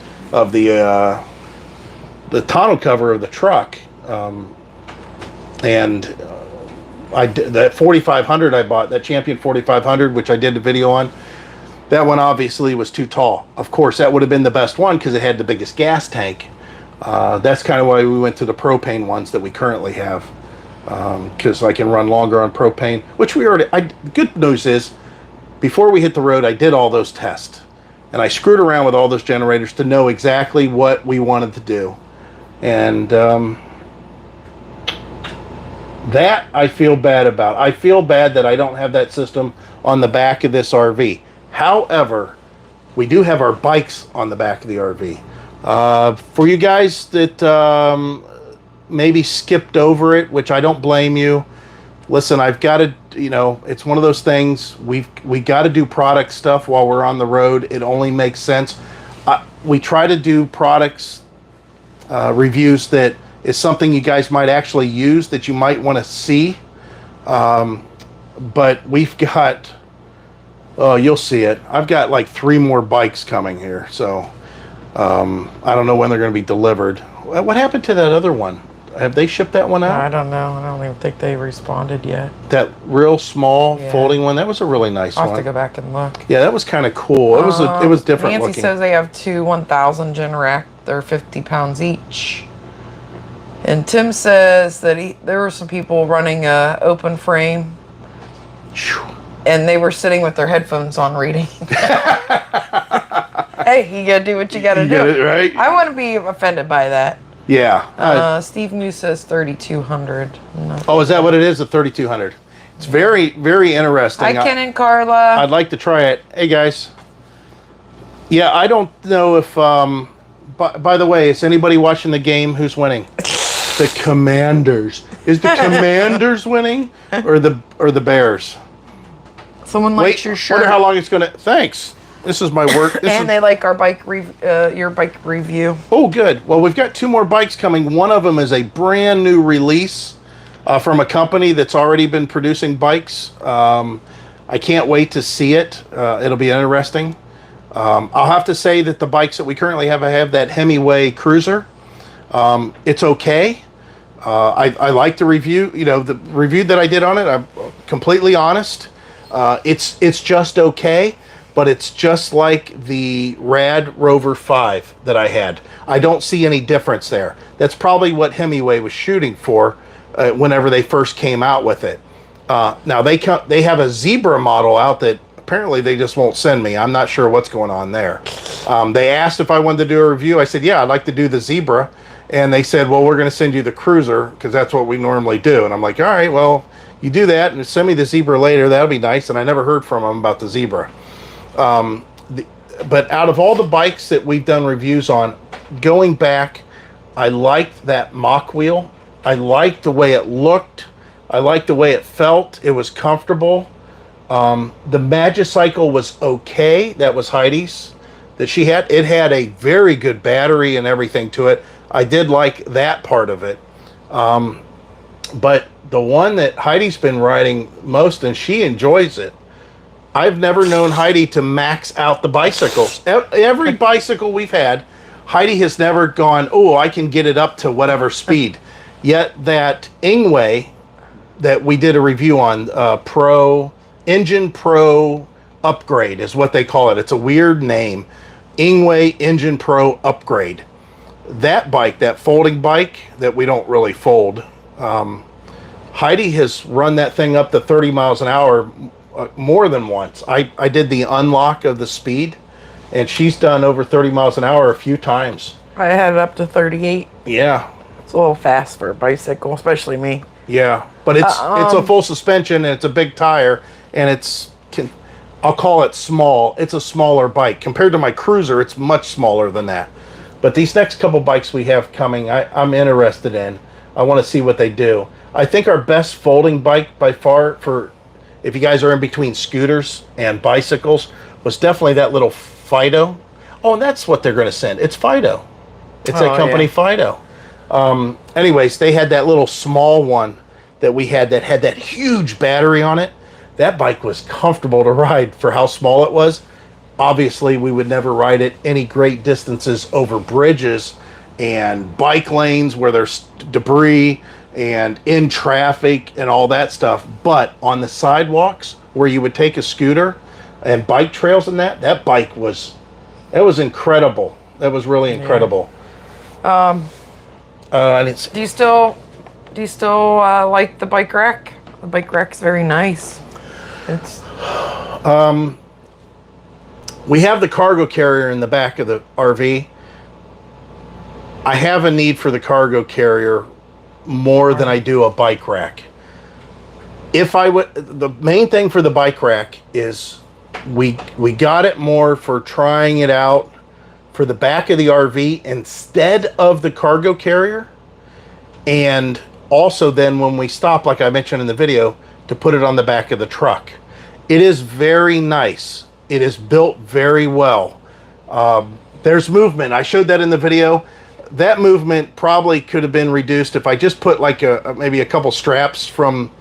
tonneau cover of the truck. That 4500 I bought, that Champion 4500, which I did a video on, that one obviously was too tall. Of course, that would have been the best one because it had the biggest gas tank. That's kind of why we went to the propane ones that we currently have, because I can run longer on propane, which we already. Good news is, before we hit the road, I did all those tests, and I screwed around with all those generators to know exactly what we wanted to do, and that I feel bad about. I feel bad that I don't have that system on the back of this RV. However, we do have our bikes on the back of the RV. For you guys that maybe skipped over it, which I don't blame you. Listen, I've got to, it's one of those things. We got to do product stuff while we're on the road. It only makes sense. We try to do products reviews that is something you guys might actually use that you might want to see. But we've got, you'll see it. I've got like 3 more bikes coming here, so. I don't know when they're going to be delivered. What happened to that other one? Have they shipped that one out? I don't know. I don't even think they responded yet. That real small folding one, that was a really nice one. I'll have to go back and look. Yeah, that was kind of cool. It was different Nancy looking. says they have 2 1000 Generac. They're 50 pounds each. And Tim says that there were some people running a open frame, and they were sitting with their headphones on reading. Hey, you gotta do what you gotta do. Get it, right? I wouldn't be offended by that. Yeah. Steve Muse says 3200. No. Oh, is that what it is? A 3200. It's very, very interesting. Hi, Ken and Carla. I'd like to try it. Hey, guys. Yeah, I don't know if. By the way, is anybody watching the game? Who's winning? The Commanders. Is the Commanders winning, or the Bears? Someone likes your shirt. Wonder how long it's gonna. Thanks. This is my work. They like our your bike review. Oh, good. Well, we've got 2 more bikes coming. One of them is a brand new release from a company that's already been producing bikes. I can't wait to see it. It'll be interesting. I'll have to say that the bikes that we currently have, I have that Hemingway Cruiser. It's okay. I like the review. The review that I did on it, I'm completely honest. It's just okay. But it's just like the Rad Rover 5 that I had. I don't see any difference there. That's probably what Hemingway was shooting for whenever they first came out with it. Now they have a Zebra model out that apparently they just won't send me. I'm not sure what's going on there. They asked if I wanted to do a review. I said, yeah, I'd like to do the Zebra. And they said, well, we're going to send you the Cruiser because that's what we normally do. And I'm like, all right, well, you do that and send me the Zebra later. That'll be nice. And I never heard from them about the Zebra. But out of all the bikes that we've done reviews on, going back, I liked that mock wheel. I liked the way it looked. I liked the way it felt. It was comfortable. The Magicycle was okay. That was Heidi's that she had. It had a very good battery and everything to it. I did like that part of it. But the one that Heidi's been riding most, and she enjoys it, I've never known Heidi to max out the bicycles. Every bicycle we've had, Heidi has never gone, oh, I can get it up to whatever speed. Yet that Ingway that we did a review on, Engine Pro Upgrade is what they call it. It's a weird name. Ingway Engine Pro Upgrade. that bike, that folding bike that we don't really fold, Heidi has run that thing up to 30 miles an hour more than once. I did the unlock of the speed, and she's done over 30 miles an hour a few times. I had it up to 38. Yeah. It's a little fast for a bicycle, especially me. Yeah, but it's a full suspension, and it's a big tire, and I'll call it small. It's a smaller bike. Compared to my Cruiser, it's much smaller than that. But these next couple bikes we have coming, I'm interested in. I want to see what they do. I think our best folding bike by far, for if you guys are in between scooters and bicycles, was definitely that little Fido. Oh, and that's what they're going to send. It's Fido. It's that company, Fido. Anyways, they had that little small one that we had that had that huge battery on it. That bike was comfortable to ride for how small it was. Obviously, we would never ride it any great distances over bridges and bike lanes where there's debris and in traffic and all that stuff. But on the sidewalks where you would take a scooter and bike trails and that bike was incredible. That was really incredible. Do you still like the bike rack? The bike rack's very nice. It's we have the cargo carrier in the back of the RV. I have a need for the cargo carrier more than I do a bike rack. The main thing for the bike rack is we got it more for trying it out for the back of the RV instead of the cargo carrier. And also then when we stop, like I mentioned in the video, to put it on the back of the truck. It is very nice. It is built very well. There's movement. I showed that in the video. That movement probably could have been reduced if I just put like maybe a couple straps from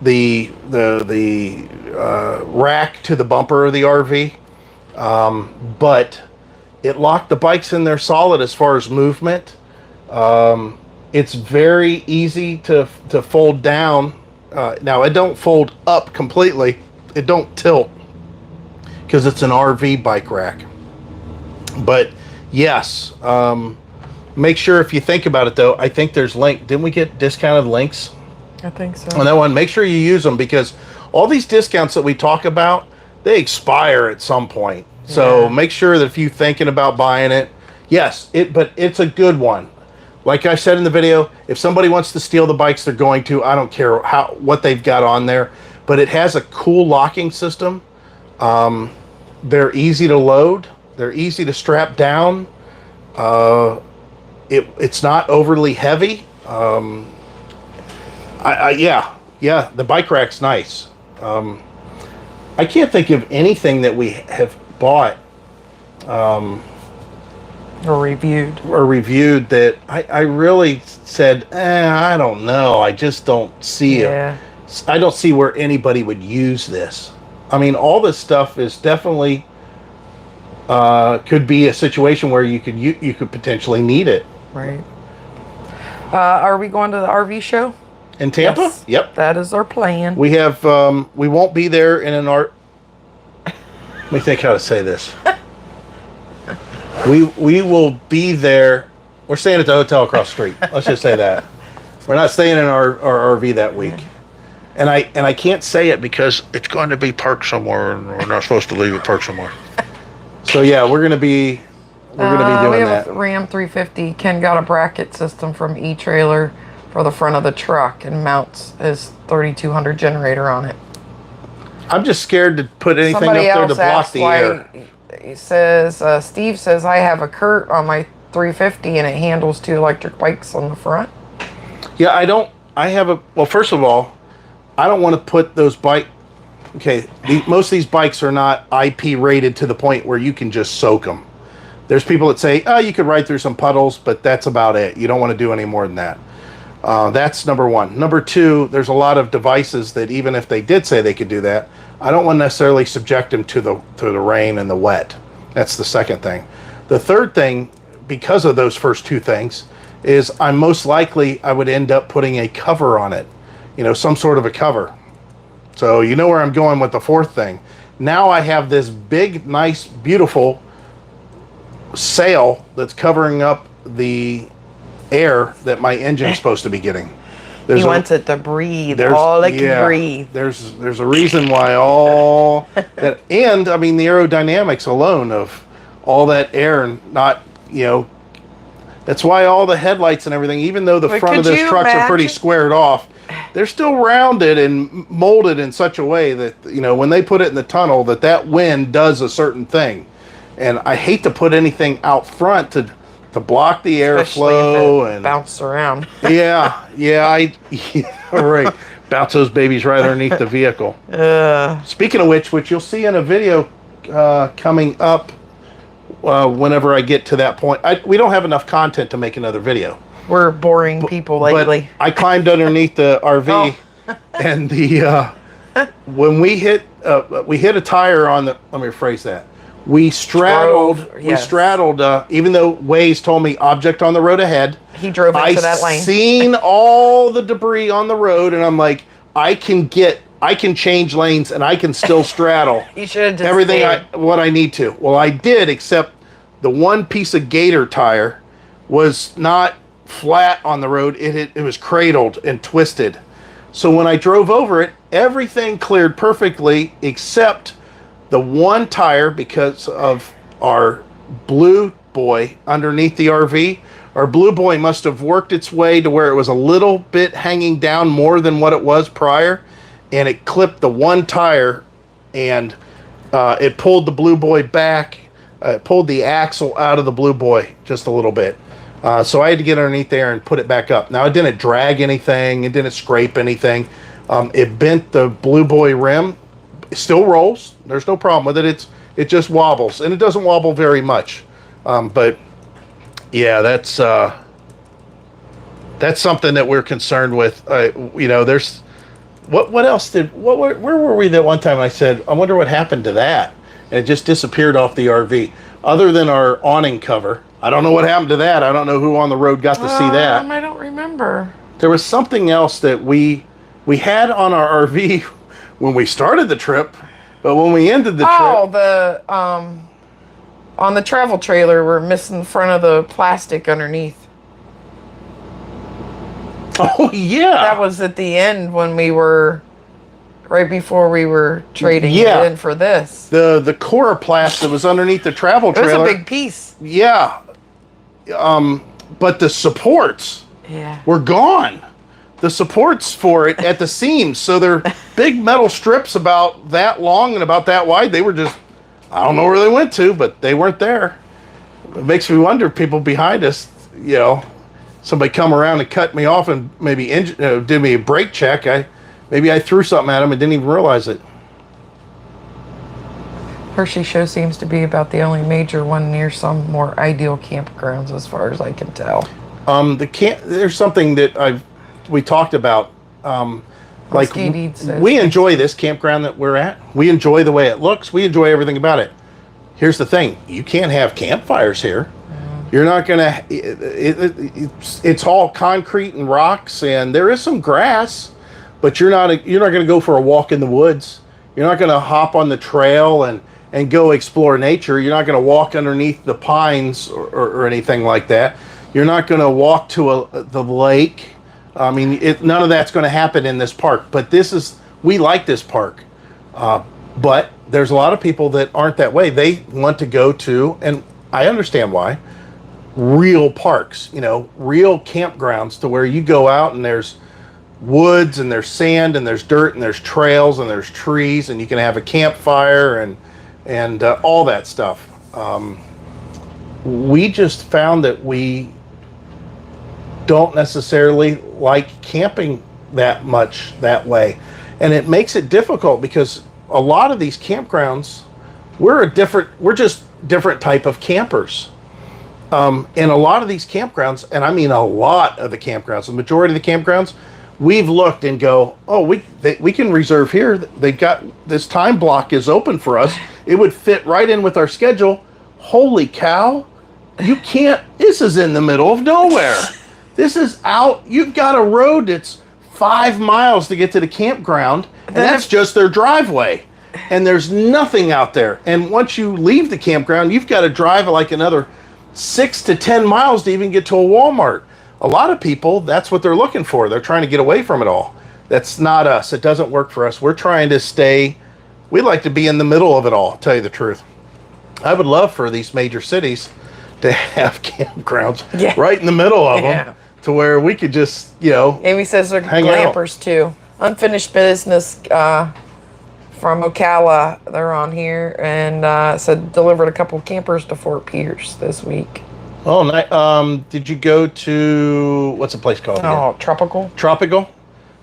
the rack to the bumper of the RV. But it locked the bikes in there solid as far as movement. It's very easy to fold down. Now it don't fold up completely. It don't tilt because it's an RV bike rack. But yes, make sure if you think about it though, I think there's didn't we get discounted links? I think so. On that one, make sure you use them because all these discounts that we talk about, they expire at some point. So make sure that if you're thinking about buying it, yes, but it's a good one. Like I said in the video, if somebody wants to steal the bikes, they're going to. I don't care what they've got on there, but it has a cool locking system. They're easy to load. They're easy to strap down. It's not overly heavy. The bike rack's nice. I can't think of anything that we have bought or reviewed that I really said, I don't know. I just don't see it. I don't see where anybody would use this. I mean, all this stuff is definitely could be a situation where you could potentially need it. Right. Are we going to the RV show in Tampa? Yes, Yep. That is our plan. We have we won't be there in an art. Let me think how to say this. We will be there. We're staying at the hotel across the street. Let's just say that. We're not staying in our RV that week. And I can't say it because it's going to be parked somewhere and we're not supposed to leave it parked somewhere. So yeah, we're gonna be doing we have that. A Ram 350. Ken got a bracket system from E-Trailer for the front of the truck and mounts his 3200 generator on it. I'm just scared to put anything up there to block the air. He says, Steve says, I have a Kurt on my 350 and it handles 2 electric bikes on the front. Yeah, well, first of all, I don't want to put those most of these bikes are not IP rated to the point where you can just soak them. There's people that say, you could ride through some puddles, but that's about it. You don't want to do any more than that. That's number one. Number two, there's a lot of devices that even if they did say they could do that, I don't want to necessarily subject them to the rain and the wet. That's the second thing. The third thing, because of those first two things, is I would end up putting a cover on it. Some sort of a cover. So you know where I'm going with the fourth thing. Now I have this big, nice, beautiful sail that's covering up the air that my engine's supposed to be getting. He wants it to breathe, all it can breathe. There's a reason why all that, and I mean the aerodynamics alone of all that air and not, that's why all the headlights and everything, even though the front of those trucks are pretty squared off, they're still rounded and molded in such a way that, when they put it in the tunnel, that wind does a certain thing. And I hate to put anything out front to block the airflow and bounce around. yeah, right. Bounce those babies right underneath the vehicle. Speaking of which you'll see in a video coming up whenever I get to that point. We don't have enough content to make another video. We're boring people lately. But I climbed underneath the RV and when we hit a tire on the, let me rephrase that. We straddled, even though Waze told me object on the road ahead. He drove into that lane. I seen all the debris on the road, and I'm like, I can change lanes, and I can still straddle. You should have just everything what I need to. Well, I did, except the one piece of gator tire was not flat on the road. It was cradled and twisted. So when I drove over it, everything cleared perfectly, except the one tire, because of our blue boy underneath the RV. Our blue boy must have worked its way to where it was a little bit hanging down more than what it was prior, and it clipped the one tire, and it pulled the blue boy back. It pulled the axle out of the blue boy just a little bit. So I had to get underneath there and put it back up. Now, it didn't drag anything. It didn't scrape anything. It bent the blue boy rim. It still rolls. There's no problem with it. It just wobbles, and it doesn't wobble very much. But yeah, that's something that we're concerned with. There's what else where were we that one time? I said, I wonder what happened to that, and it just disappeared off the RV. Other than our awning cover, I don't know what happened to that. I don't know who on the road got to see that. I don't remember. There was something else that we had on our RV when we started the trip, but when we ended the trip... on the travel trailer, we're missing the front of the plastic underneath. Oh, yeah. That was at the end when we were... right before we were trading it in for this. The coroplast that was underneath the travel trailer. It was a big piece. Yeah. But the supports were gone. The supports for it at the seams. So they're big metal strips about that long and about that wide. They were just, I don't know where they went to, but they weren't there. It makes me wonder, people behind us, somebody come around and cut me off and maybe did me a brake check. Maybe I threw something at them and didn't even realize it. Hershey Show seems to be about the only major one near some more ideal campgrounds, as far as I can tell. There's something that we talked about. Like we enjoy this campground that we're at. We enjoy the way it looks. We enjoy everything about it. Here's the thing: you can't have campfires here. You're not gonna. It's all concrete and rocks, and there is some grass. But you're not going to go for a walk in the woods. You're not going to hop on the trail and go explore nature. You're not going to walk underneath the pines or anything like that. You're not going to walk to the lake. I mean, none of that's going to happen in this park. But we like this park. But there's a lot of people that aren't that way. They want to go to, and I understand why, real parks, real campgrounds to where you go out and there's woods and there's sand and there's dirt and there's trails and there's trees and you can have a campfire and all that stuff. We just found that we don't necessarily like camping that much that way, and it makes it difficult because a lot of these campgrounds, we're just different type of campers. And a lot of these campgrounds, and I mean a lot of the campgrounds, the majority of the campgrounds, we've looked and go, oh, we can reserve here. They got this time block is open for us. It would fit right in with our schedule. Holy cow. You can't, this is in the middle of nowhere. This is out, you've got a road that's 5 miles to get to the campground, and that's just their driveway. And there's nothing out there. And once you leave the campground, you've got to drive like another 6 to 10 miles to even get to a Walmart. A lot of people, that's what they're looking for. They're trying to get away from it all. That's not us. It doesn't work for us. We're trying to stay, we like to be in the middle of it all, to tell you the truth. I would love for these major cities to have campgrounds right in the middle of them, to where we could just, you know, Amy says they're glampers too. Unfinished business from Ocala. They're on here and said delivered a couple campers to Fort Pierce this week. Oh, nice. Did you go to, what's the place called? Oh, Tropical. Tropical.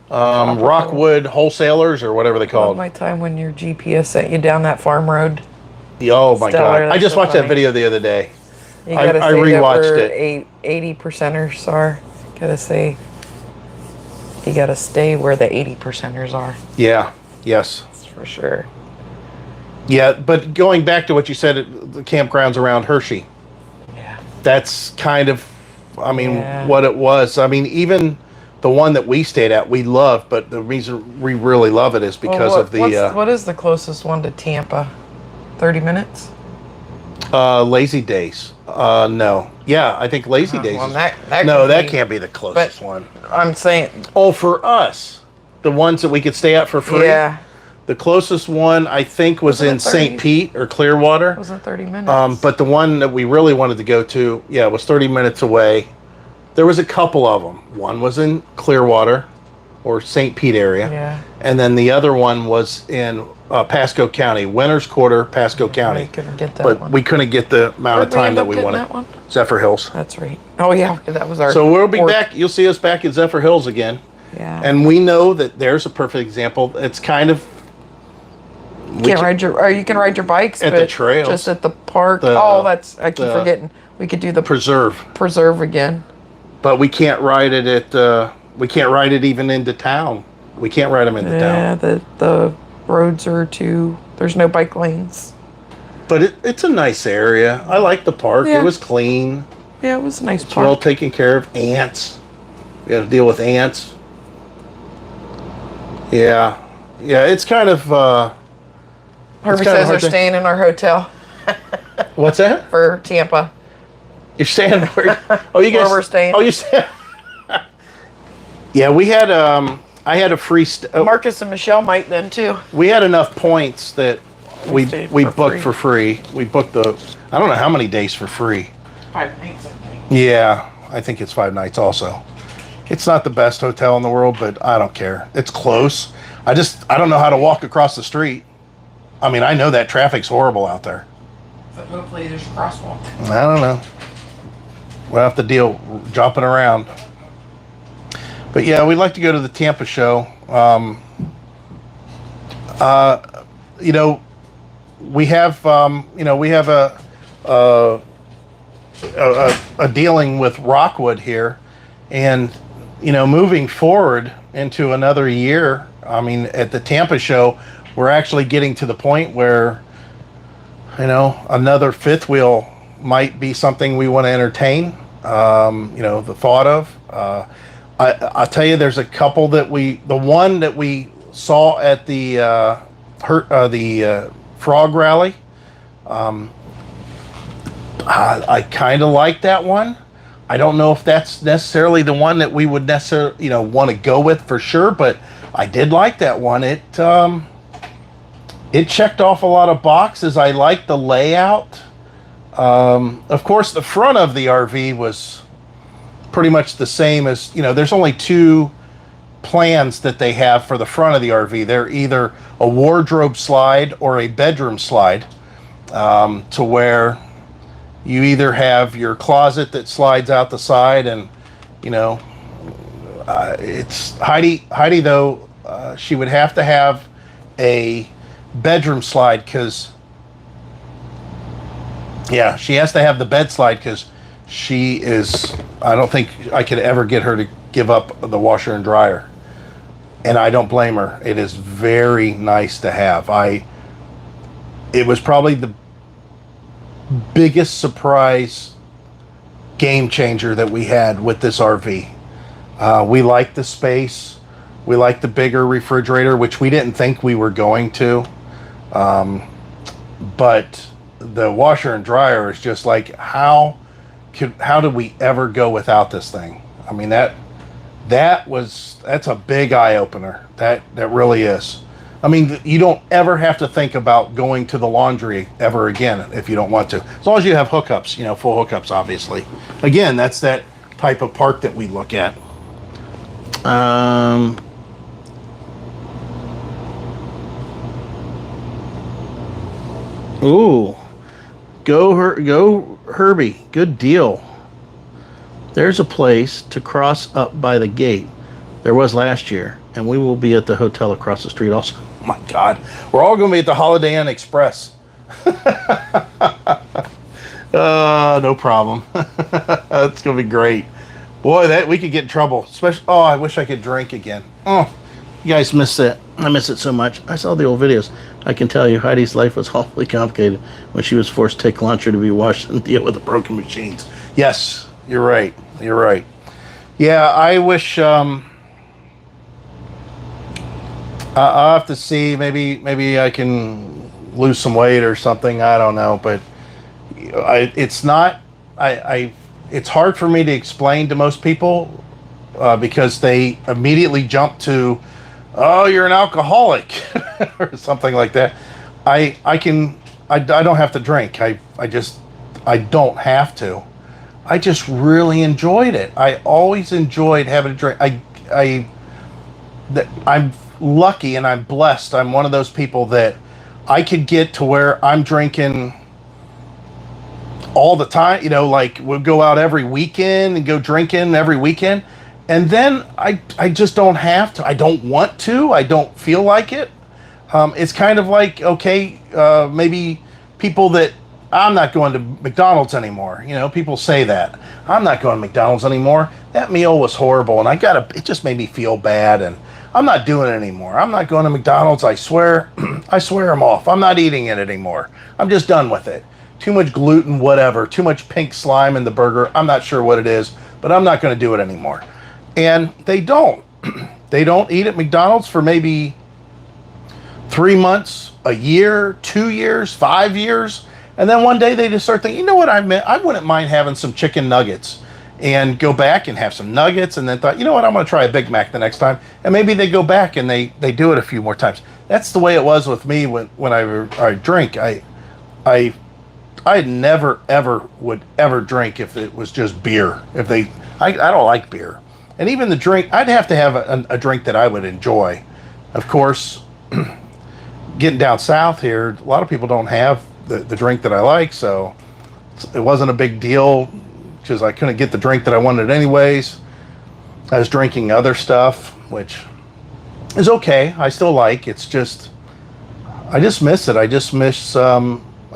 Rockwood Wholesalers or whatever they call it. My time when your GPS sent you down that farm road. Oh my God! I just watched that video the other day. You gotta I say rewatched it. 80%ers are. Gotta say, you gotta stay where the 80%ers are. Yeah. Yes. That's for sure. Yeah, but going back to what you said, the campgrounds around Hershey. Yeah. That's kind of, I mean, what it was. I mean, even the one that we stayed at, we loved, but the reason we really love it is because of the. What is the closest one to Tampa? 30 minutes? Lazy Days. No. Yeah, I think Lazy Days. Well, is, that can't be the closest one. I'm saying. Oh, for us, the ones that we could stay at for free. Yeah. The closest one I think was in St. Pete or Clearwater. It wasn't 30 minutes. But the one that we really wanted to go to, was 30 minutes away. There was a couple of them. One was in Clearwater or St. Pete area. Yeah. And then the other one was in Pasco County, Winters Quarter, Pasco County. We couldn't get that but one. we couldn't get the amount of time that we wanted. That one? Zephyr Hills. That's right. Oh yeah, that was our. So we'll be back. You'll see us back at Zephyr Hills again. Yeah. And we know that there's a perfect example. It's kind of. You can ride your bikes at but the trails. just at the park. I keep forgetting. We could do the preserve again. But we can't ride it at. We can't ride it even into town. We can't ride them into town. Yeah, the roads are too. There's no bike lanes. But it's a nice area. I like the park. Yeah. It was clean. Yeah, it was a nice It's park. well taken care of. Ants. We got to deal with ants. Yeah. Yeah, it's kind of. Harvey says they're staying in our hotel. What's that? For Tampa. You're staying where? Oh, you guys. Where we're staying. Oh, you staying. Yeah, we had. I had a free. Marcus and Michelle might then too. We had enough points that we booked for free. We booked I don't know how many days for free. 5 nights, I think. Yeah, I think it's 5 nights also. It's not the best hotel in the world, but I don't care. It's close. I don't know how to walk across the street. I mean, I know that traffic's horrible out there. But hopefully there's a crosswalk. I don't know. We'll have to deal jumping around. But yeah, we'd like to go to the Tampa show. We have a dealing with Rockwood here, and moving forward into another year. I mean, at the Tampa show, we're actually getting to the point where another fifth wheel might be something we want to entertain. The thought of. I'll tell you, there's a couple that the one that we saw at the Frog Rally. I kind of like that one. I don't know if that's necessarily the one that we would necessarily, want to go with for sure, but I did like that one. It checked off a lot of boxes. I like the layout. Of course, the front of the RV was pretty much the same as, there's only 2 plans that they have for the front of the RV. They're either a wardrobe slide or a bedroom slide, to where you either have your closet that slides out the side and, it's Heidi though, she would have to have a bedroom slide because, she has to have the bed slide because I don't think I could ever get her to give up the washer and dryer. And I don't blame her. It is very nice to have. It was probably the biggest surprise game changer that we had with this RV. We like the space. We like the bigger refrigerator, which we didn't think we were going to. But the washer and dryer is just like, how how did we ever go without this thing? I mean, that's a big eye opener. That really is. I mean, you don't ever have to think about going to the laundry ever again if you don't want to. As long as you have hookups, full hookups, obviously. Again, that's that type of park that we look at. Ooh, go Herbie, good deal. There's a place to cross up by the gate. There was last year, and we will be at the hotel across the street also. Oh my God, we're all going to be at the Holiday Inn Express. No problem. That's going to be great. Boy, that we could get in trouble. Especially, I wish I could drink again. Oh, you guys miss that. I miss it so much. I saw the old videos. I can tell you, Heidi's life was awfully complicated when she was forced to take laundry to be washed and deal with the broken machines. Yes, you're right. You're right. Yeah, I wish. I'll have to see. Maybe I can lose some weight or something. I don't know, but it's not. It's hard for me to explain to most people because they immediately jump to, "Oh, you're an alcoholic," or something like that. I don't have to drink. I don't have to. I just really enjoyed it. I always enjoyed having a drink. I'm lucky and I'm blessed. I'm one of those people that I could get to where I'm drinking all the time. Like we'll go out every weekend and go drinking every weekend. And then I just don't have to. I don't want to. I don't feel like it. It's kind of like, okay, maybe people that I'm not going to McDonald's anymore. People say that. I'm not going to McDonald's anymore. That meal was horrible and it just made me feel bad and I'm not doing it anymore. I'm not going to McDonald's. I swear I'm off. I'm not eating it anymore. I'm just done with it. Too much gluten, whatever. Too much pink slime in the burger. I'm not sure what it is, but I'm not going to do it anymore. And they don't. They don't eat at McDonald's for maybe 3 months, a year, 2 years, 5 years. And then one day they just start thinking, you know what, I wouldn't mind having some chicken nuggets and go back and have some nuggets. And then thought, you know what, I'm going to try a Big Mac the next time. And maybe they go back and they do it a few more times. That's the way it was with me when I drink. I never, ever would ever drink if it was just beer. I don't like beer. And even the drink, I'd have to have a drink that I would enjoy. Of course, getting down south here, a lot of people don't have the drink that I like, so it wasn't a big deal because I couldn't get the drink that I wanted anyways. I was drinking other stuff, which is okay. I still like. It's just, I just miss it. I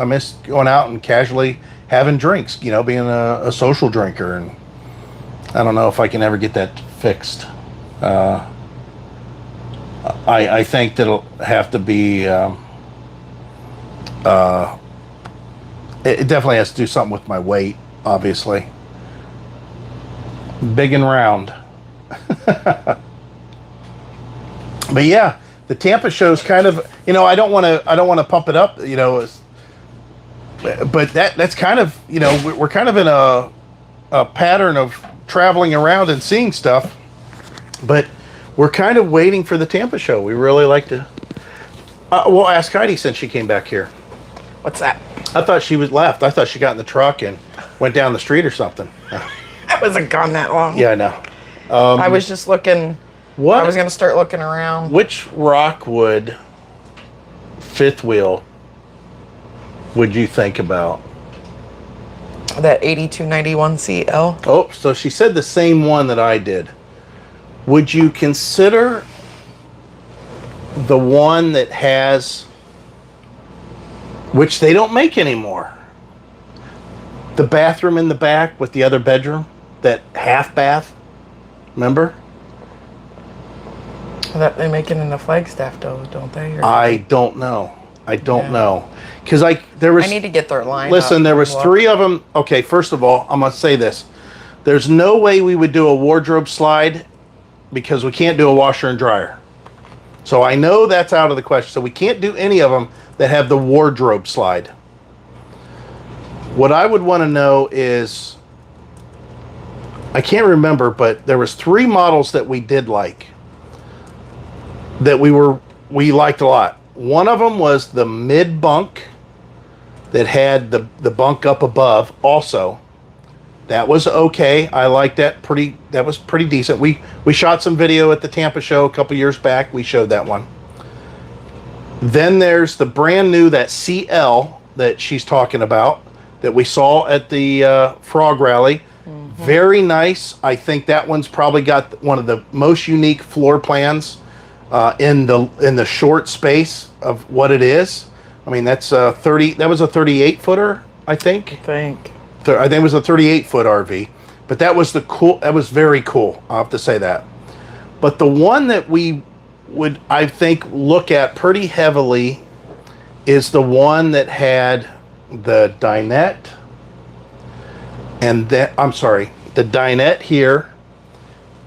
miss going out and casually having drinks, being a social drinker, and I don't know if I can ever get that fixed. I think that it'll have to be, it definitely has to do something with my weight, obviously. Big and round. But yeah, the Tampa show's kind of, I don't want to pump it up, but that's kind of, we're kind of in a pattern of traveling around and seeing stuff, but we're kind of waiting for the Tampa show. We really like to. We'll ask Heidi since she came back here. What's that? I thought she was left. I thought she got in the truck and went down the street or something. I wasn't gone that long. Yeah, I know. I was just looking. I was going to start looking around. Which Rockwood fifth wheel would you think about? That 8291 CL. Oh, so she said the same one that I did. Would you consider the one that has, which they don't make anymore, the bathroom in the back with the other bedroom, that half bath? Remember? That they make it in the Flagstaff, though, don't they? I don't know. I don't know. Because there was. I need to get their line. Listen, there was 3 of them. Okay, first of all, I'm gonna say this: there's no way we would do a wardrobe slide because we can't do a washer and dryer. So I know that's out of the question. So we can't do any of them that have the wardrobe slide. What I would want to know is I can't remember, but there was 3 models that we did like, that we liked a lot. One of them was the mid bunk that had the bunk up above also. That was okay. I liked that. That was pretty decent. We shot some video at the Tampa show a couple years back. We showed that one. Then there's the brand new, that CL that she's talking about, that we saw at the Frog Rally. Very nice. I think that one's probably got one of the most unique floor plans in the short space of what it is. I mean, that's 30. That was a 38 footer, I think. I think it was a 38-foot RV, but that was that was very cool. I'll have to say that. But the one that we would, I think, look at pretty heavily is the one that had the dinette and the dinette here,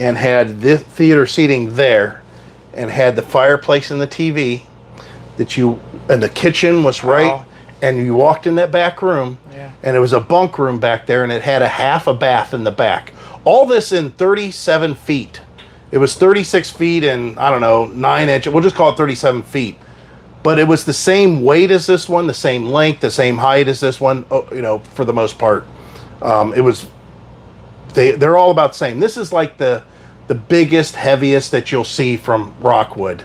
and had this theater seating there, and had the fireplace and the TV and the kitchen was right. Wow. And you walked in that back room, and it was a bunk room back there, and it had a half a bath in the back. All this in 37 feet. It was 36 feet and, I don't know, 9 inches. We'll just call it 37 feet. But it was the same weight as this one, the same length, the same height as this one, for the most part. They're all about the same. This is like the biggest, heaviest that you'll see from Rockwood.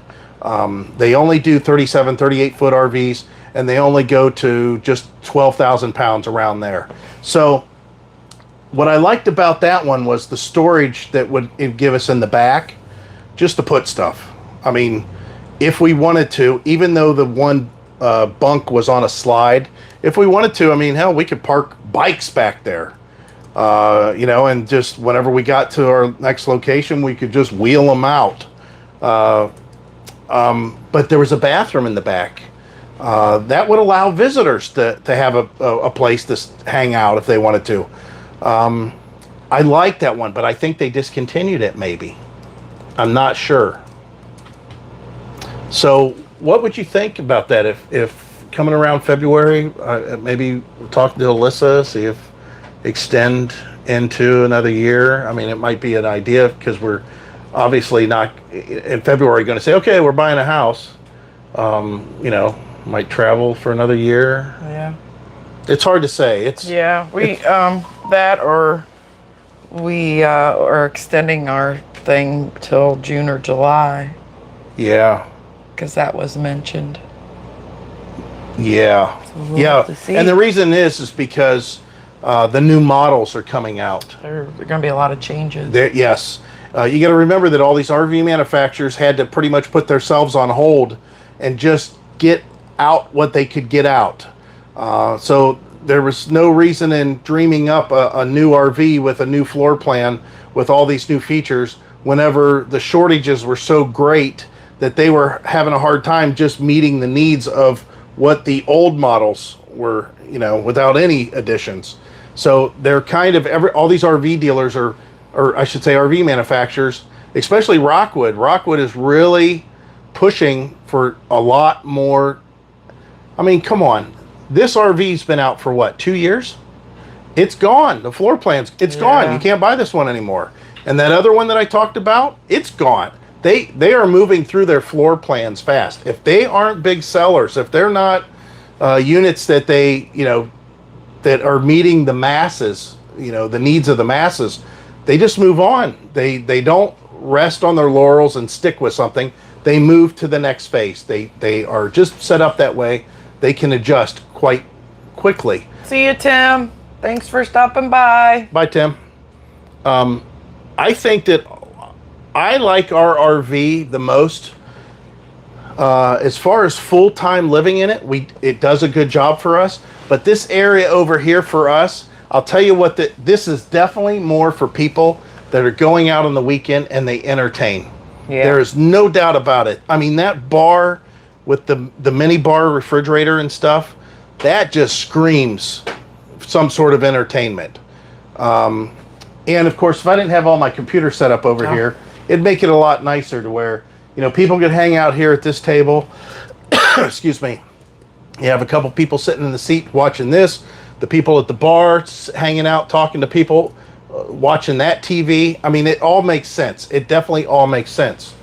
They only do 37, 38-foot RVs, and they only go to just 12,000 pounds around there. So what I liked about that one was the storage that it'd give us in the back, just to put stuff. I mean, if we wanted to, even though the one bunk was on a slide, if we wanted to, I mean, hell, we could park bikes back there. And just whenever we got to our next location, we could just wheel them out. But there was a bathroom in the back. That would allow visitors to have a place to hang out if they wanted to. I like that one, but I think they discontinued it maybe. I'm not sure. So what would you think about that if coming around February, maybe talk to Alyssa, see if extend into another year? I mean, it might be an idea, because we're obviously not in February going to say, okay, we're buying a house. Might travel for another year. Yeah. It's hard to say. We are extending our thing till June or July. Yeah. Because that was mentioned. Yeah. So we'll have to see. And the reason is because the new models are coming out. There are going to be a lot of changes. Yes. You got to remember that all these RV manufacturers had to pretty much put themselves on hold and just get out what they could get out. So there was no reason in dreaming up a new RV with a new floor plan with all these new features whenever the shortages were so great that they were having a hard time just meeting the needs of what the old models were, without any additions. So they're kind of all these RV dealers or I should say RV manufacturers, especially Rockwood. Rockwood is really pushing for a lot more. I mean, come on. This RV's been out for what, 2 years? It's gone. The floor plan's, it's gone. You can't buy this one anymore. And that other one that I talked about, it's gone. They are moving through their floor plans fast. If they aren't big sellers, if they're not units that that are meeting the masses, the needs of the masses, they just move on. They don't rest on their laurels and stick with something. They move to the next phase. They are just set up that way. They can adjust quite quickly. See you, Tim. Thanks for stopping by. Bye, Tim. I think that I like our RV the most. As far as full-time living in it, it does a good job for us. But this area over here for us, I'll tell you what, this is definitely more for people that are going out on the weekend and they entertain. Yeah. There is no doubt about it. I mean, that bar with the mini bar refrigerator and stuff, that just screams some sort of entertainment. And of course, if I didn't have all my computer set up over here, it'd make it a lot nicer to where, people could hang out here at this table. Excuse me. You have a couple people sitting in the seat watching this, the people at the bar hanging out, talking to people watching that TV. I mean, it all makes sense. It definitely all makes sense.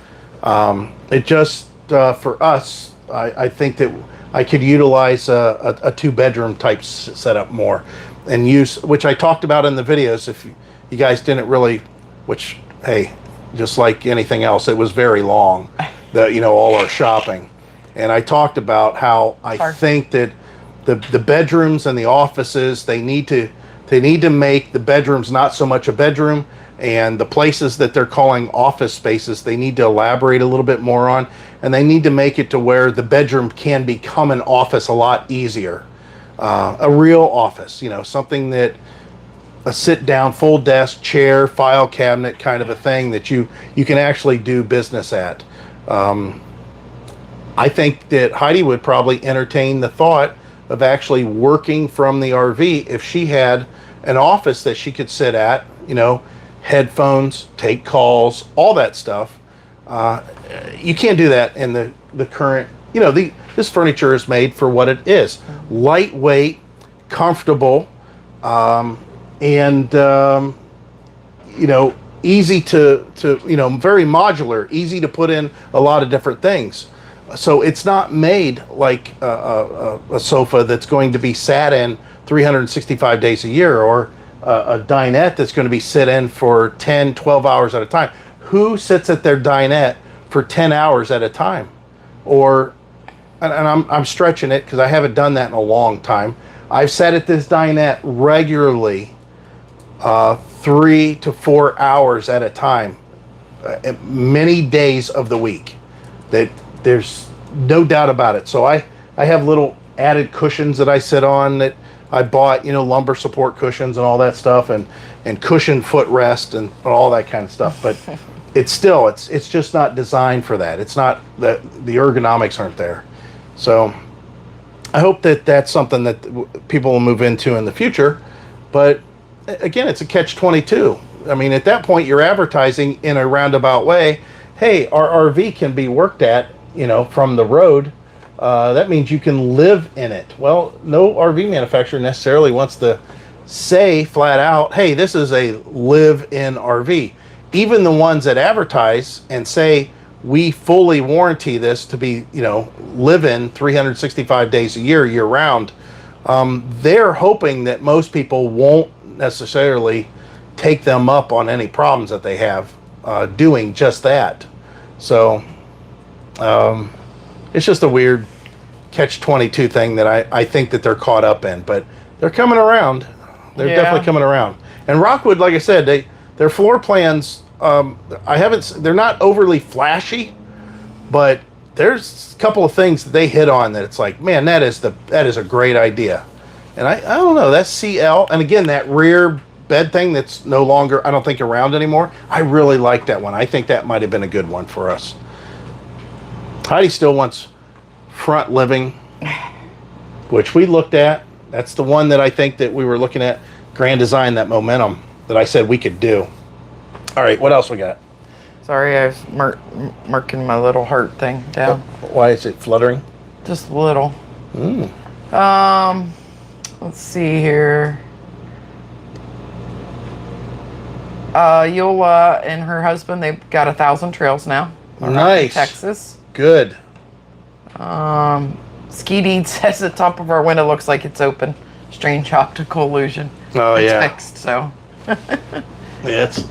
It just, for us, I think that I could utilize a two-bedroom type setup more and use, which I talked about in the videos. If you guys didn't really, which, hey, just like anything else, it was very long, all our shopping. And I talked about how I think that the bedrooms and the offices, they need to make the bedrooms not so much a bedroom, and the places that they're calling office spaces, they need to elaborate a little bit more on, and they need to make it to where the bedroom can become an office a lot easier. A real office, something that a sit down, full desk, chair, file cabinet kind of a thing that you can actually do business at. I think that Heidi would probably entertain the thought of actually working from the RV if she had an office that she could sit at, headphones, take calls, all that stuff. You can't do that in the current, this furniture is made for what it is. Lightweight, comfortable, and, easy to very modular, easy to put in a lot of different things. So it's not made like a sofa that's going to be sat in 365 days a year, or a dinette that's going to be sit in for 10, 12 hours at a time. Who sits at their dinette for 10 hours at a time? And I'm stretching it because I haven't done that in a long time. I've sat at this dinette regularly 3 to 4 hours at a time, many days of the week. That there's no doubt about it. So I have little added cushions that I sit on that I bought, lumbar support cushions and all that stuff, and cushion footrest and all that kind of stuff. But it's just not designed for that. It's not that the ergonomics aren't there. So I hope that that's something that people will move into in the future. But again, it's a catch-22. I mean, at that point, you're advertising in a roundabout way. Hey, our RV can be worked at, from the road. That means you can live in it. Well, no RV manufacturer necessarily wants to say flat out, hey, this is a live-in RV. Even the ones that advertise and say, we fully warranty this to be, live in 365 days a year, year round. They're hoping that most people won't necessarily take them up on any problems that they have doing just that. So it's just a weird catch-22 thing that I think that they're caught up in, but they're coming around. They're definitely coming around. And Rockwood, like I said, their floor plans, they're not overly flashy, but there's a couple of things that they hit on that it's like, man, that is a great idea. And I don't know, that's CL. And again, that rear bed thing that's no longer, I don't think, around anymore. I really like that one. I think that might have been a good one for us. Heidi still wants front living, which we looked at. That's the one that I think that we were looking at. Grand Design, that Momentum that I said we could do. All right, what else we got? Sorry, I was marking my little heart thing down. Why is it fluttering? Just a little. Let's see here. Yola and her husband, they've got 1,000 trails now. Nice. Texas. Good. Ski Deed says the top of our window looks like it's open. Strange optical illusion. Oh, yeah. Text, so. Yes.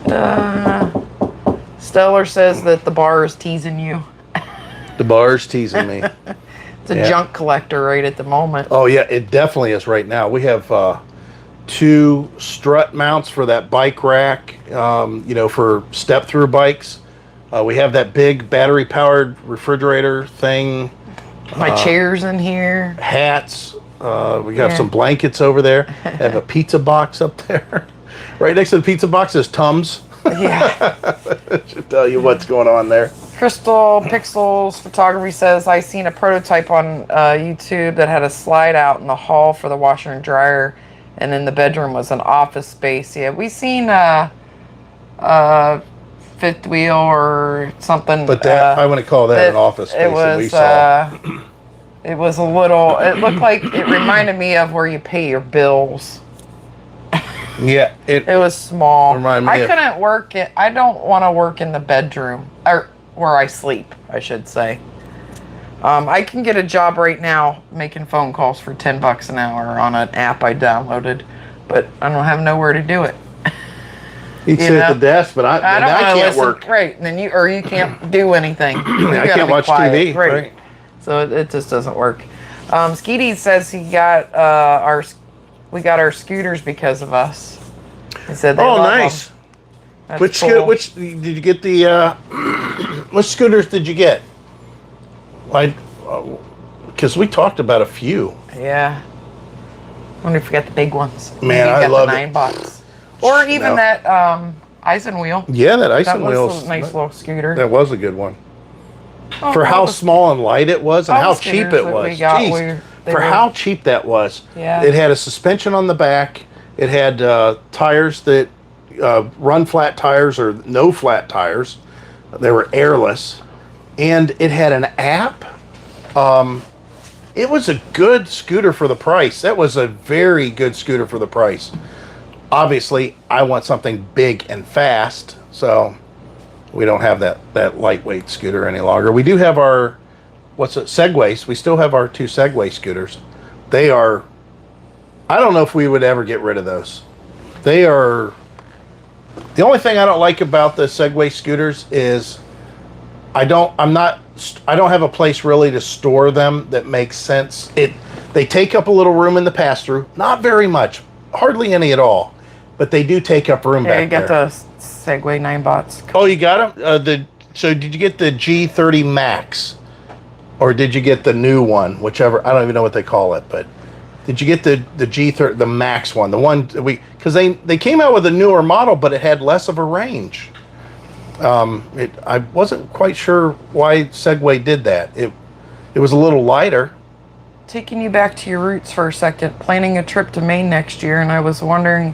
Stellar says that the bar is teasing you. The bar's teasing me. It's a junk collector right at the moment. Oh, yeah, it definitely is right now. We have 2 strut mounts for that bike rack, for step-through bikes. We have that big battery-powered refrigerator thing. My chair's in here. Hats. We have some blankets over there. I have a pizza box up there. Right next to the pizza box is Tums. Yeah. Should tell you what's going on there. Crystal Pixels Photography says, I seen a prototype on YouTube that had a slide out in the hall for the washer and dryer, and in the bedroom was an office space. Yeah, we seen a fifth wheel or something. But that I wouldn't call that an office space that we saw. It was it looked like, it reminded me of where you pay your bills. Yeah, It was small. Remind me I of- couldn't work it. I don't want to work in the bedroom or where I sleep, I should say. I can get a job right now making phone calls for $10 an hour on an app I downloaded, but I don't have nowhere to do it. You'd sit at the desk, but I don't can't listen, work. Right, and then you can't do anything. I can't watch TV. Right. So it just doesn't work. Skeety says we got our scooters because of us. He said they love nice. them. That's Which cool. which did you get the which scooters did you get? Because we talked about a few. Yeah. I wonder if we got the big ones. Man, Maybe you I got love the it. 9-box. Or even No. that Eisen wheel. Yeah, that ice That and was wheels. a nice little scooter. That was a good one. Oh, For all how the- small and light it was, and all how the cheap scooters it that was. we got, Jeez. they For were- how cheap that was. Yeah. It had a suspension on the back. It had tires that run flat tires or no flat tires. They were airless. And it had an app. It was a good scooter for the price. That was a very good scooter for the price. Obviously, I want something big and fast, so we don't have that lightweight scooter any longer. We do have our, Segways. We still have our 2 Segway scooters. They are, I don't know if we would ever get rid of those. They are, the only thing I don't like about the Segway scooters is I don't have a place really to store them that makes sense. They take up a little room in the pass-through, not very much, hardly any at all, but they do take up room Yeah, back you got there. the Segway 9-bots. Oh, you got them? So did you get the G30 Max? Or did you get the new one? Whichever, I don't even know what they call it, but did you get the G30, the Max one? The one because they came out with a newer model, but it had less of a range. I wasn't quite sure why Segway did that. It was a little lighter. Taking you back to your roots for a second, planning a trip to Maine next year, and I was wondering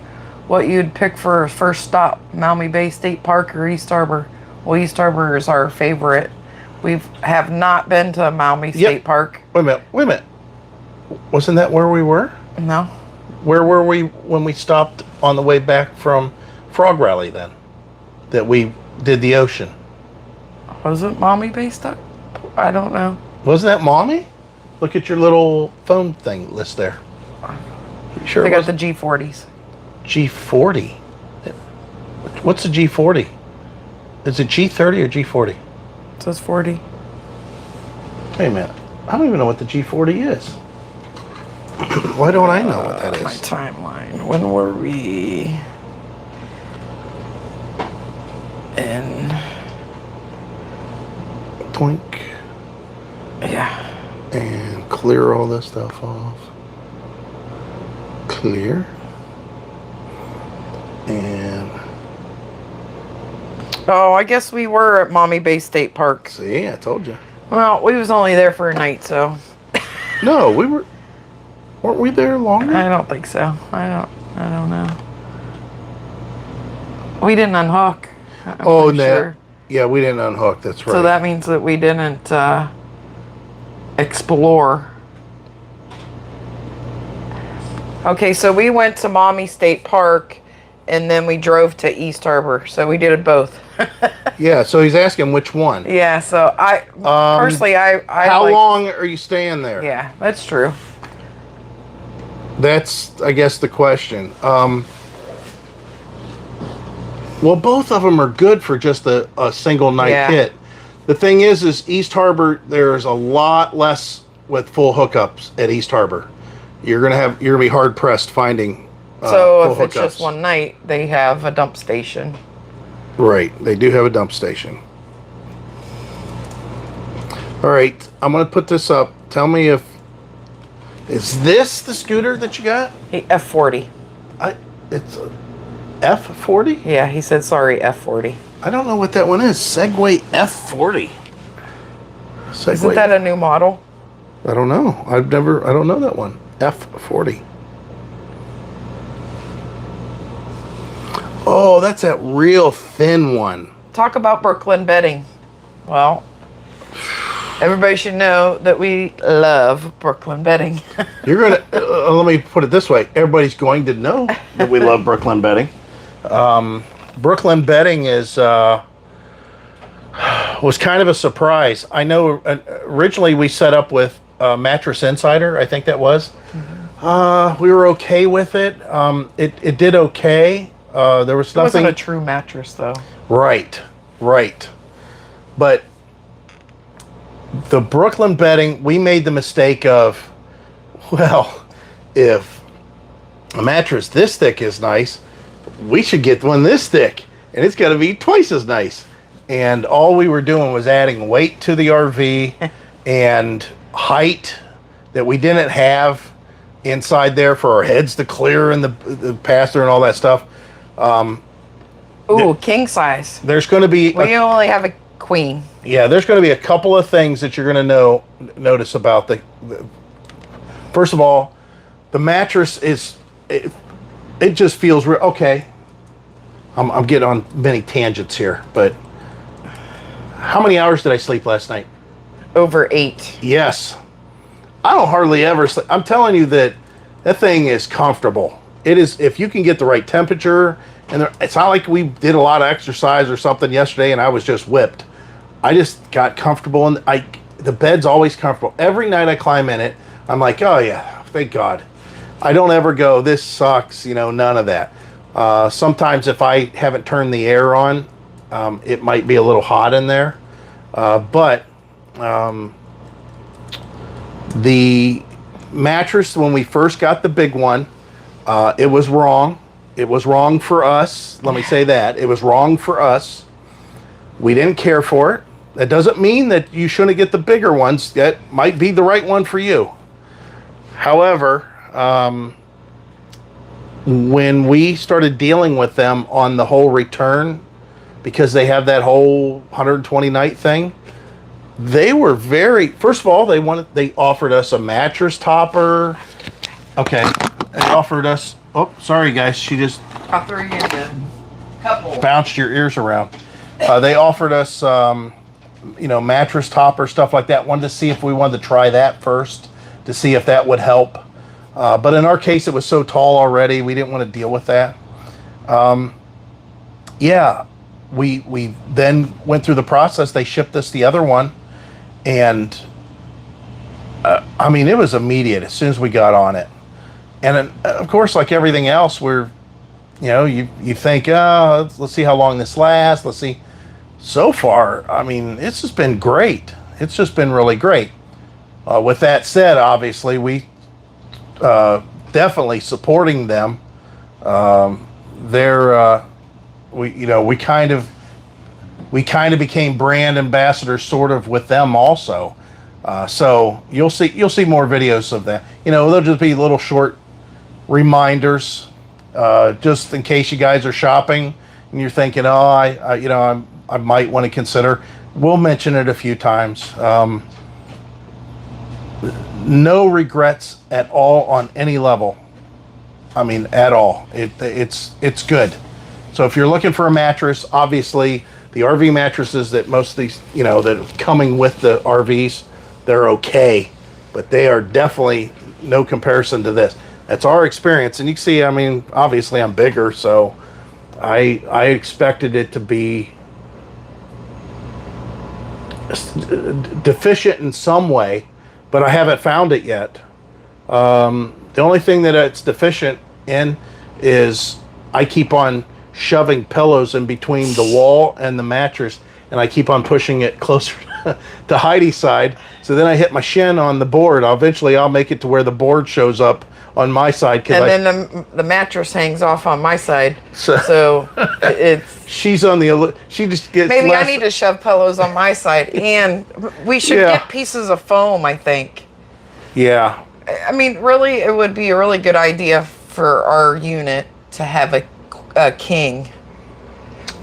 what you'd pick for a first stop, Maumee Bay State Park or East Harbor. Well, East Harbor is our favorite. We have not been to Maumee State Park. Wait a minute. Wasn't that where we were? No. Where were we when we stopped on the way back from Frog Rally then? That we did the ocean. Was it Maumee Bay State? I don't know. Wasn't that Mommy? Look at your little phone thing list there. You sure They it got the wasn't G40s. G40? What's the G40? Is it G30 or G40? It says 40. Wait a minute. I don't even know what the G40 is. Why don't I know what that My is? timeline. When were we in? Twink. Yeah. And clear all this stuff off. Clear. And Oh, I guess we were at Maumee Bay State Park. see, I told you. Well, we was only there for a night, so No, weren't we there longer? I don't think so. I don't know. We didn't unhook. I'm Oh, pretty no. sure. Yeah, we didn't unhook. That's right. So that means that we didn't explore. Okay, so we went to Maumee State Park, and then we drove to East Harbor. So we did it both. Yeah, so he's asking which one. Yeah. So I personally, I How like- long are you staying there? Yeah, that's true. That's, I guess, the question. Well, both of them are good for just a single night Yeah. hit. The thing is East Harbor, there's a lot less with full hookups at East Harbor. You're gonna be hard pressed finding. So full if it's just hookups. one night, they have a dump station. Right, they do have a dump station. All right, I'm gonna put this up. Tell me if is this the scooter that you got? F40. It's a F40. Yeah, he said sorry, F40. I don't know what that one is. Segway F40. Segway. Isn't that a new model? I don't know. I don't know that one. F40. Oh, that's that real thin one. Talk about Brooklyn bedding. Well, Everybody should know that we love Brooklyn bedding. You're gonna let me put it this way: everybody's going to know that we love Brooklyn bedding. Brooklyn bedding is was kind of a surprise. I know originally we set up with Mattress Insider. I think that was. We were okay with it. It did okay. There was nothing. It wasn't a true mattress, though. Right. But the Brooklyn bedding, we made the mistake of, well, if a mattress this thick is nice, we should get one this thick, and it's got to be twice as nice. And all we were doing was adding weight to the RV and height that we didn't have inside there for our heads to clear and the pass-through and all that stuff. Ooh, king size. There's going to be... We only have a queen. Yeah, there's going to be a couple of things that you're going to notice about the... First of all, the mattress is... It just feels real... Okay. I'm getting on many tangents here, but... How many hours did I sleep last night? Over 8. Yes. I don't hardly ever sleep. I'm telling you that thing is comfortable. It is, if you can get the right temperature, and it's not like we did a lot of exercise or something yesterday and I was just whipped. I just got comfortable, and the bed's always comfortable. Every night I climb in it, I'm like, oh yeah, thank God. I don't ever go, this sucks, none of that. Sometimes if I haven't turned the air on, it might be a little hot in there. But the mattress, when we first got the big one, it was wrong. It was wrong for us. Let me say that. It was wrong for us. We didn't care for it. That doesn't mean that you shouldn't get the bigger ones. That might be the right one for you. However, when we started dealing with them on the whole return, because they have that whole 120 night thing, they were very... First of all, they offered us a mattress topper. Okay, they offered us... Oh, sorry guys, she just I threw you in the couple. Bounced your ears around. They offered us, mattress topper, stuff like that. Wanted to see if we wanted to try that first to see if that would help. But in our case, it was so tall already, we didn't want to deal with that. We then went through the process. They shipped us the other one, and it was immediate as soon as we got on it. And of course, like everything else, you think, let's see how long this lasts. Let's see. So far, it's just been great. It's just been really great. With that said, obviously, we definitely supporting them. We kind of became brand ambassadors sort of with them also. So you'll see more videos of that. They'll just be little short reminders, just in case you guys are shopping and you're thinking, I might want to consider. We'll mention it a few times. No regrets at all on any level. At all. It's good. So if you're looking for a mattress, obviously the RV mattresses that most of these, that are coming with the RVs, they're okay, but they are definitely no comparison to this. That's our experience. And you can see, obviously I'm bigger, so I expected it to be deficient in some way, but I haven't found it yet. The only thing that it's deficient in is I keep on shoving pillows in between the wall and the mattress, and I keep on pushing it closer to Heidi's side. So then I hit my shin on the board. Eventually I'll make it to where the board shows up on my side. Then the mattress hangs off on my side. So it's... She just gets... Maybe I need to shove pillows on my side. And we should get pieces of foam, I think. Yeah. Really, it would be a really good idea for our unit to have a king.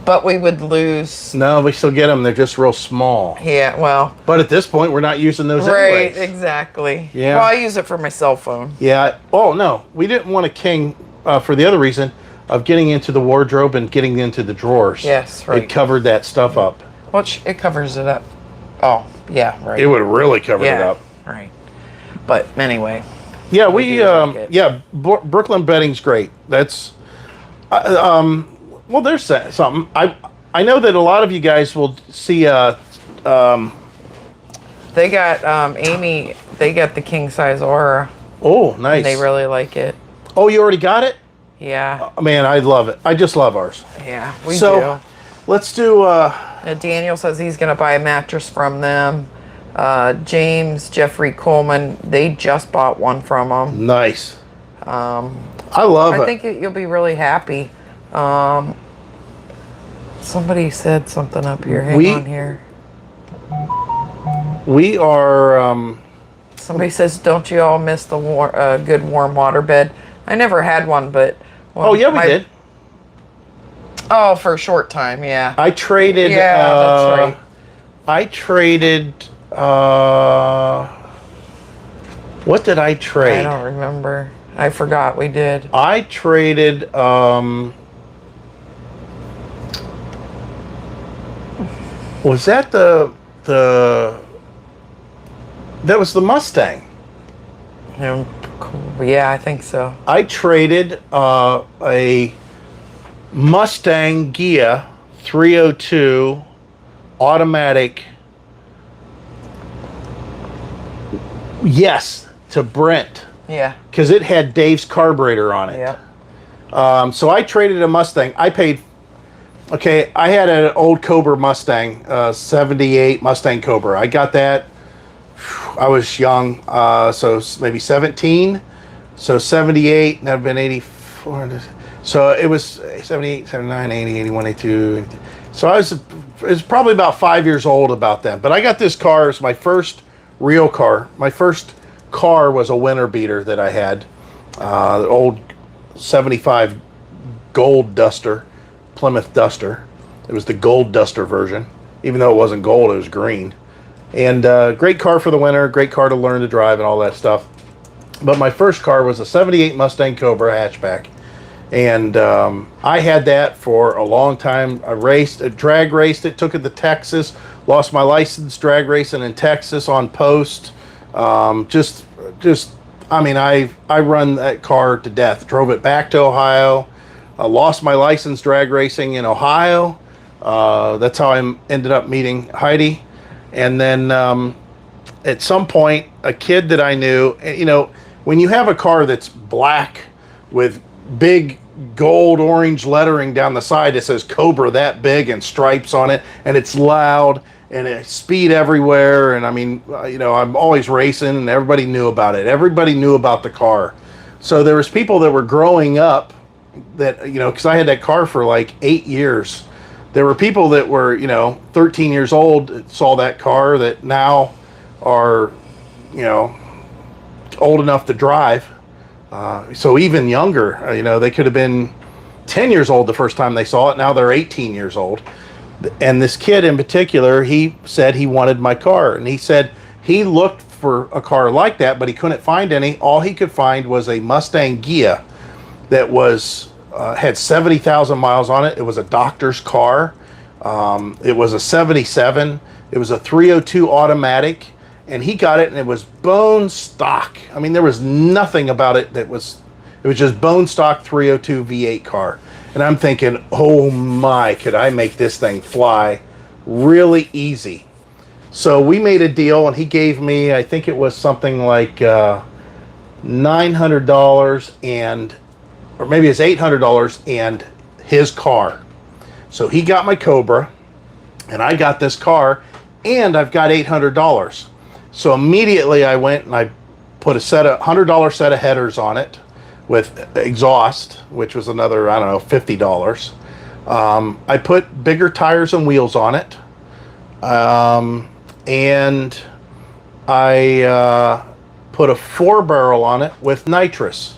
But we would lose... No, we still get them. They're just real small. Yeah, well... But at this point, we're not using those anyways. Right, exactly. Yeah. Well, I use it for my cell phone. Yeah. Oh, no. We didn't want a king for the other reason of getting into the wardrobe and getting into the drawers. Yes, right. It covered that stuff up. Well, it covers it up. Oh, Yeah, right. It would have really covered it up. Right. But anyway. Yeah, Brooklyn bedding's great. That's, well, there's something. I know that a lot of you guys will see, they got, Amy, they got the king size Aura. Oh, nice. They really like it. Oh, you already got it? Yeah. Man, I love it. I just love ours. Yeah, we do. Let's do, Daniel says he's going to buy a mattress from them. James, Jeffrey Coleman, they just bought one from them. Nice. I love it. I think you'll be really happy. Somebody said something up here. Hang on here. We are, Somebody says, don't you all miss the good warm water bed? I never had one, but... Well, we did. Oh, for a short time, yeah. I traded... Yeah, that's right. I traded... what did I trade? I don't remember. I forgot we did. I traded... was that the... That was the Mustang. Yeah, I think so. I traded a Mustang Ghia 302 automatic, yes, to Brent. Yeah. Because it had Dave's carburetor on it. Yeah. So I traded a Mustang. I paid, okay, I had an old Cobra Mustang, 78 Mustang Cobra. I got that. I was young, so maybe 17. So 78, and I've been 84. So it was 78, 79, 80, 81, 82. So it was probably about 5 years old about then. But I got this car as my first real car. My first car was a winter beater that I had. The old 75 Gold Duster, Plymouth Duster. It was the Gold Duster version. Even though it wasn't gold, it was green. And great car for the winter, great car to learn to drive and all that stuff. But my first car was a 78 Mustang Cobra hatchback. And I had that for a long time. I drag raced it, took it to Texas, lost my license drag racing in Texas on post. I mean, I run that car to death. Drove it back to Ohio. Lost my license drag racing in Ohio. That's how I ended up meeting Heidi. And then at some point, a kid that I knew, you know, when you have a car that's black with big gold orange lettering down the side that says Cobra that big and stripes on it, and it's loud and it's speed everywhere, and I mean, you know, I'm always racing and everybody knew about it. Everybody knew about the car. So there was people that were growing up that, you know, because I had that car for like 8 years. There were people that were, you know, 13 years old that saw that car that now are, you know, old enough to drive. So even younger, you know, they could have been 10 years old the first time they saw it. Now they're 18 years old. And this kid in particular, he said he wanted my car. And he said he looked for a car like that, but he couldn't find any. All he could find was a Mustang Ghia that was... had 70,000 miles on it. It was a doctor's car. It was a 77. It was a 302 automatic, and he got it, and it was bone stock. I mean, there was nothing about it it was just bone stock 302 V8 car. And I'm thinking, oh my, could I make this thing fly really easy? So we made a deal, and he gave me, I think it was something like $900 and or maybe it's $800 and his car. So he got my Cobra, and I got this car, and I've got $800. So immediately I went and I put a $100 set of headers on it with exhaust, which was another, I don't know, $50. I put bigger tires and wheels on it, and I put a 4-barrel on it with nitrous.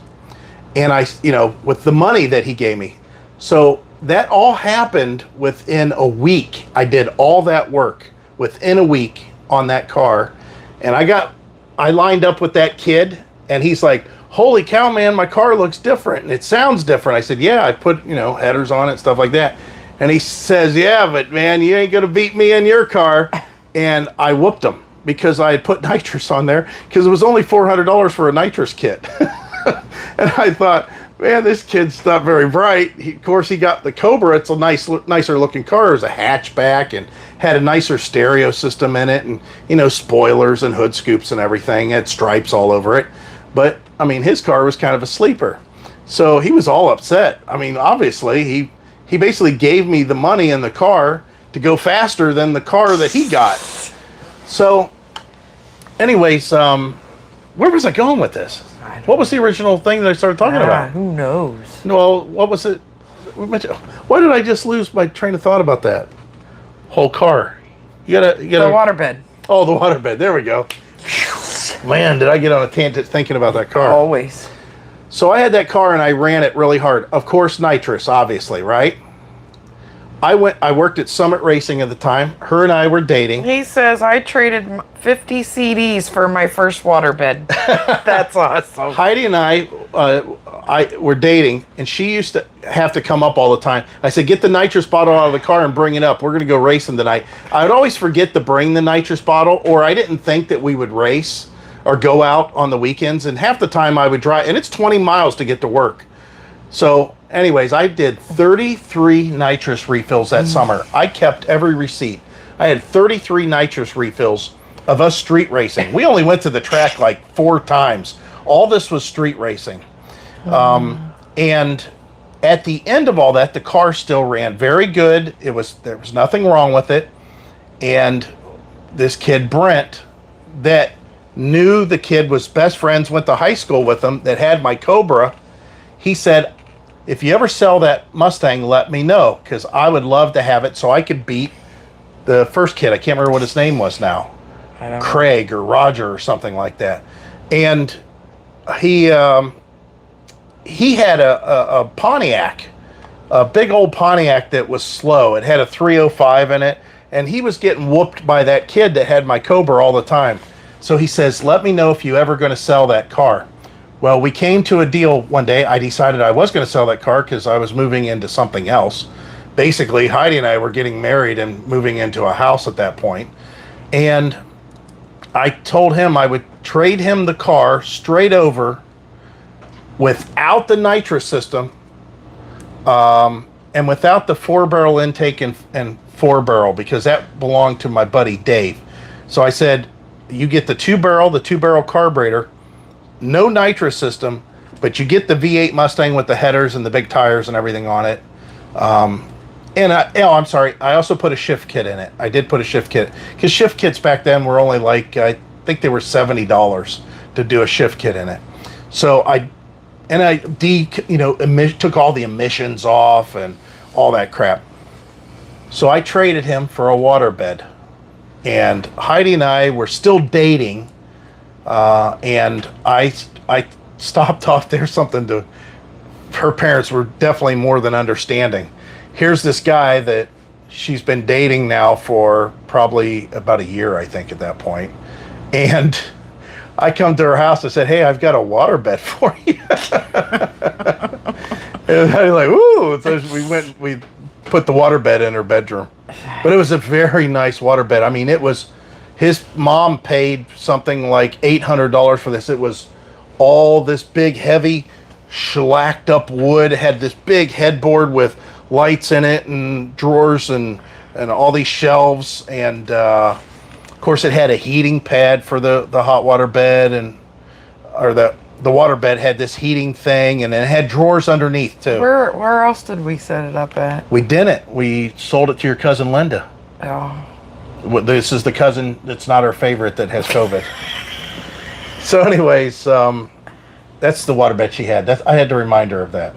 And I, you know, with the money that he gave me. So that all happened within a week. I did all that work within a week on that car. And I lined up with that kid, and he's like, holy cow, man, my car looks different and it sounds different. I said, yeah, I put, you know, headers on it, stuff like that. And he says, yeah, but man, you ain't going to beat me in your car. and I whooped him because I had put nitrous on there because it was only $400 for a nitrous kit. And I thought, man, this kid's not very bright. Of course, he got the Cobra. It's a nicer looking car. It was a hatchback and had a nicer stereo system in it, and spoilers and hood scoops and everything. It had stripes all over it. But I mean, his car was kind of a sleeper, so he was all upset. I mean, obviously, he basically gave me the money in the car to go faster than the car that he got. So, anyways, where was I going with this? What was the original thing that I started talking about? Who knows? Well, what was it? Why did I just lose my train of thought about that whole car? You gotta. The waterbed. Oh, the waterbed. There we go. Man, did I get on a tangent thinking about that car? Always. So I had that car and I ran it really hard. Of course, nitrous, obviously, right? I worked at Summit Racing at the time. Her and I were dating. He says, I traded 50 CDs for my first waterbed. That's awesome. Heidi and I were dating, and she used to have to come up all the time. I said, get the nitrous bottle out of the car and bring it up. We're going to go racing tonight. I would always forget to bring the nitrous bottle, or I didn't think that we would race or go out on the weekends. And half the time I would drive, and it's 20 miles to get to work. So anyways, I did 33 nitrous refills that summer. I kept every receipt. I had 33 nitrous refills of us street racing. We only went to the track like 4 times. All this was street racing. And at the end of all that, the car still ran very good. There was nothing wrong with it. And this kid, Brent, that knew the kid was best friends, went to high school with him, that had my Cobra, he said, if you ever sell that Mustang, let me know, because I would love to have it so I could beat the first kid. I can't remember what his name was now. I don't know. Craig or Roger or something like that. And he had a Pontiac, a big old Pontiac that was slow. It had a 305 in it, and he was getting whooped by that kid that had my Cobra all the time. So he says, let me know if you ever going to sell that car. Well, we came to a deal one day. I decided I was going to sell that car because I was moving into something else. Basically, Heidi and I were getting married and moving into a house at that point. And I told him I would trade him the car straight over without the nitrous system, and without the 4-barrel intake and 4-barrel, because that belonged to my buddy Dave. So I said, you get the 2-barrel carburetor, no nitrous system, but you get the V8 Mustang with the headers and the big tires and everything on it. I'm sorry, I also put a shift kit in it. I did put a shift kit, because shift kits back then were only like, I think they were $70 to do a shift kit in it. So I took all the emissions off and all that crap. So I traded him for a waterbed, and Heidi and I were still dating. And I stopped off there something to, her parents were definitely more than understanding. Here's this guy that she's been dating now for probably about a year, I think, at that point. And I come to her house and said, hey, I've got a waterbed for you. And I was like, ooh. So we put the waterbed in her bedroom. But it was a very nice waterbed. I mean, his mom paid something like $800 for this. It was all this big, heavy, shellacked up wood. It had this big headboard with lights in it and drawers and all these shelves. And, of course, it had a heating pad for the hot water bed, or the water bed had this heating thing, and it had drawers underneath, too. Where else did we set it up at? We didn't. We sold it to your cousin Linda. Oh. This is the cousin that's not our favorite that has COVID. So anyways, that's the waterbed she had. I had to remind her of that.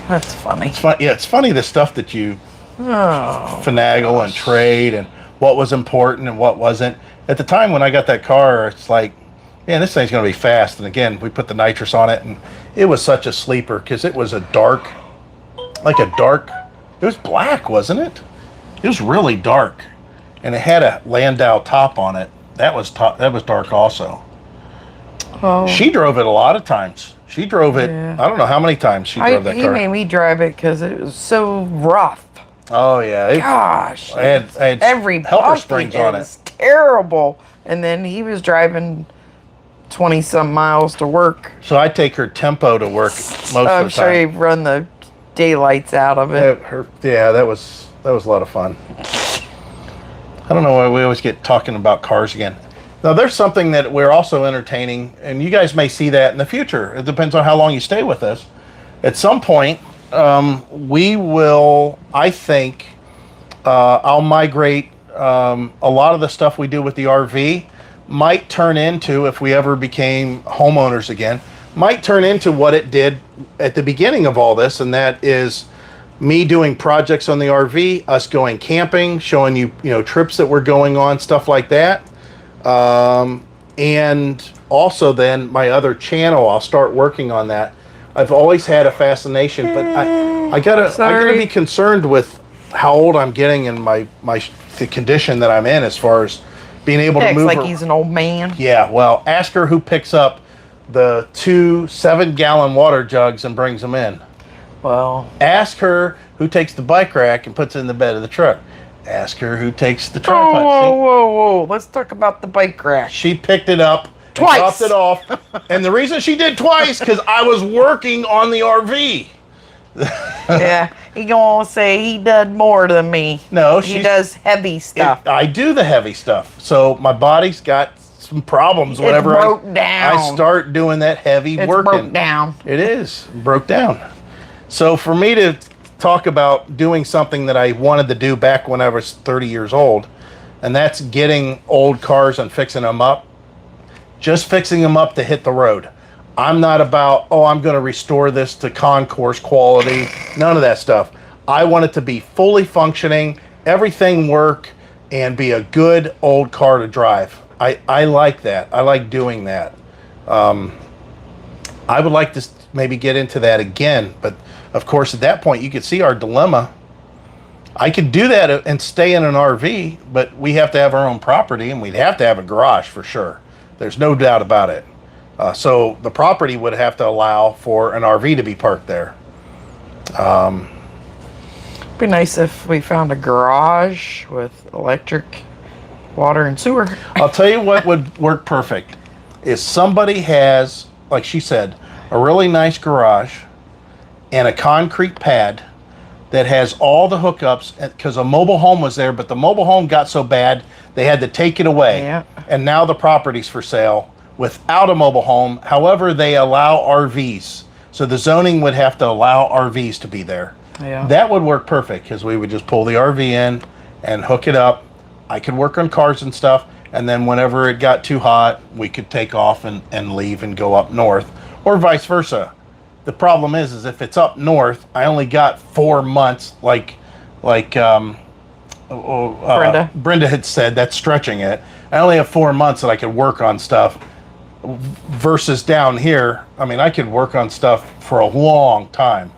That's funny. It's fun, yeah, it's funny the stuff that you finagle and trade, and what was important and what wasn't. At the time when I got that car, it's like, man, this thing's going to be fast. And again, we put the nitrous on it, and it was such a sleeper because it was it was black, wasn't it? It was really dark. And it had a Landau top on it. That was dark also. Oh. She drove it a lot of times. She drove it, I don't know how many times she drove that car. He made me drive it because it was so rough. Oh yeah. Gosh, I had every helper bump springs he on is it. terrible. And then he was driving 20-some miles to work. So I take her tempo to work most of I'm the sure he time. run the daylights out of it. That was a lot of fun. I don't know why we always get talking about cars again. Now there's something that we're also entertaining, and you guys may see that in the future. It depends on how long you stay with us. At some point, we will, I think, I'll migrate a lot of the stuff we do with the RV might turn into, if we ever became homeowners again, might turn into what it did at the beginning of all this, and that is me doing projects on the RV, us going camping, showing you, trips that we're going on, stuff like that. And also then my other channel, I'll start working on that. I've always had a fascination, but I gotta be concerned with how old I'm getting and the condition that I'm in as far as being able to move. Like he's an old man. Yeah, well, ask her who picks up the 2 7-gallon water jugs and brings them in. Well, ask her who takes the bike rack and puts it in the bed of the truck. Ask her who takes the tripod. Whoa. Let's talk about the bike rack. She picked it up, twice, dropped it off. And the reason she did twice, because I was working on the RV. Yeah, he gonna say he does more than me. No, he does heavy stuff. I do the heavy stuff. So my body's got some problems whenever I start doing that heavy working. Broke down. It is broke down. So for me to talk about doing something that I wanted to do back when I was 30 years old, and that's getting old cars and fixing them up, just fixing them up to hit the road. I'm not about, I'm going to restore this to concourse quality. None of that stuff. I want it to be fully functioning, everything work, and be a good old car to drive. I like that. I like doing that. I would like to maybe get into that again, but of course at that point you could see our dilemma. I could do that and stay in an RV, but we have to have our own property, and we'd have to have a garage for sure. There's no doubt about it. So the property would have to allow for an RV to be parked there. Be nice if we found a garage with electric, water, and sewer. I'll tell you what would work perfect is somebody has, like she said, a really nice garage and a concrete pad that has all the hookups, because a mobile home was there, but the mobile home got so bad they had to take it away. Yeah. And now the property's for sale without a mobile home. However, they allow RVs. So the zoning would have to allow RVs to be there. Yeah. That would work perfect, because we would just pull the RV in and hook it up. I could work on cars and stuff, and then whenever it got too hot, we could take off and leave and go up north, or vice versa. The problem is if it's up north, I only got 4 months, like Brenda had said, that's stretching it. I only have 4 months that I could work on stuff, versus down here, I mean, I could work on stuff for a long time.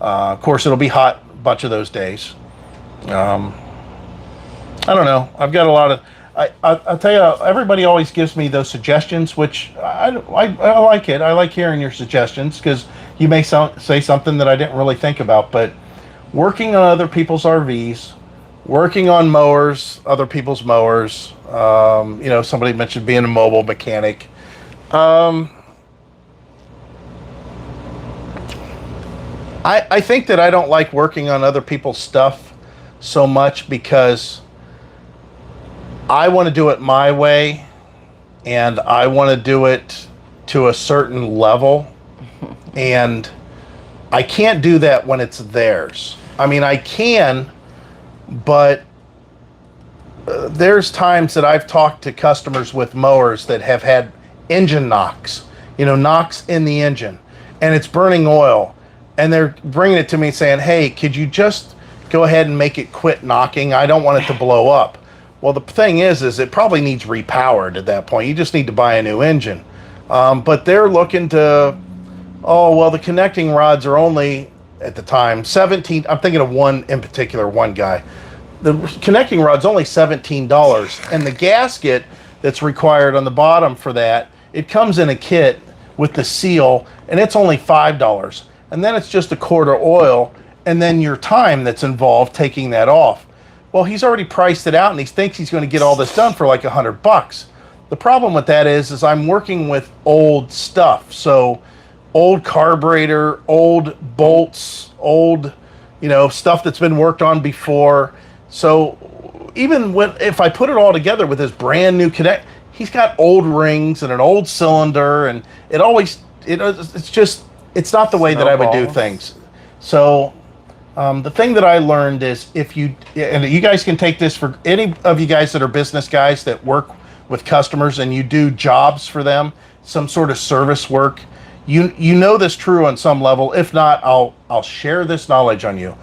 Of course, it'll be hot a bunch of those days. I don't know. I've got a lot of. I'll tell you. Everybody always gives me those suggestions, which I like it. I like hearing your suggestions, because you may say something that I didn't really think about. But working on other people's RVs, working on mowers, other people's mowers. Somebody mentioned being a mobile mechanic. I think that I don't like working on other people's stuff so much, because I want to do it my way, and I want to do it to a certain level, and I can't do that when it's theirs. I mean, I can, but there's times that I've talked to customers with mowers that have had engine knocks, knocks in the engine, and it's burning oil, and they're bringing it to me saying, hey, could you just go ahead and make it quit knocking? I don't want it to blow up. Well, the thing is it probably needs repowered at that point. You just need to buy a new engine. But they're looking to, the connecting rods are only, at the time, 17. I'm thinking of one in particular, one guy. The connecting rod's only $17, and the gasket that's required on the bottom for that, it comes in a kit with the seal, and it's only $5. And then it's just a quart of oil, and then your time that's involved taking that off. Well, he's already priced it out, and he thinks he's going to get all this done for like $100. The problem with that is I'm working with old stuff. So old carburetor, old bolts, old, stuff that's been worked on before. So even if I put it all together with this brand new connect, he's got old rings and an old cylinder, and it's not the way that I would do things. So the thing that I learned is and you guys can take this for any of you guys that are business guys that work with customers and you do jobs for them, some sort of service work, you know this true on some level. If not, I'll share this knowledge on you.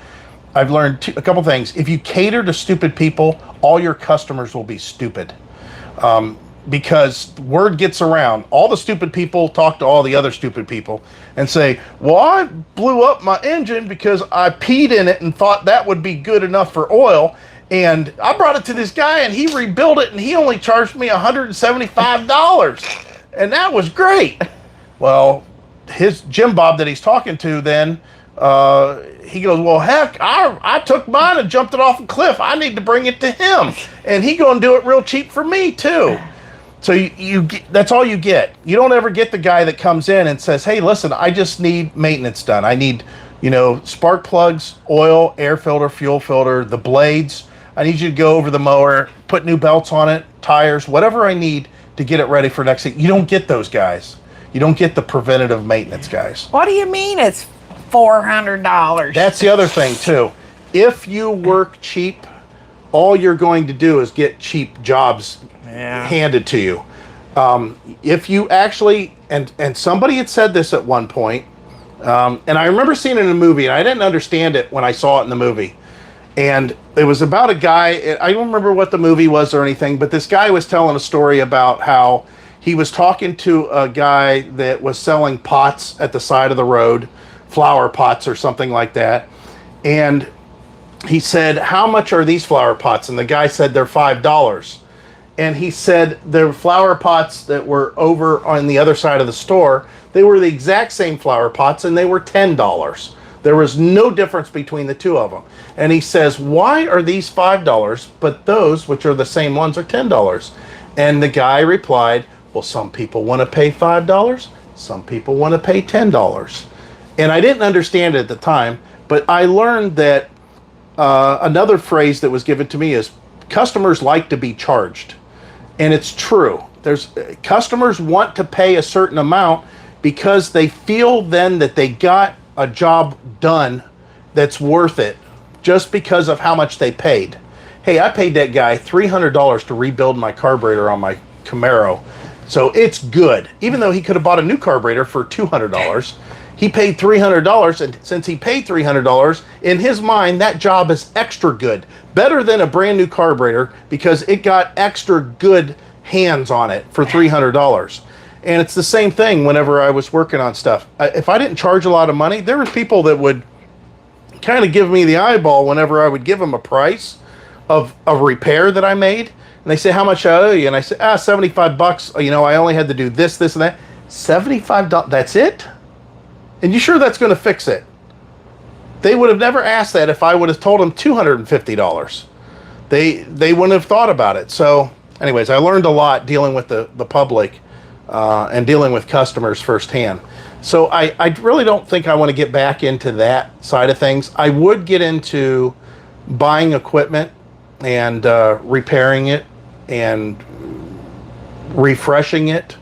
I've learned a couple things. If you cater to stupid people, all your customers will be stupid. Because word gets around. All the stupid people talk to all the other stupid people and say, well, I blew up my engine because I peed in it and thought that would be good enough for oil. And I brought it to this guy and he rebuilt it and he only charged me $175. And that was great. Well, his Jim Bob that he's talking to then, he goes, well, heck, I took mine and jumped it off a cliff. I need to bring it to him. And he going to do it real cheap for me too. So that's all you get. You don't ever get the guy that comes in and says, hey, listen, I just need maintenance done. I need, spark plugs, oil, air filter, fuel filter, the blades. I need you to go over the mower, put new belts on it, tires, whatever I need to get it ready for next week. You don't get those guys. You don't get the preventative maintenance guys. What do you mean it's $400? That's the other thing too. If you work cheap, all you're going to do is get cheap jobs handed to you. If you actually, and somebody had said this at one point, and I remember seeing it in a movie, and I didn't understand it when I saw it in the movie. And it was about a guy, I don't remember what the movie was or anything, but this guy was telling a story about how he was talking to a guy that was selling pots at the side of the road, flower pots or something like that. And he said, how much are these flower pots? And the guy said, they're $5. And he said the flower pots that were over on the other side of the store, they were the exact same flower pots and they were $10. There was no difference between the two of them. And he says, why are these $5, but those, which are the same ones, are $10? And the guy replied, well, some people want to pay $5, some people want to pay $10. And I didn't understand it at the time, but I learned that another phrase that was given to me is customers like to be charged. And it's true. Customers want to pay a certain amount because they feel then that they got a job done that's worth it just because of how much they paid. Hey, I paid that guy $300 to rebuild my carburetor on my Camaro. So it's good. Even though he could have bought a new carburetor for $200, he paid $300, and since he paid $300, in his mind, that job is extra good. Better than a brand new carburetor because it got extra good hands on it for $300. And it's the same thing whenever I was working on stuff. If I didn't charge a lot of money, there was people that would kind of give me the eyeball whenever I would give them a price of a repair that I made. And they say, how much I owe you? And I say, $75. I only had to do this, this, and that. $75, that's it? And you sure that's going to fix it? They would have never asked that if I would have told them $250. They wouldn't have thought about it. So anyways, I learned a lot dealing with the public and dealing with customers firsthand. So I really don't think I want to get back into that side of things. I would get into buying equipment and repairing it and refreshing it,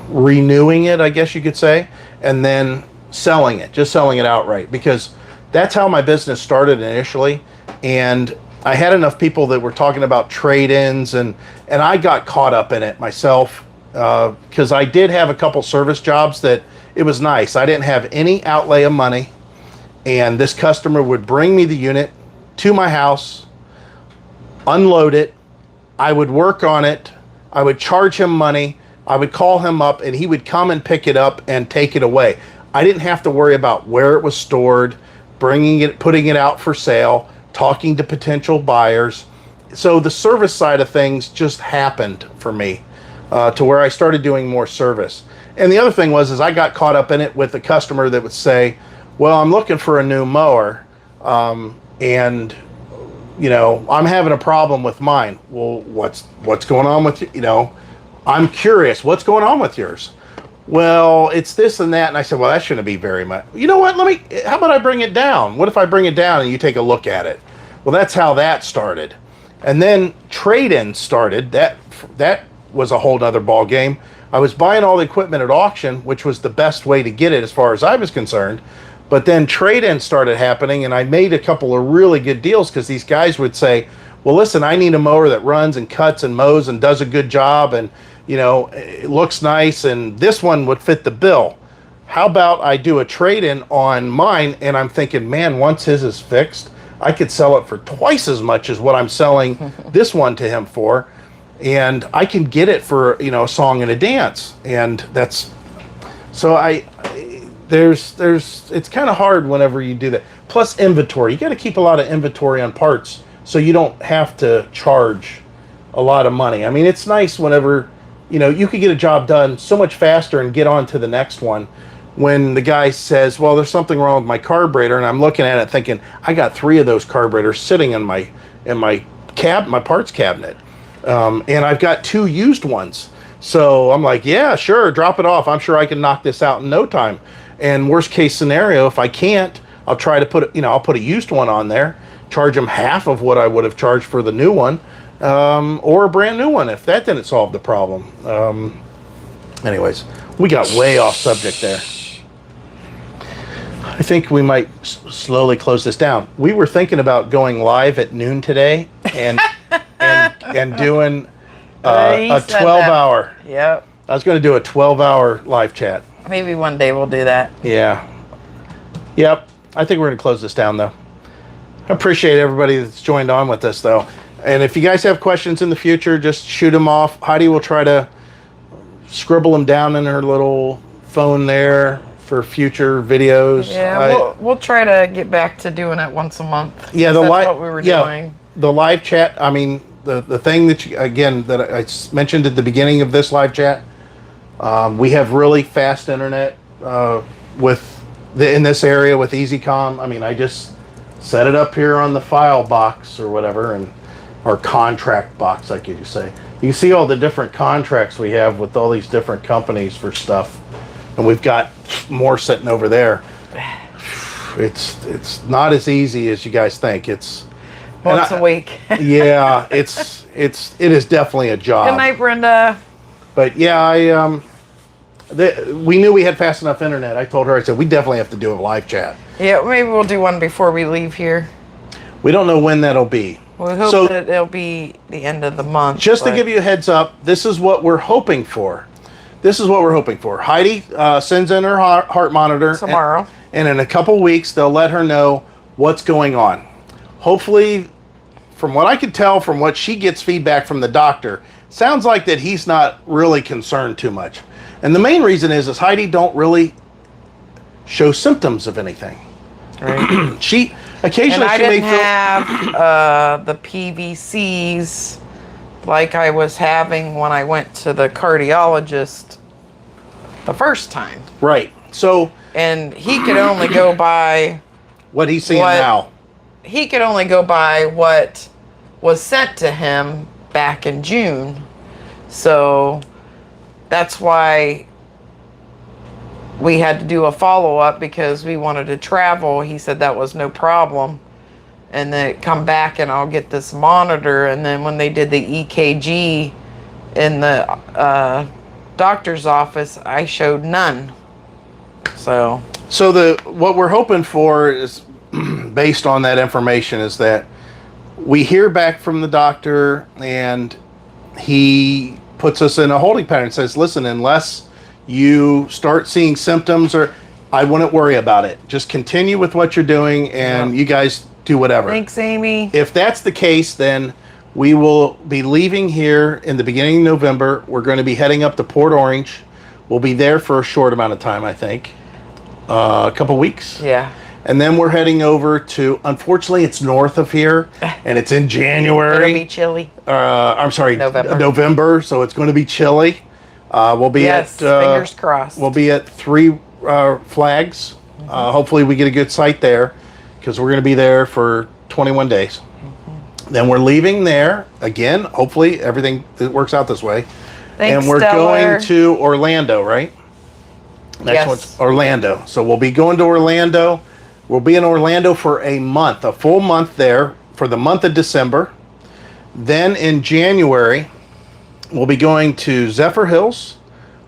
renewing it, I guess you could say, and then selling it, just selling it outright, because that's how my business started initially. And I had enough people that were talking about trade-ins, and I got caught up in it myself because I did have a couple service jobs that it was nice. I didn't have any outlay of money, and this customer would bring me the unit to my house, unload it, I would work on it, I would charge him money, I would call him up, and he would come and pick it up and take it away. I didn't have to worry about where it was stored, bringing it, putting it out for sale, talking to potential buyers. So the service side of things just happened for me to where I started doing more service. And the other thing was I got caught up in it with a customer that would say, Well, I'm looking for a new mower, and I'm having a problem with mine. Well, what's going on with I'm curious, what's going on with yours? Well, it's this and that, and I said, well, that shouldn't be very much. You know what? How about I bring it down? What if I bring it down and you take a look at it? Well, that's how that started, and then trade-in started. That was a whole other ball game. I was buying all the equipment at auction, which was the best way to get it as far as I was concerned. But then trade-in started happening, and I made a couple of really good deals because these guys would say, well, listen, I need a mower that runs and cuts and mows and does a good job and, it looks nice, and this one would fit the bill. How about I do a trade-in on mine? And I'm thinking, man, once his is fixed, I could sell it for twice as much as what I'm selling this one to him for. And I can get it for, a song and a dance. And that's, so it's kind of hard whenever you do that. Plus inventory. You got to keep a lot of inventory on parts so you don't have to charge a lot of money. I mean, it's nice whenever, you could get a job done so much faster and get on to the next one when the guy says, well, there's something wrong with my carburetor, and I'm looking at it thinking, I got 3 of those carburetors sitting in my parts cabinet. And I've got 2 used ones. So I'm like, yeah, sure, drop it off. I'm sure I can knock this out in no time. And worst case scenario, if I can't, I'll try to I'll put a used one on there, charge them half of what I would have charged for the new one, or a brand new one if that didn't solve the problem. Anyways, we got way off subject there. I think we might slowly close this down. We were thinking about going live at noon today and doing a 12-hour. Yep. I was going to do a 12-hour live chat. Maybe one day we'll do that. Yeah. Yep. I think we're going to close this down, though. I appreciate everybody that's joined on with us, though. And if you guys have questions in the future, just shoot them off. Heidi will try to scribble them down in her little phone there for future videos. Yeah, we'll try to get back to doing it once a month. Yeah, that's what we were doing. The live chat, I mean, the thing that that I mentioned at the beginning of this live chat, we have really fast internet in this area with EasyCom. I mean, I just set it up here on the file box or whatever, or contract box, like you say. You can see all the different contracts we have with all these different companies for stuff, and we've got more sitting over there. It's not as easy as you guys think. It's once a week. Yeah, it is definitely a job. Good night, Brenda. But yeah, we knew we had fast enough internet. I told her, I said, we definitely have to do a live chat. Yeah, maybe we'll do one before we leave here. We don't know when that'll be. We hope that it'll be the end of the month. Just to give you a heads up, this is what we're hoping for. Heidi sends in her heart monitor tomorrow. And in a couple weeks, they'll let her know what's going on. Hopefully, from what I can tell, from what she gets feedback from the doctor, sounds like that he's not really concerned too much. And the main reason is Heidi don't really show symptoms of anything. Right. She occasionally I didn't have the PVCs like I was having when I went to the cardiologist the first time. Right. So. And he could only go by what he's seeing now. He could only go by what was sent to him back in June. So that's why we had to do a follow-up, because we wanted to travel. He said that was no problem. And then come back and I'll get this monitor. And then when they did the EKG in the doctor's office, I showed none. So what we're hoping for is, based on that information, is that we hear back from the doctor and he puts us in a holding pattern and says, listen, unless you start seeing symptoms, or I wouldn't worry about it. Just continue with what you're doing, and you guys do whatever. Thanks, Amy. If that's the case, then we will be leaving here in the beginning of November. We're going to be heading up to Port Orange. We'll be there for a short amount of time, I think. A couple weeks. Yeah. And then we're heading over to, unfortunately, it's north of here, and it's in January. It'll be chilly. I'm sorry, November, so it's going to be chilly. We'll be fingers crossed. We'll be at Three Flags Hopefully we get a good site there because we're going to be there for 21 days. Then we're leaving there again. Hopefully everything works out this way. Thanks, and we're Stellar. going to Orlando, right? Next Yes. one's Orlando. So we'll be going to Orlando. We'll be in Orlando for a month, a full month there for the month of December. Then in January, we'll be going to Zephyr Hills.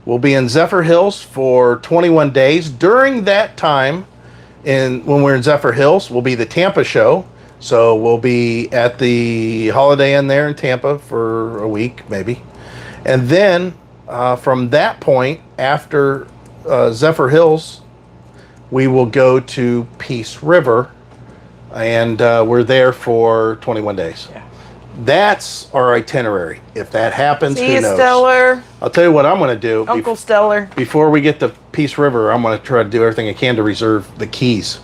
We'll be in Zephyr Hills for 21 days. During that time, when we're in Zephyr Hills, will be the Tampa show. So we'll be at the Holiday Inn there in Tampa for a week, maybe. And then from that point, after Zephyr Hills, we will go to Peace River, and we're there for 21 days. Yeah. That's our itinerary. If that happens, See who you, knows? Stellar. I'll tell you what I'm going to do. Uncle Stellar. Before we get to Peace River, I'm going to try to do everything I can to reserve the keys.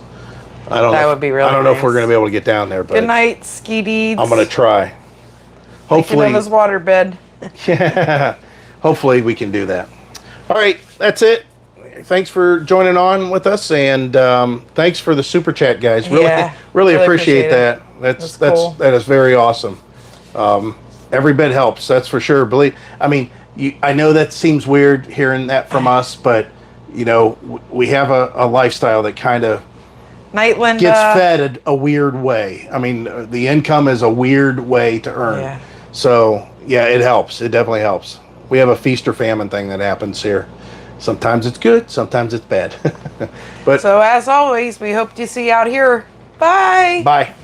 I don't know. That would be really I don't know if nice. we're going to be able to get down there, but Good night, Ski Deeds. I'm going to try. Hopefully, on his waterbed. yeah. Hopefully we can do that. All right, that's it. Thanks for joining on with us, and thanks for the super chat, guys. Really, Yeah, really really appreciate appreciate that. it. That's cool. that is very awesome. Every bit helps. That's for sure. I know that seems weird hearing that from us, but you know, we have a lifestyle that kind of Night, Linda. gets fed a weird way. I mean, the income is a weird way to earn. Yeah. So yeah, it helps. It definitely helps. We have a feast or famine thing that happens here. Sometimes it's good, sometimes it's bad. But So as always, we hope to see you out here. Bye. bye.